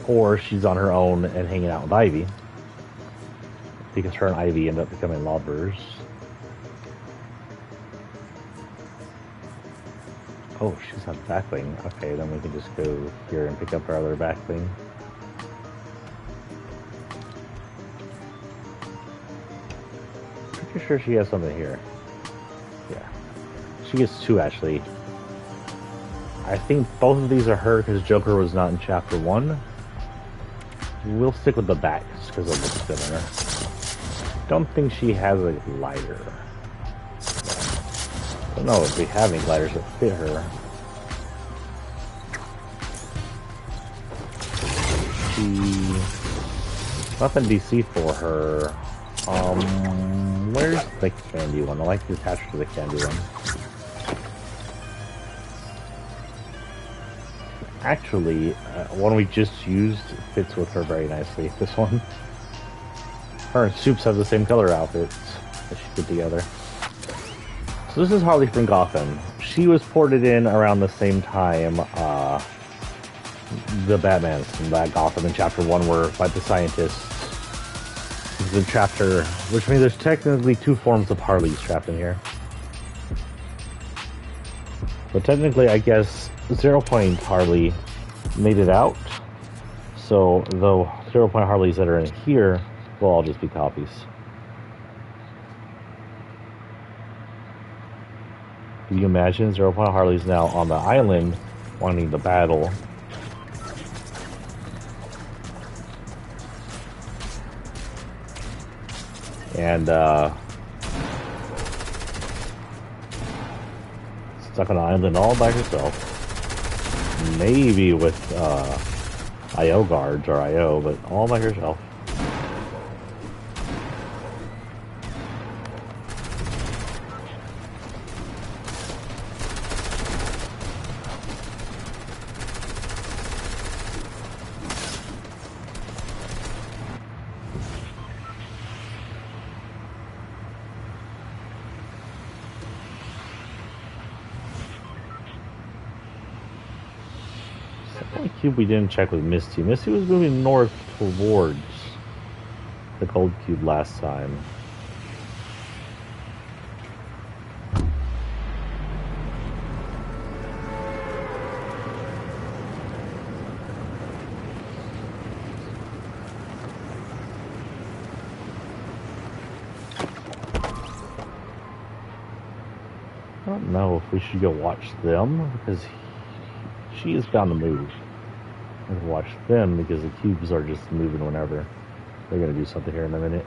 or she's on her own and hanging out with Ivy, because her and Ivy end up becoming lovers. Oh, she's on backbling. Okay, then we can just go here and pick up our other backbling. Pretty sure she has something here. Yeah. She gets 2, actually. I think both of these are her because Joker was not in Chapter 1. We'll stick with the backs because it looks similar. Don't think she has a glider. I don't know if we have any gliders that fit her. Nothing DC for her. Where's the candy one? I like to attach to the candy one. Actually, one we just used fits with her very nicely. This one. Her and Soups have the same color outfits that she put together. So this is Harley from Gotham. She was ported in around the same time the Batmans from Gotham in Chapter 1 were by the scientists. This is a chapter, which means there's technically 2 forms of Harleys trapped in here. But technically, I guess, 0 Point Harley made it out. So, the 0 Point Harleys that are in here will all just be copies. Can you imagine? 0 Point Harley's now on the island wanting to battle. And, stuck on an island all by herself. Maybe with, IO guards or IO, but all by herself. Cube we didn't check with Misty. Misty was moving north towards the gold cube last time. I don't know if we should go watch them because she is bound to move. And watch them because the cubes are just moving whenever. They're going to do something here in a minute.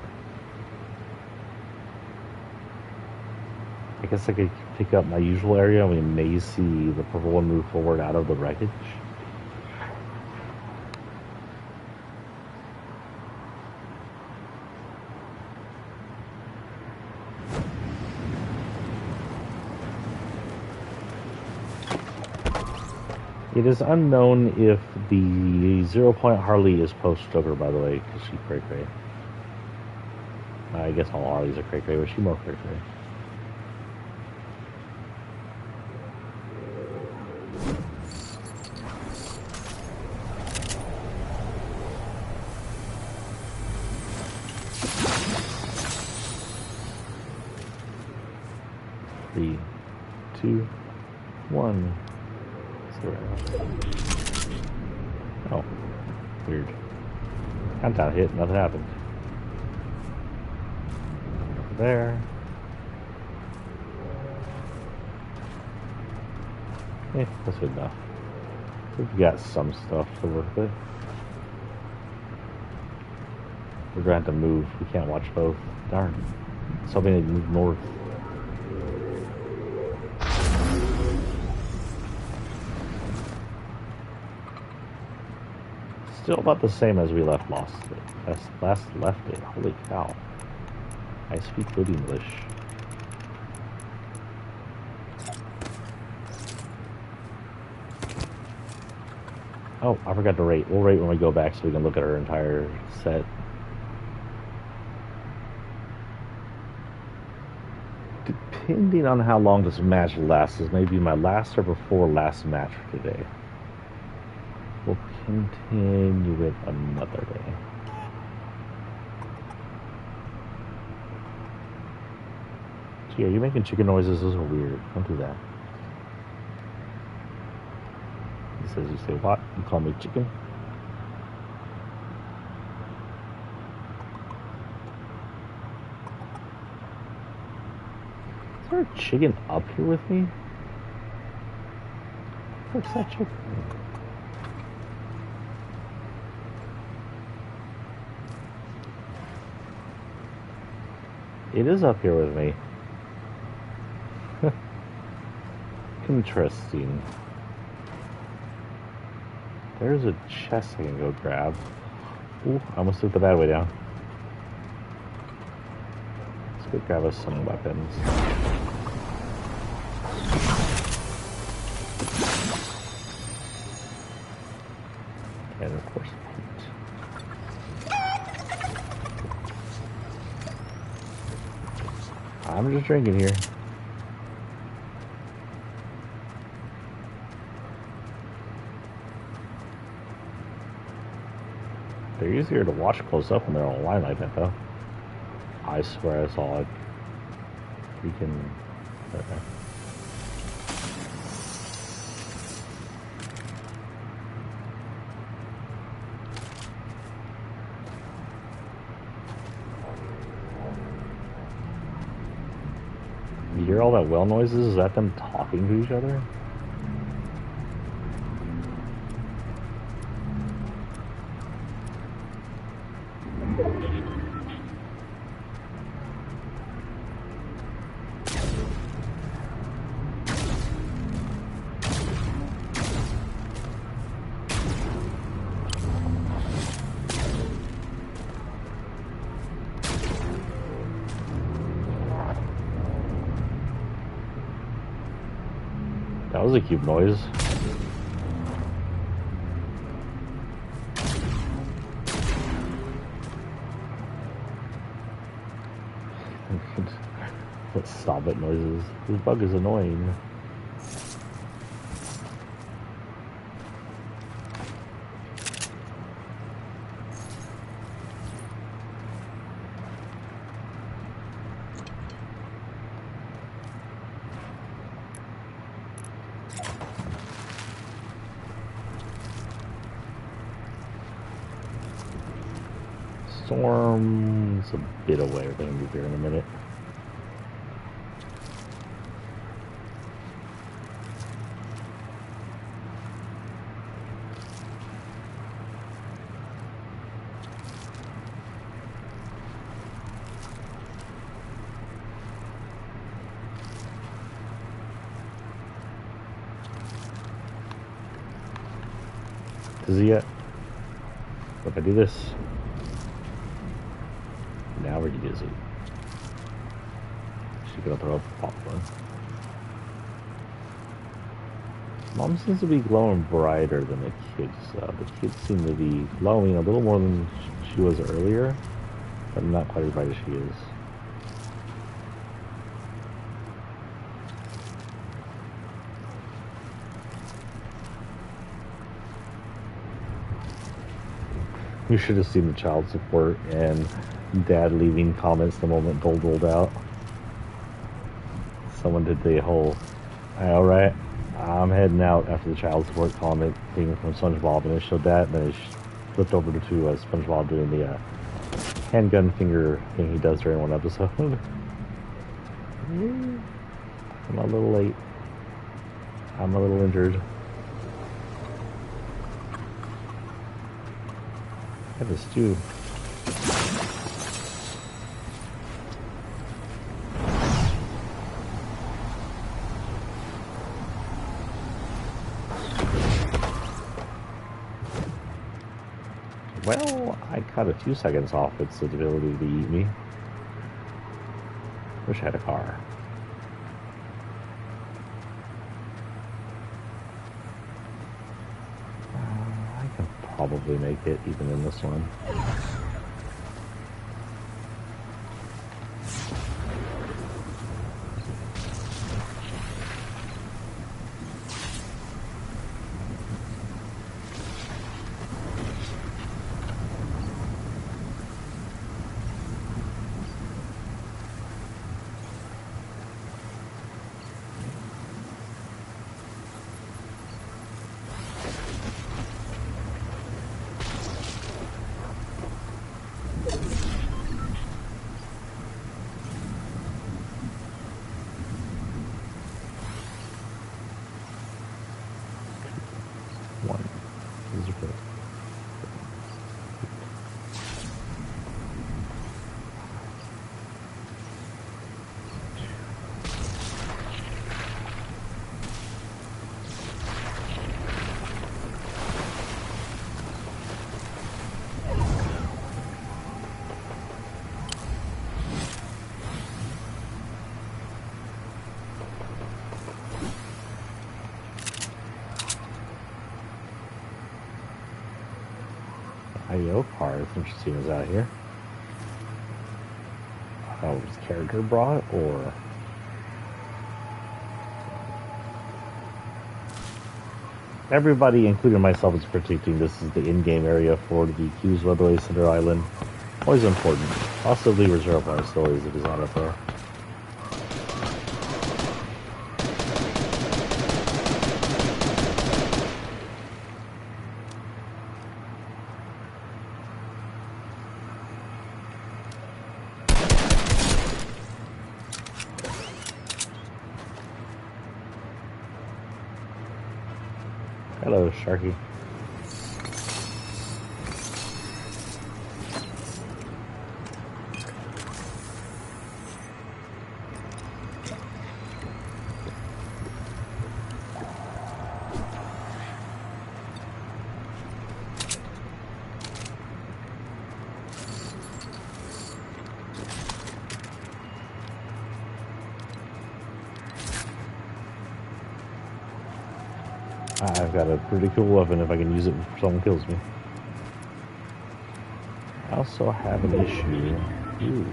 I guess I could pick up my usual area. We may see the purple one move forward out of the wreckage. It is unknown if the 0 Point Harley is post-Joker, by the way, because she's cray-cray. I guess all Harleys are cray-cray, but she's more cray-cray. Three, two, one. Oh, weird. Countdown hit, nothing happened. There. That's good enough. We've got some stuff to work with. We're gonna have to move. We can't watch both. Darn. Something to move north. Still about the same as we last left it. Holy cow. I speak good English. Oh, I forgot to rate. We'll rate when we go back so we can look at our entire set. Depending on how long this match lasts, this may be my last or before last match for today. We'll continue it another day. Gee, are you making chicken noises? Those are weird. Don't do that. He says, you say what? You call me chicken? Is there a chicken up here with me? Where's that chicken? It is up here with me. Interesting. There's a chest I can go grab. Ooh, I almost took the bad way down. Let's go grab us some weapons. And of course, I'm just drinking here. They're easier to watch close up when they're on a line like that, though. I swear I saw it. Freaking. Okay. You hear all that whale noises? Is that them talking to each other? That was a cute noise. What stop it noises. This bug is annoying. Storm's a bit away. We're going to move here in a minute. Is he yet? If I do this, now we're dizzy. She's gonna throw up popcorn. Mom seems to be glowing brighter than the kids. The kids seem to be glowing a little more than she was earlier, but not quite as bright as she is. You should have seen the child support and dad leaving comments the moment gold rolled out. Someone did the whole, alright, I'm heading out after the child support comment thing from SpongeBob, and it showed that, and then it flipped over to SpongeBob doing the handgun finger thing he does during one episode. I'm a little late. I'm a little injured. I have a stew. Well, I cut a few seconds off its ability to eat me. Wish I had a car. I can probably make it even in this one. IO car, it's interesting, is out here. Oh, was character brought, or everybody, including myself, is predicting this is the in-game area for the Q's Weatherly Center Island. Always important. Possibly reserved by stories if it's not up there. Hello, Sharky. I've got a pretty cool weapon if I can use it before someone kills me. I also have an issue. Ooh.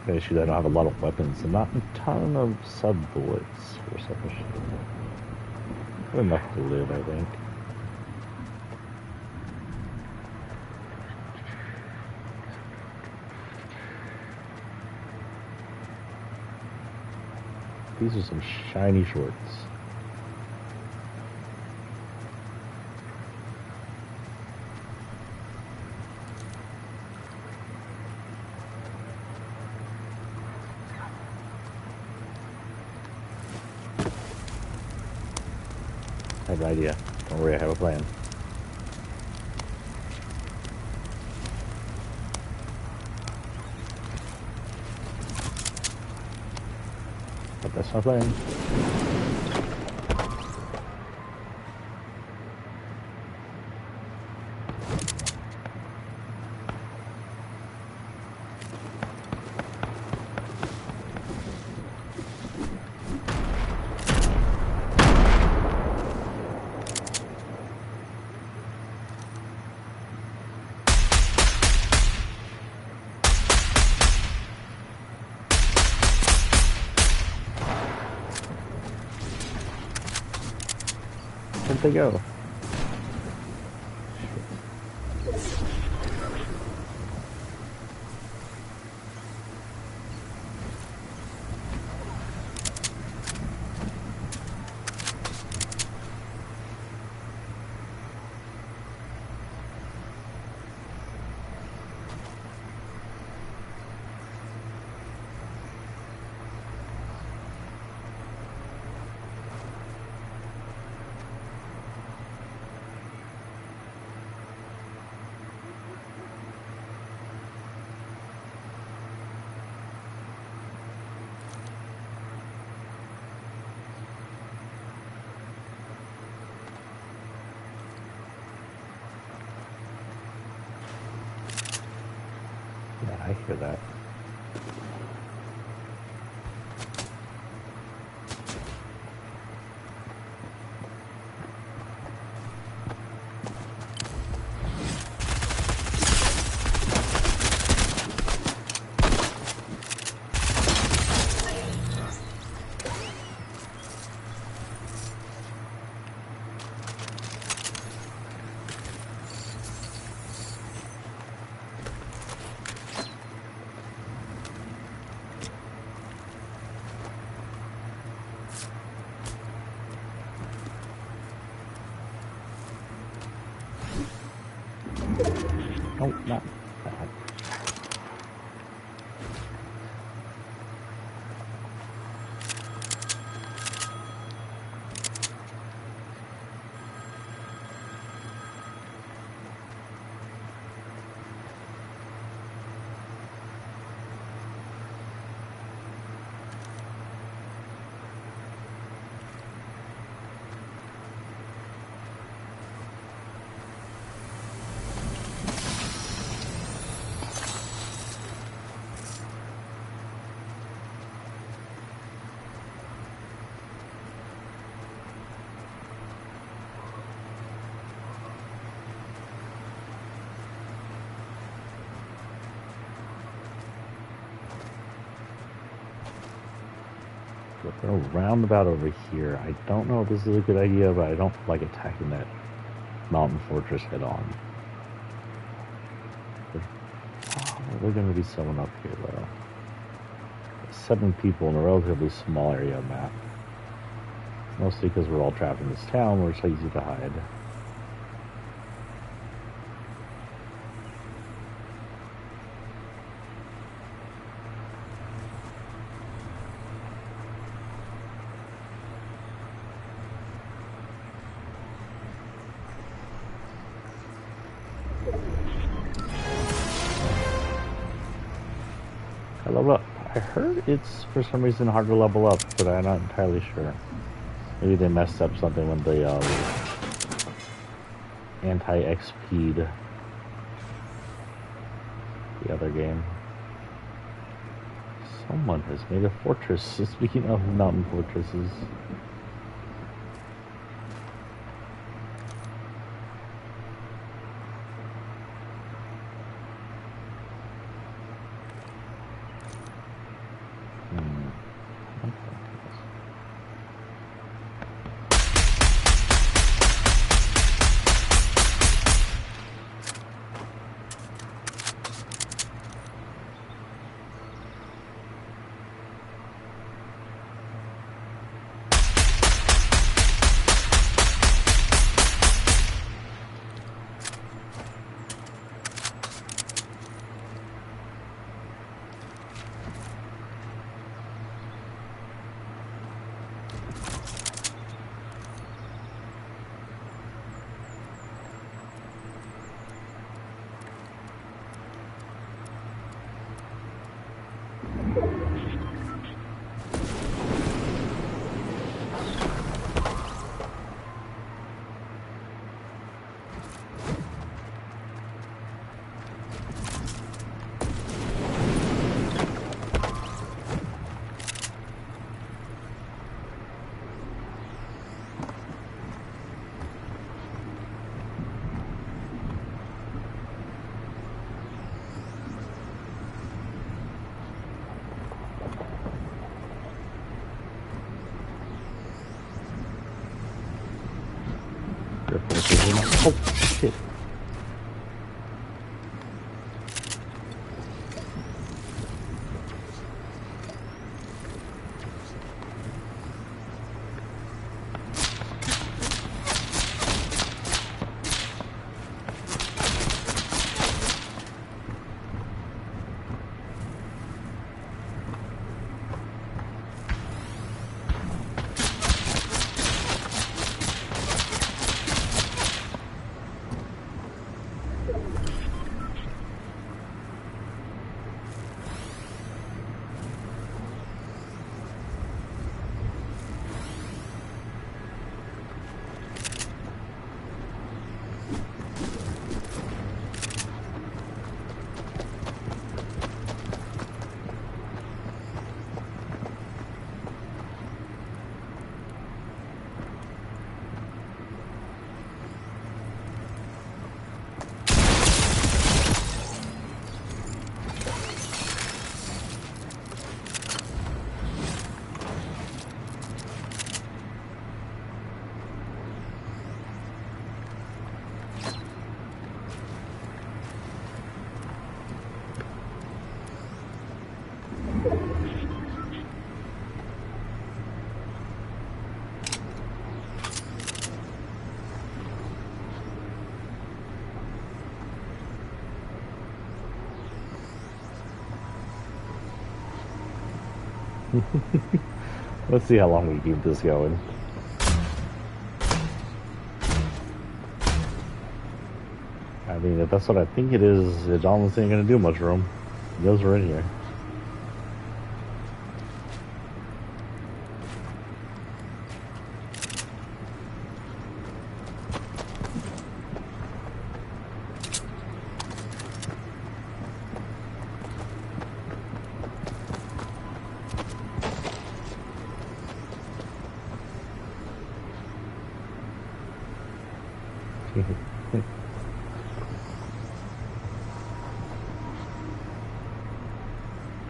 The issue that I don't have a lot of weapons and not a ton of sub bullets or something. Enough to live, I think. These are some shiny shorts. I have an idea. Don't worry, I have a plan. But that's my plan. Where'd they go? I hear that. Oh, not that. They're roundabout over here. I don't know if this is a good idea, but I don't like attacking that mountain fortress head on. There's going to be someone up here, though. 7 people in a relatively small area of map. Mostly because we're all trapped in this town where it's easy to hide. I level up. I heard it's for some reason hard to level up, but I'm not entirely sure. Maybe they messed up something when they anti-XP'd the other game. Someone has made a fortress. Speaking of mountain fortresses. Oh, shit. Let's see how long we keep this going. I mean, if that's what I think it is, it almost ain't gonna do much room. Those are in here.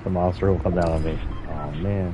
The monster will come down on me. Oh man.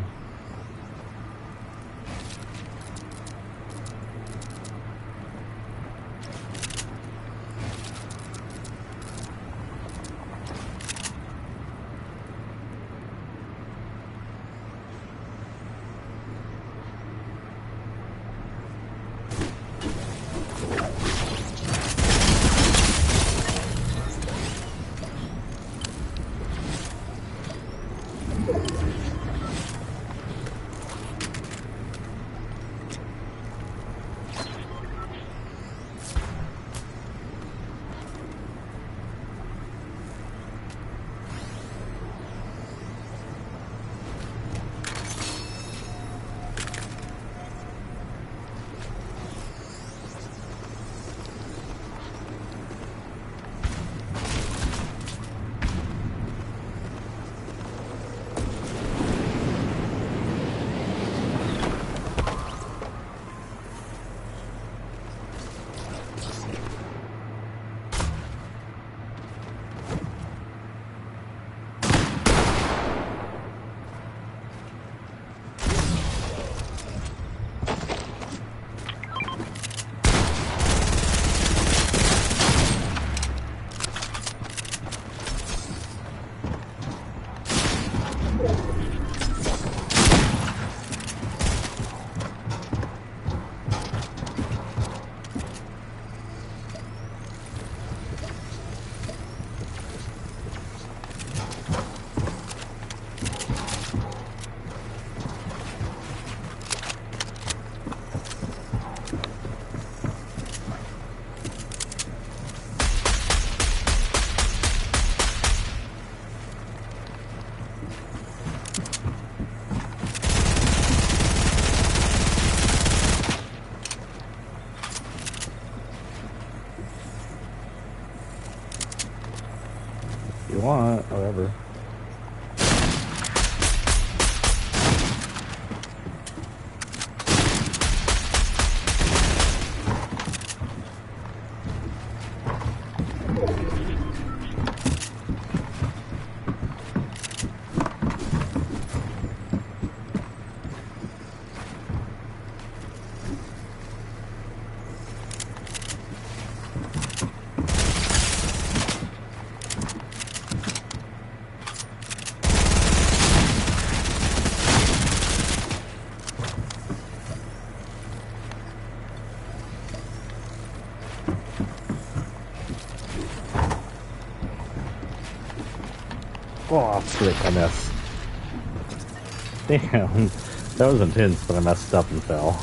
cover. Oh, frick, I missed. Damn, that was intense, but I messed up and fell.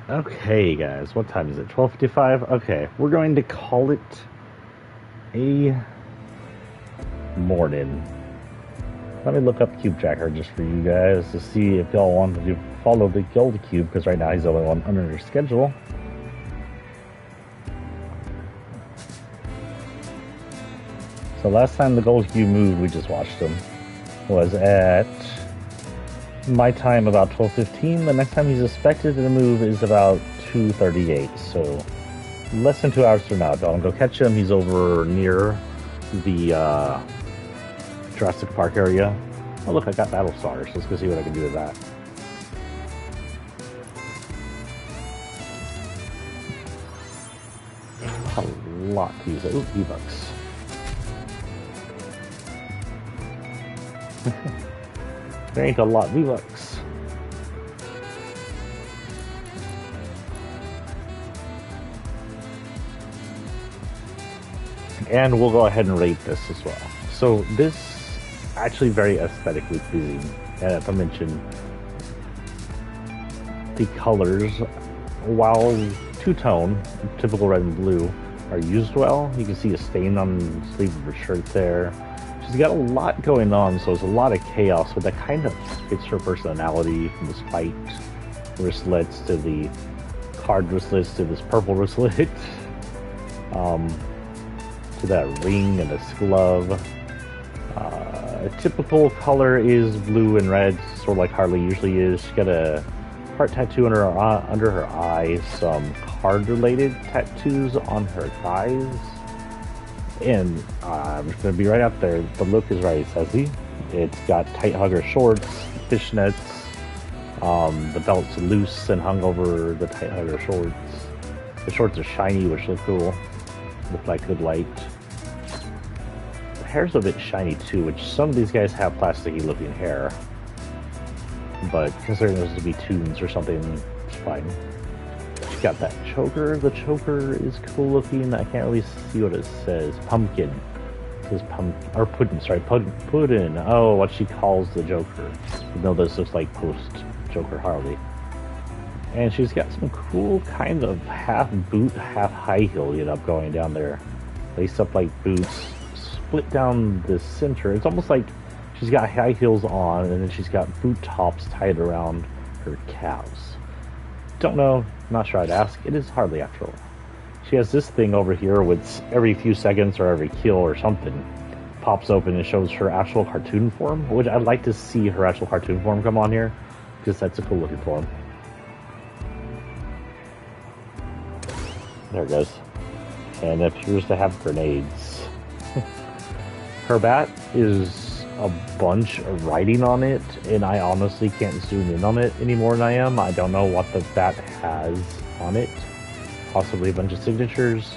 Okay, guys, what time is it? 12:55? Okay, we're going to call it a morning. Let me look up Cube Tracker just for you guys to see if y'all want to follow the Gold Cube, because right now he's the only one under their schedule. So last time the Gold Cube moved, we just watched him, was at my time about 12:15. The next time he's expected to move is about 2:38. So less than 2 hours from now. Don't go catch him. He's over near the Jurassic Park area. Oh look, I got battle stars. Let's go see what I can do with that. A lot to use it. Ooh, V-Bucks. There ain't a lot of V-Bucks. And we'll go ahead and rate this as well. So this actually very aesthetically pleasing. And as I mentioned, the colors, while two-tone, typical red and blue, are used well. You can see a stain on the sleeve of her shirt there. She's got a lot going on, so it's a lot of chaos, but that kind of fits her personality, from the spiked wristlets to the card wristlets to this purple wristlet, to that ring and this glove. A typical color is blue and red, sort of like Harley usually is. She's got a heart tattoo under her eye, some card-related tattoos on her thighs. And I'm just going to be right out there, the look is very sassy. It's got tight hugger shorts, fishnets, the belt's loose and hung over the tight hugger shorts. The shorts are shiny, which look cool, look like good light. The hair's a bit shiny too, which some of these guys have plasticky looking hair. But considering those to be tunes or something, it's fine. Got that choker. The choker is cool looking. I can't really see what it says. Pumpkin. It says pumpkin or puddin. Sorry, puddin. Oh, what she calls the Joker. You know, this looks like post Joker Harley. And she's got some cool kind of half boot, half high heel, you know, going down there. Lace up like boots, split down the center. It's almost like she's got high heels on, and then she's got boot tops tied around her calves. Don't know, not sure I'd ask. It is Harley after all. She has this thing over here which every few seconds or every kill or something pops open and shows her actual cartoon form, which I'd like to see her actual cartoon form come on here, because that's a cool looking form. There it goes. And it appears to have grenades. Her bat is a bunch of writing on it, and I honestly can't zoom in on it any more than I am. I don't know what the bat has on it. Possibly a bunch of signatures.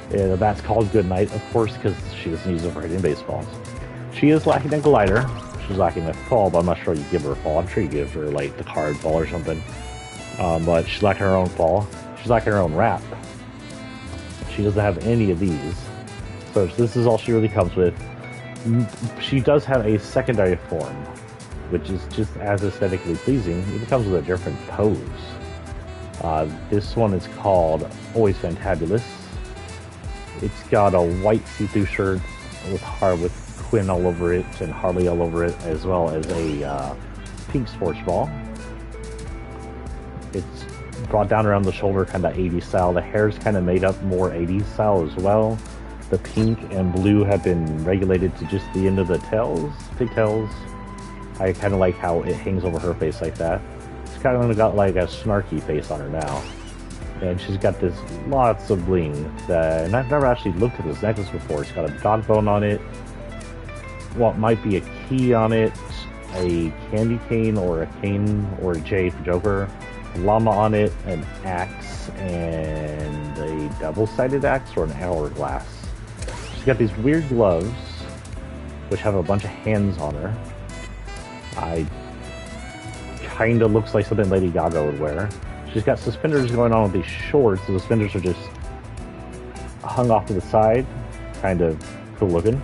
The bat's called Goodnight, of course, because she doesn't use it for hitting baseballs. She is lacking a glider. She's lacking a fall, but I'm not sure you give her a fall. I'm sure you give her like the card fall or something. But she's lacking her own fall. She's lacking her own wrap. She doesn't have any of these. So this is all she really comes with. She does have a secondary form, which is just as aesthetically pleasing. It comes with a different pose. This one is called Always Fantabulous. It's got a white see-through shirt with Quinn all over it and Harley all over it, as well as a pink sports ball. It's brought down around the shoulder, kind of 80s style. The hair's kind of made up more 80s style as well. the pink and blue have been regulated to just the end of the tails, pigtails. I kind of like how it hangs over her face like that. She's kind of got like a snarky face on her now. And she's got this lots of bling. And I've never actually looked at this necklace before. It's got a dog bone on it. What might be a key on it. A candy cane or a J for Joker. A llama on it. An axe. And a double-sided axe or an hourglass. She's got these weird gloves. Which have a bunch of hands on her. Kinda looks like something Lady Gaga would wear. She's got suspenders going on with these shorts. The suspenders are just hung off to the side. Kind of cool looking.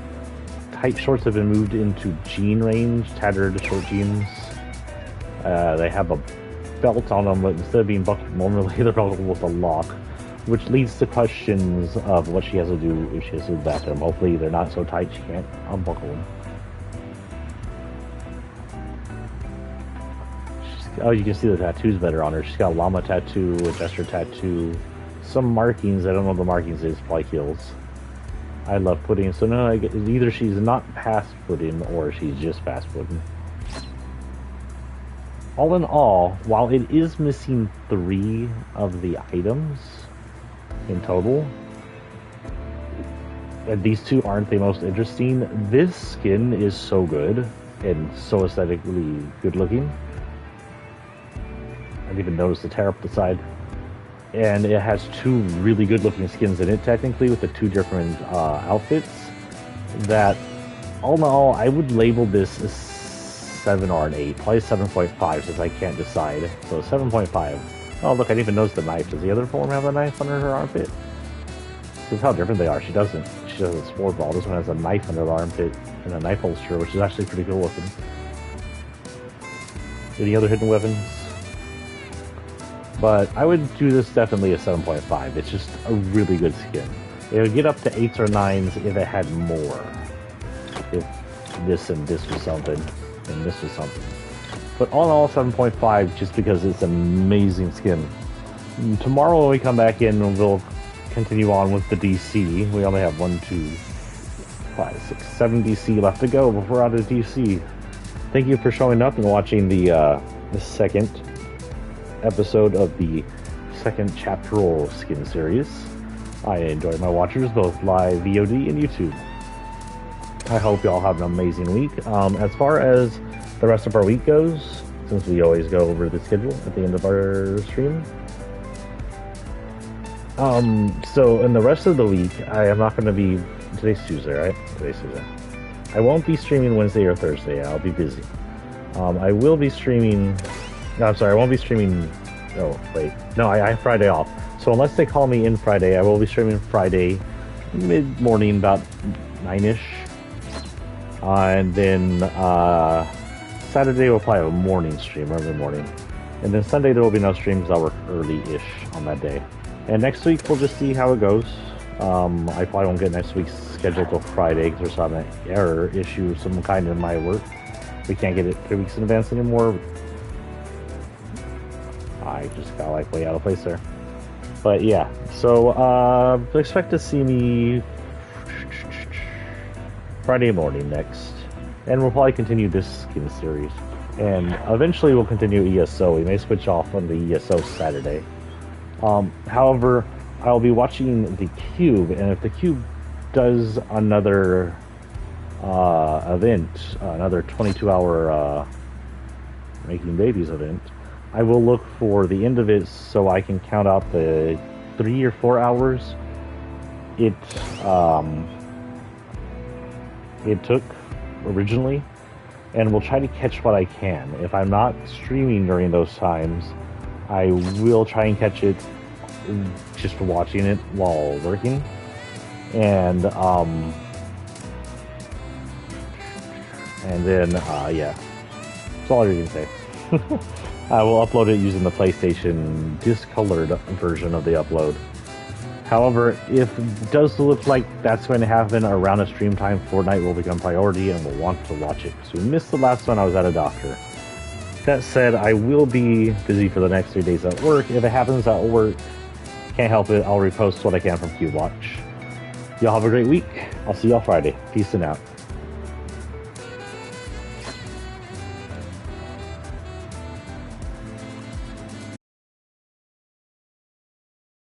Tight shorts have been moved into jean range, tattered short jeans. They have a belt on them, but instead of being buckled normally, they're buckled with a lock. Which leads to questions of what she has to do if she has to go to the bathroom. Hopefully they're not so tight she can't unbuckle them. Oh, you can see the tattoos better on her. She's got a llama tattoo, a jester tattoo, some markings. I don't know what the markings is, probably heels. I love pudding. So no, either she's not past pudding or she's just past pudding. All in all, while it is missing 3 of the items in total, and these 2 aren't the most interesting, this skin is so good and so aesthetically good looking. I didn't even notice the tear up the side. And it has 2 really good looking skins in it, technically, with the 2 different outfits. That, all in all, I would label this a 7 or an 8. Probably 7.5 since I can't decide. So 7.5. Oh, look, I didn't even notice the knife. Does the other form have a knife under her armpit? Because how different they are. She doesn't. She does a sport ball. This one has a knife under the armpit and a knife holster, which is actually pretty cool looking. Any other hidden weapons? But I would do this definitely a 7.5. It's just a really good skin. It would get up to 8s or 9s if it had more. If this and this was something, and this was something. But all in all, 7.5 just because it's an amazing skin. Tomorrow when we come back in, we'll continue on with the DC. We only have 1, 2, 5, 6, 7 DC left to go before we're out of DC. Thank you for showing up and watching the second episode of the second chapteral skin series. I enjoy my watchers both live, VOD, and YouTube. I hope y'all have an amazing week. As far as the rest of our week goes, since we always go over the schedule at the end of our stream. So in the rest of the week, I am not going to be... Today's Tuesday, right? Today's Tuesday. I won't be streaming Wednesday or Thursday. I'll be busy. I will be streaming... No, I'm sorry, I won't be streaming... Oh, wait. No, I have Friday off. So unless they call me in Friday, I will be streaming Friday mid-morning, about 9-ish. And then Saturday we'll probably have a morning stream every morning. And then Sunday there will be no streams. I'll work early-ish on that day. And next week we'll just see how it goes. I probably won't get next week's schedule till Friday because there's some error issue of some kind in my work. We can't get it 3 weeks in advance anymore. I just got like way out of place there. But yeah, so expect to see me Friday morning next. And we'll probably continue this skin series. And eventually we'll continue ESO. We may switch off on the ESO Saturday. However, I'll be watching the Cube, and if the Cube does another event, another 22-hour Making Babies event, I will look for the end of it so I can count out the 3 or 4 hours it took originally, and we'll try to catch what I can. If I'm not streaming during those times, I will try and catch it just watching it while working. And then yeah, that's all I can say. I will upload it using the PlayStation discolored version of the upload. However, if it does look like that's going to happen around a stream time, Fortnite will become priority and we'll want to watch it. So we missed the last one. I was at a doctor. That said, I will be busy for the next 3 days at work. If it happens at work, can't help it. I'll repost what I can from Cube Watch. Y'all have a great week. I'll see y'all Friday. Peace and out.